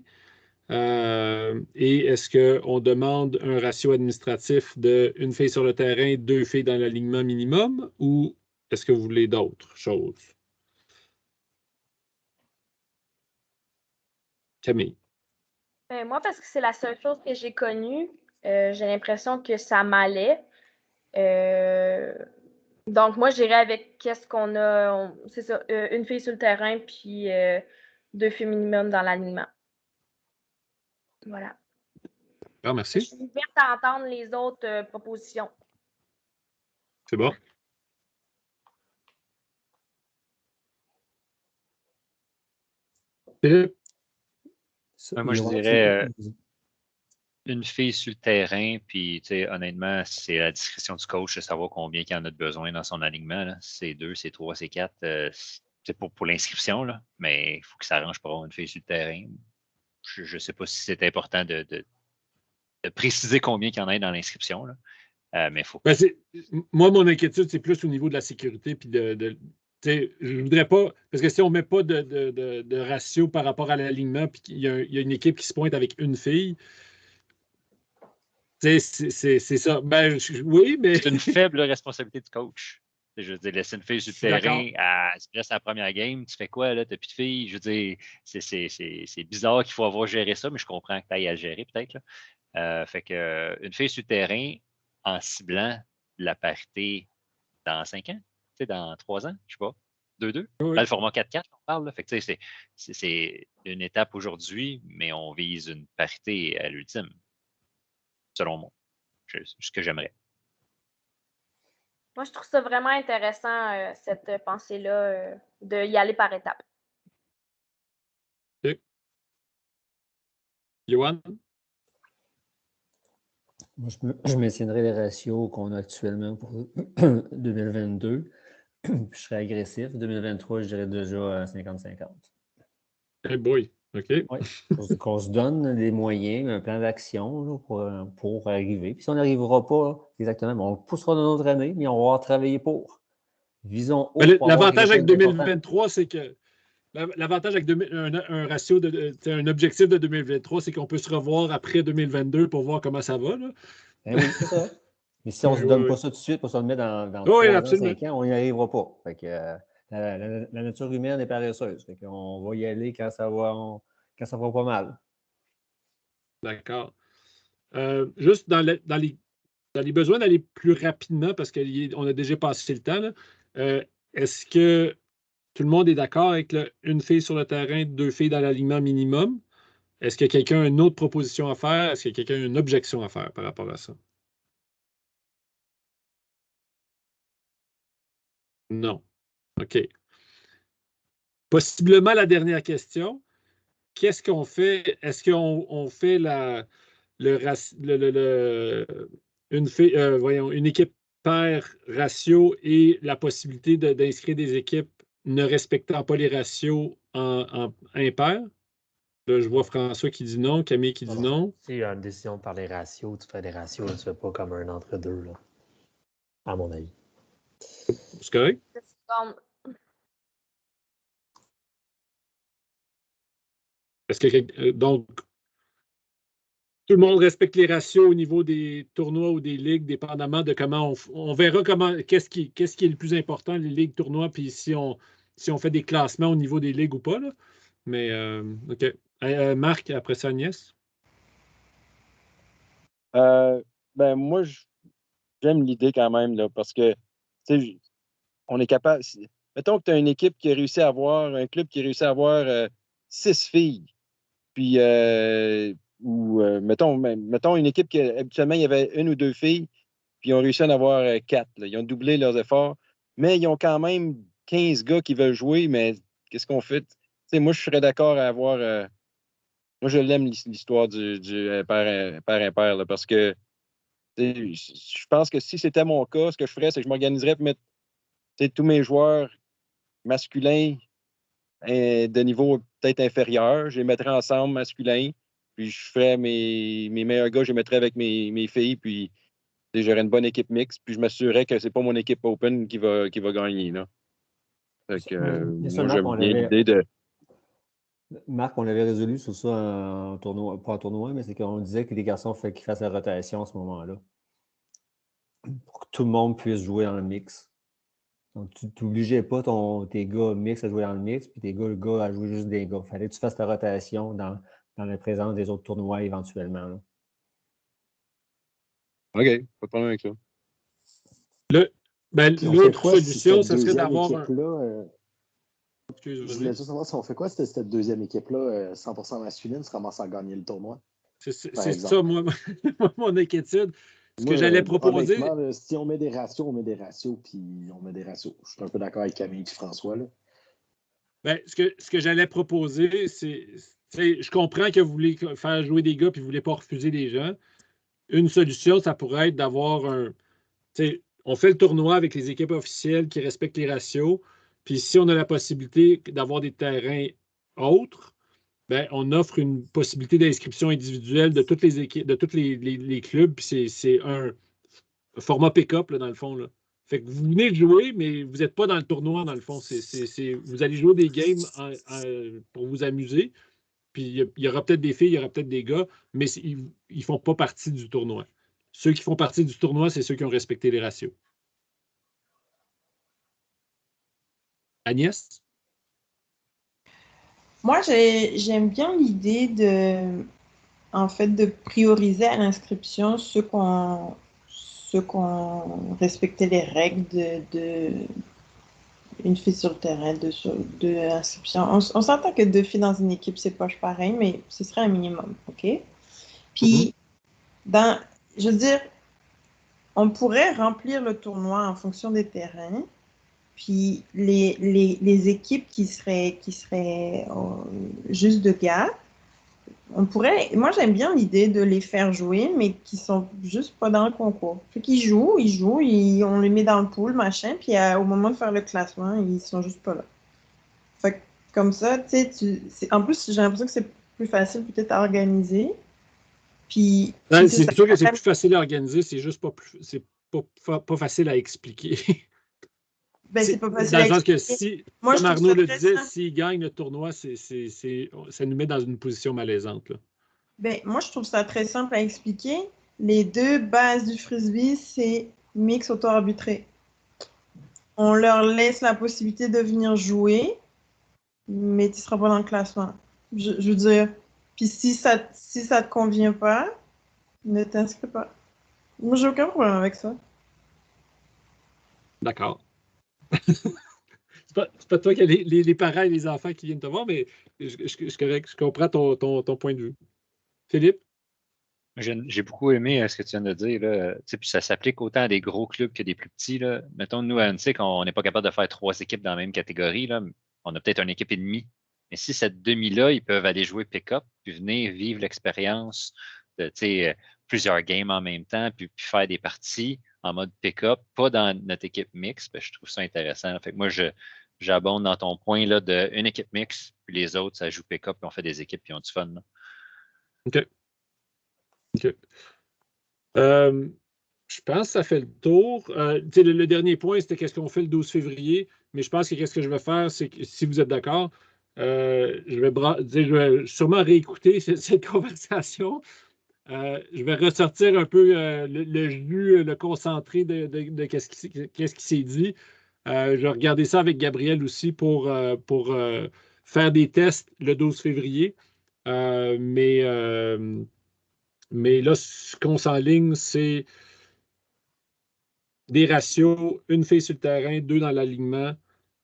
Et est-ce qu'on demande un ratio administratif d'une fille sur le terrain, 2 filles dans l'alignement minimum, ou est-ce que vous voulez d'autres choses? Camille. Moi, parce que c'est la seule chose que j'ai connue, J'ai l'impression que ça m'allait. Donc, moi, j'irais avec qu'est-ce qu'on a. C'est ça, une fille sur le terrain, puis 2 filles minimum dans l'alignement. Voilà. Ah, Je merci. suis ouverte à entendre les autres propositions. C'est bon. Philippe? Moi, je dirais une fille sur le terrain, puis honnêtement, c'est la discrétion du coach de savoir combien il y en a de besoin dans son alignement. Là. C'est 2, c'est 3, c'est 4. C'est pour l'inscription, là, mais il faut que ça arrange pour avoir une fille sur le terrain. Je ne sais pas si c'est important de préciser combien il y en a dans l'inscription. Mais il faut. Ben, moi, mon inquiétude, c'est plus au niveau de la sécurité. Puis je ne voudrais pas. Parce que si on ne met pas de ratio par rapport à l'alignement, puis qu'il y a une équipe qui se pointe avec une fille, c'est ça. Ben, oui, mais. C'est une faible responsabilité du coach. Je veux dire, laisser une fille sur le terrain, elle se blesse à la première game, tu fais quoi, là? T'as plus de filles? Je veux dire, c'est bizarre qu'il faut avoir géré ça, mais je comprends que tu ailles à le gérer, peut-être. Fait que une fille sur le terrain, en ciblant la parité dans 5 ans, dans 3 ans, je sais pas, 2-2. Oui. Dans le format 4-4, on parle. Là. Fait que c'est une étape aujourd'hui, mais on vise une parité à l'ultime, selon moi. C'est ce que j'aimerais. Moi, je trouve ça vraiment intéressant, cette pensée-là, d'y aller par étapes. OK. Yoann? Moi, je maintiendrai les ratios qu'on a actuellement pour 2022. Je serais agressif. 2023, je dirais déjà 50-50. Hey boy, OK. Oui, qu'on se donne des moyens, un plan d'action pour arriver. Puis si on n'arrivera pas exactement, on le poussera dans notre année, mais on va travailler pour. Visons haut. L'avantage avec 2023, c'est que l'avantage avec un ratio un objectif de 2023, c'est qu'on peut se revoir après 2022 pour voir comment ça va. Là. Ben oui, c'est ça. Mais si on ne se donne pas ça tout de suite pour se le mettre dans 3 ans, 5 ans, on n'y arrivera pas. Fait que, la nature humaine est paresseuse. Fait qu'on va y aller quand ça va pas mal. D'accord. Juste dans les besoins d'aller plus rapidement, parce qu'on a déjà passé le temps, est-ce que tout le monde est d'accord avec une fille sur le terrain, 2 filles dans l'alignement minimum? Est-ce que quelqu'un a une autre proposition à faire? Est-ce que quelqu'un a une objection à faire par rapport à ça? Non. OK. Possiblement la dernière question. Qu'est-ce qu'on fait? Est-ce qu'on fait une équipe paire ratio et la possibilité d'inscrire des équipes ne respectant pas les ratios en impair? Là, je vois François qui dit non, Camille qui dit non. C'est une décision par les ratios. Tu fais des ratios, tu ne fais pas comme un entre-deux, là, à mon avis. C'est correct? Est-ce que donc tout le monde respecte les ratios au niveau des tournois ou des ligues, dépendamment de comment on verra qu'est-ce qui est le plus important, les ligues, tournois, puis si on fait des classements au niveau des ligues ou pas. Là. Mais OK. Marc, après ça, Agnès? Ben moi, j'aime l'idée quand même, là, parce que on est capable. Mettons que tu as une équipe qui a réussi à avoir, un club qui a réussi à avoir 6 filles. Puis mettons une équipe qui habituellement, il y avait 1 ou 2 filles, puis ils ont réussi à en avoir 4. Là. Ils ont doublé leurs efforts, mais ils ont quand même 15 gars qui veulent jouer, mais qu'est-ce qu'on fait? Moi, je serais d'accord à avoir. Moi, je l'aime l'histoire du pair-impair, là, parce que je pense que si c'était mon cas, ce que je ferais, c'est que je m'organiserais pour mettre tous mes joueurs masculins de niveau peut-être inférieur. Je les mettrais ensemble, masculins. Puis je ferais mes meilleurs gars, je les mettrais avec mes filles. Puis j'aurais une bonne équipe mixte. Puis je m'assurerais que c'est pas mon équipe open qui va gagner. Là. Fait que, moi, j'aime bien l'idée de. Marc, on l'avait résolu sur ça en tournoi, pas en tournoi, mais c'est qu'on disait que les garçons, il faut qu'ils fassent la rotation à ce moment-là. Pour que tout le monde puisse jouer dans le mix. Donc, tu n'obligeais pas tes gars mix à jouer dans le mix, puis tes gars à jouer juste des gars. Il fallait que tu fasses ta rotation dans la présence des autres tournois éventuellement. Là. OK, pas de problème avec ça. Puis on fait L'autre quoi si solution, cette ça serait deuxième d'avoir un. équipe-là, Excuse, je vas-y. voulais juste savoir si on fait quoi si cette deuxième équipe-là, 100% masculine, se ramasse à gagner le tournoi, par C'est ça, exemple. moi, mon inquiétude. Ce que Moi, j'allais proposer. honnêtement, là, si on met des ratios, puis on met des ratios. Je suis un peu d'accord avec Camille et François. Là. Ben, ce que j'allais proposer, je comprends que vous voulez faire jouer des gars et vous ne voulez pas refuser des gens. Une solution, ça pourrait être d'avoir un. On fait le tournoi avec les équipes officielles qui respectent les ratios. Puis si on a la possibilité d'avoir des terrains autres, ben, on offre une possibilité d'inscription individuelle de toutes les équipes, de tous les clubs. Puis c'est un format pick-up, là, dans le fond. Là. Fait que vous venez de jouer, mais vous n'êtes pas dans le tournoi, dans le fond. Vous allez jouer des games pour vous amuser. Puis il y aura peut-être des filles, il y aura peut-être des gars, mais ils ne font pas partie du tournoi. Ceux qui font partie du tournoi, c'est ceux qui ont respecté les ratios. Agnès? Moi, j'aime bien l'idée en fait, de prioriser à l'inscription ceux qui ont respecté les règles une fille sur le terrain de l'inscription. On s'entend que 2 filles dans une équipe, c'est pas pareil, mais ce serait un minimum, OK? Puis, je veux dire, on pourrait remplir le tournoi en fonction des terrains. Puis les équipes qui seraient juste de gars, moi j'aime bien l'idée de les faire jouer, mais qui sont juste pas dans le concours. Fait qu'ils jouent, on les met dans le pool, machin, puis au moment de faire le classement, ils sont juste pas là. Fait que, comme ça, tu sais, en plus, j'ai l'impression que c'est plus facile peut-être à organiser. Puis, C'est sûr que c'est plus facile à organiser, c'est juste pas facile à expliquer. Ben, c'est pas facile dans à le sens que expliquer. comme Arnaud le disait, s'il gagne le tournoi, ça nous met dans une position malaisante. Là. Ben, moi, je trouve ça très simple à expliquer. Les 2 bases du frisbee, c'est mix auto-arbitré. On leur laisse la possibilité de venir jouer, mais tu ne seras pas dans le classement. Je veux dire, puis si ça te convient pas, ne t'inscris pas. Moi, j'ai aucun problème avec ça. D'accord. C'est pas toi qui as les parents et les enfants qui viennent te voir, mais je comprends ton point de vue. Philippe? J'ai beaucoup aimé ce que tu viens de dire. Là. Puis ça s'applique autant à des gros clubs que des plus petits. Là. Mettons, nous, à Annecy, on n'est pas capable de faire 3 équipes dans la même catégorie. Là. On a peut-être une équipe et demie. Mais si cette demi-là, ils peuvent aller jouer pick-up, puis venir vivre l'expérience de plusieurs games en même temps, puis faire des parties en mode pick-up, pas dans notre équipe mixte, ben, je trouve ça intéressant. Fait que moi, j'abonde dans ton point là, d'une équipe mixte, puis les autres, ça joue pick-up, puis on fait des équipes, puis on a du fun. Là. OK. Je pense que ça fait le tour. Le dernier point, c'était qu'est-ce qu'on fait le 12 février, mais je pense que qu'est-ce que je vais faire, c'est que si vous êtes d'accord, je vais sûrement réécouter cette conversation. Je vais ressortir un peu le jus, le concentré de qu'est-ce qui s'est dit. Je vais regarder ça avec Gabriel aussi pour faire des tests le 12 février. Mais là, ce qu'on s'enligne, c'est des ratios, une fille sur le terrain, 2 dans l'alignement.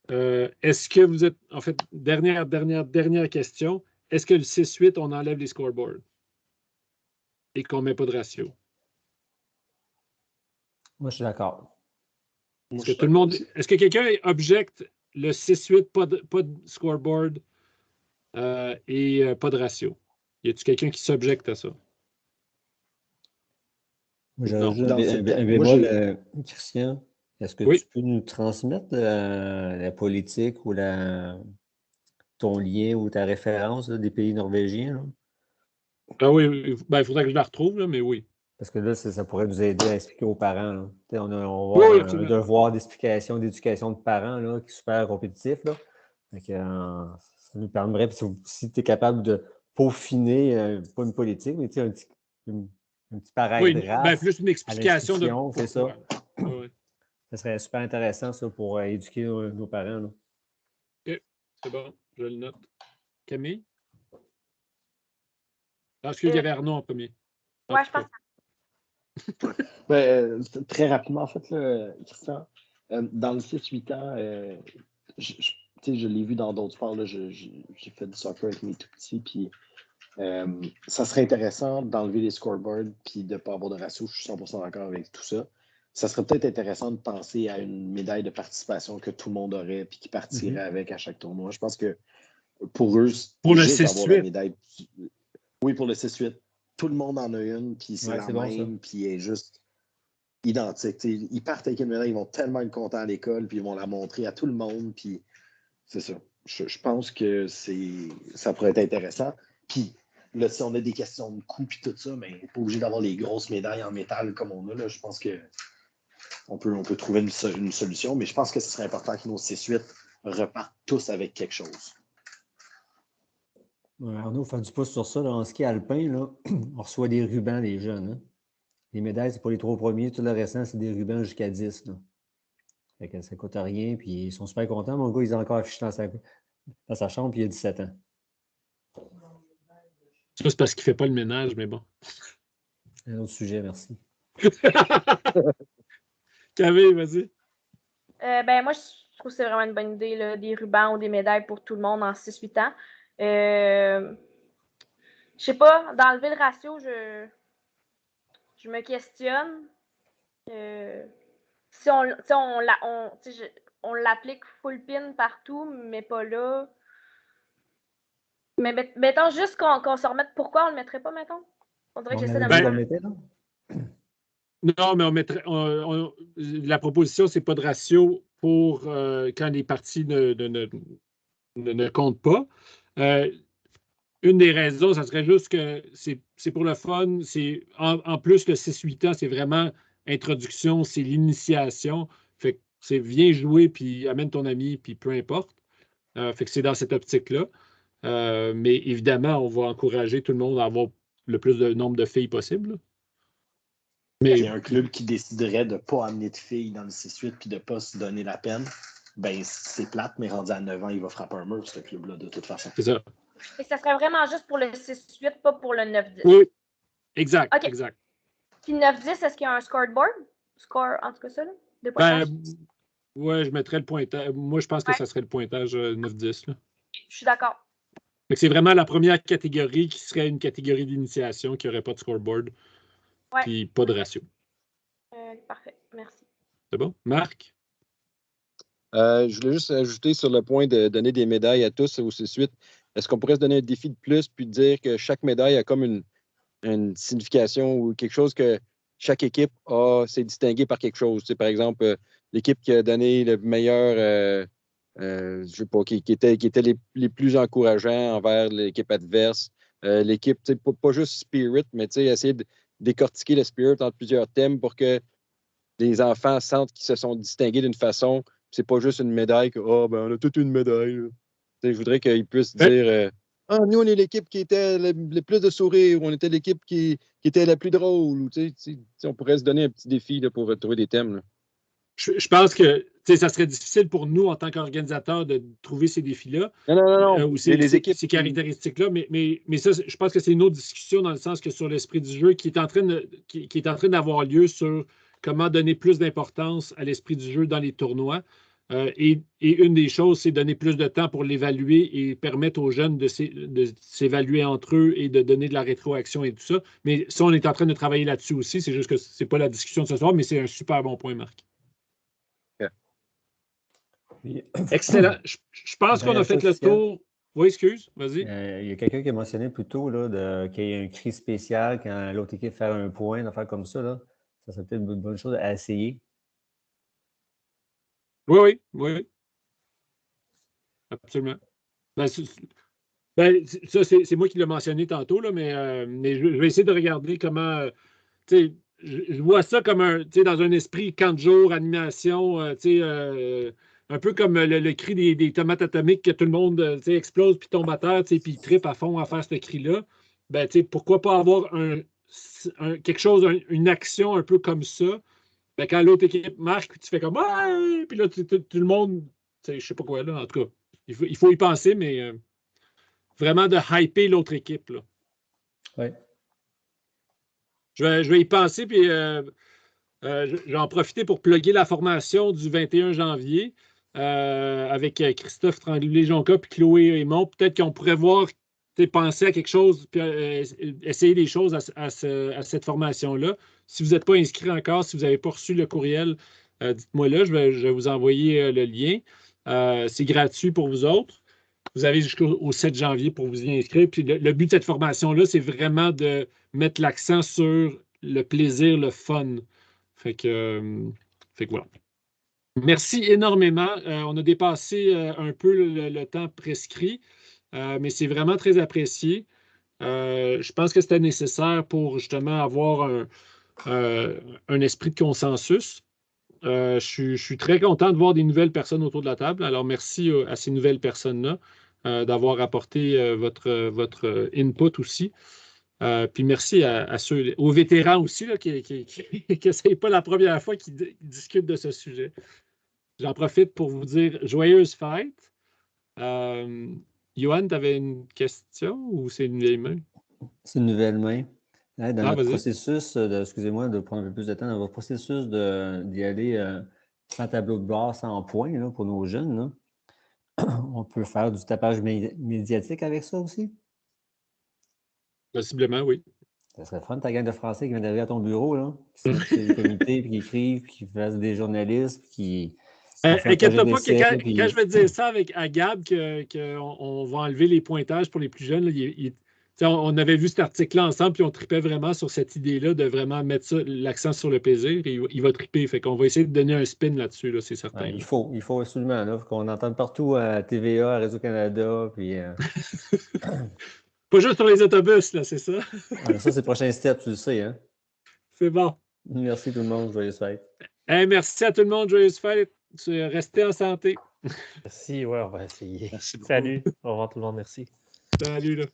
Est-ce que vous êtes, en fait, dernière question, est-ce que le 6-8, on enlève les scoreboards et qu'on ne met pas de ratio? Moi, je suis d'accord. Est-ce que quelqu'un objecte le 6-8, pas de scoreboard et pas de ratio? Y a-t-il quelqu'un qui s'objecte à ça? J'aurais juste un bémol, Christian. Est-ce que tu peux nous transmettre la politique ou ton lien ou ta référence là, des pays norvégiens? Là? Ah oui, ben, il faudrait que je la retrouve, là, mais oui. Parce que là, ça pourrait nous aider à expliquer aux parents. Là. On va avoir un devoir d'explication, d'éducation de parents là, qui est super compétitif. Là. Donc, ça nous permettrait, si tu es capable de peaufiner, pas une politique, mais un petit paragraphe. Plus une explication de. C'est ça. Oui. Ça serait super intéressant ça, pour éduquer nos parents. Là. OK, c'est bon, je le note. Camille? Parce qu'il y avait Arnaud en premier. Oui, je pense. Très rapidement, en fait, là, Christian, dans le 6-8 ans, je l'ai vu dans d'autres sports. Là, j'ai fait du soccer avec mes tout petits, puis ça serait intéressant d'enlever les scoreboards puis de ne pas avoir de ratio. Je suis 100% d'accord avec tout ça. Ça serait peut-être intéressant de penser à une médaille de participation que tout le monde aurait puis qui partirait avec à chaque tournoi. Je pense que pour eux, pour le juste d'avoir la 6-8. médaille. Oui, pour le 6-8. Tout le monde en a une, puis c'est la même, puis elle est juste identique. T'sais, ils partent avec une médaille, ils vont tellement être contents à l'école, puis ils vont la montrer à tout le monde, puis c'est ça. Je pense que ça pourrait être intéressant. Puis là, si on a des questions de coût puis tout ça, mais pas obligé d'avoir les grosses médailles en métal comme on a, là, je pense que on peut trouver une solution, mais je pense que ce serait important que nos 6-8 repartent tous avec quelque chose. Ouais, Arnaud, faire du pouce sur ça. Là, en ski alpin, là, on reçoit des rubans, les jeunes. Hein? Les médailles, c'est pour les 3 premiers. Tout le restant, c'est des rubans jusqu'à 10. Là. Fait que ça ne coûte rien. Puis ils sont super contents. Mon gars, il est encore affiché dans sa chambre, puis il a 17 ans. Ça, c'est parce qu'il ne fait pas le ménage, mais bon. Un autre sujet, merci. Camille, vas-y. Moi, je trouve que c'est vraiment une bonne idée, là, des rubans ou des médailles pour tout le monde en 6-8 ans. Je sais pas, d'enlever le ratio, je me questionne. Si on l'applique full pin partout, mais pas là. Mais mettons juste qu'on se remette. Pourquoi on le mettrait pas, mettons? On dirait que j'essaie de Non, mais on mettrait. La proposition, c'est pas de ratio pour quand les parties ne comptent pas. Une des raisons, ça serait juste que c'est pour le fun. En plus, le 6-8 ans, c'est vraiment introduction, c'est l'initiation. Fait que c'est viens jouer, puis amène ton ami, puis peu importe. Fait que c'est dans cette optique-là. Mais évidemment, on va encourager tout le monde à avoir le plus de nombre de filles possible. Mais il y a un club qui déciderait de ne pas amener de filles dans le 6-8 puis de ne pas se donner la peine. Ben, c'est plate, mais rendu à 9 ans, il va frapper un mur, ce club-là, de toute façon. C'est ça. Et ça serait vraiment juste pour le 6-8, pas pour le 9-10. Oui, exact. Okay. Exact. Puis 9-10, est-ce qu'il y a un scoreboard? Score, en tout cas, ça, là? De pointage? Oui, je mettrais le pointage. Moi, je pense que ça serait le pointage 9-10. Là. Je suis d'accord. C'est vraiment la première catégorie qui serait une catégorie d'initiation qui n'aurait pas de scoreboard. Puis pas de ratio. Parfait, merci. C'est bon? Marc? Je voulais juste ajouter sur le point de donner des médailles à tous ou ainsi de suite. Est-ce qu'on pourrait se donner un défi de plus puis dire que chaque médaille a comme une signification ou quelque chose que chaque équipe s'est distinguée par quelque chose? Par exemple, l'équipe qui a donné le meilleur, je sais pas, qui était les plus encourageants envers l'équipe adverse. L'équipe, pas juste Spirit, mais essayer de décortiquer le Spirit entre plusieurs thèmes pour que les enfants sentent qu'ils se sont distingués d'une façon. C'est pas juste une médaille que on a toute une médaille. Je voudrais qu'ils puissent dire nous, on est l'équipe qui était le plus de sourires, on était l'équipe qui était la plus drôle. Ou, on pourrait se donner un petit défi là, pour trouver des thèmes. Là. Je pense que ça serait difficile pour nous, en tant qu'organisateurs, de trouver ces défis-là. Non. Ou ces caractéristiques-là. Mais ça, je pense que c'est une autre discussion dans le sens que sur l'esprit du jeu qui est en train d'avoir lieu sur comment donner plus d'importance à l'esprit du jeu dans les tournois. Et une des choses, c'est donner plus de temps pour l'évaluer et permettre aux jeunes de s'évaluer entre eux et de donner de la rétroaction et tout ça. Mais ça, on est en train de travailler là-dessus aussi. C'est juste que ce n'est pas la discussion de ce soir, mais c'est un super bon point, Marc. Excellent. Je pense qu'on a fait le tour. Oui, excuse, vas-y. Il y a quelqu'un qui a mentionné plus tôt qu'il y a un cri spécial quand l'autre équipe fait un point, une affaire comme ça. Là. Ça serait peut-être une bonne chose à essayer. Oui. Absolument. Ça, c'est moi qui l'ai mentionné tantôt, là, mais je vais essayer de regarder comment. Je vois ça comme dans un esprit camp de jour, animation, un peu comme le cri des tomates atomiques que tout le monde explose puis tombe à terre, puis il trippe à fond à faire ce cri-là. Pourquoi pas avoir quelque chose, une action un peu comme ça? Quand l'autre équipe marque, puis tu fais comme ouais! Puis là, tout le monde, je sais pas quoi, là, en tout cas. Il faut y penser, mais vraiment de hyper l'autre équipe. Là. Oui. Je vais y penser, puis je vais en profiter pour plugger la formation du 21 janvier avec Christophe Tremblay-Jonca puis Chloé Aymon. Peut-être qu'on pourrait voir, penser à quelque chose, puis essayer des choses à cette formation-là. Si vous n'êtes pas inscrit encore, si vous n'avez pas reçu le courriel, dites-moi là, je vais vous envoyer le lien. C'est gratuit pour vous autres. Vous avez jusqu'au 7 janvier pour vous y inscrire. Puis le but de cette formation-là, c'est vraiment de mettre l'accent sur le plaisir, le fun. Fait que voilà. Merci énormément. On a dépassé un peu le temps prescrit, mais c'est vraiment très apprécié. Je pense que c'était nécessaire pour justement avoir un esprit de consensus. Je suis très content de voir des nouvelles personnes autour de la table. Alors, merci à ces nouvelles personnes-là d'avoir apporté votre input aussi. Puis merci aux vétérans aussi là, qui ce n'est pas la première fois qu'ils discutent de ce sujet. J'en profite pour vous dire joyeuse fête. Johan, tu avais une question ou c'est une vieille main? C'est une nouvelle main. Dans notre vas-y. processus, excusez-moi de prendre un peu plus de temps, dans votre processus d'y aller sans tableau de bord, sans points là, pour nos jeunes, là, on peut faire du tapage médiatique avec ça aussi? Possiblement, oui. Ça serait fun, ta gang de Français qui vient d'arriver à ton bureau, là, qui sont sur les comités, puis qui écrivent, puis qui fassent des journalistes, puis qui... Inquiète-toi pas que quand je vais dire ça à Gab, qu'on va enlever les pointages pour les plus jeunes, là, on avait vu cet article-là ensemble, puis on tripait vraiment sur cette idée-là de vraiment mettre l'accent sur le plaisir, et il va triper. Fait qu'on va essayer de donner un spin là-dessus, là, c'est certain. Il faut absolument, là, qu'on entende partout à TVA, à Radio-Canada, puis... Pas juste sur les autobus, là, c'est ça? Ça, c'est le prochain step, tu le sais, hein? C'est bon. Merci tout le monde, joyeuse fête. Merci à tout le monde, joyeuse fête. Restez en santé. Merci, ouais, on va essayer. Merci beaucoup. Salut, au revoir tout le monde, merci. Salut, là.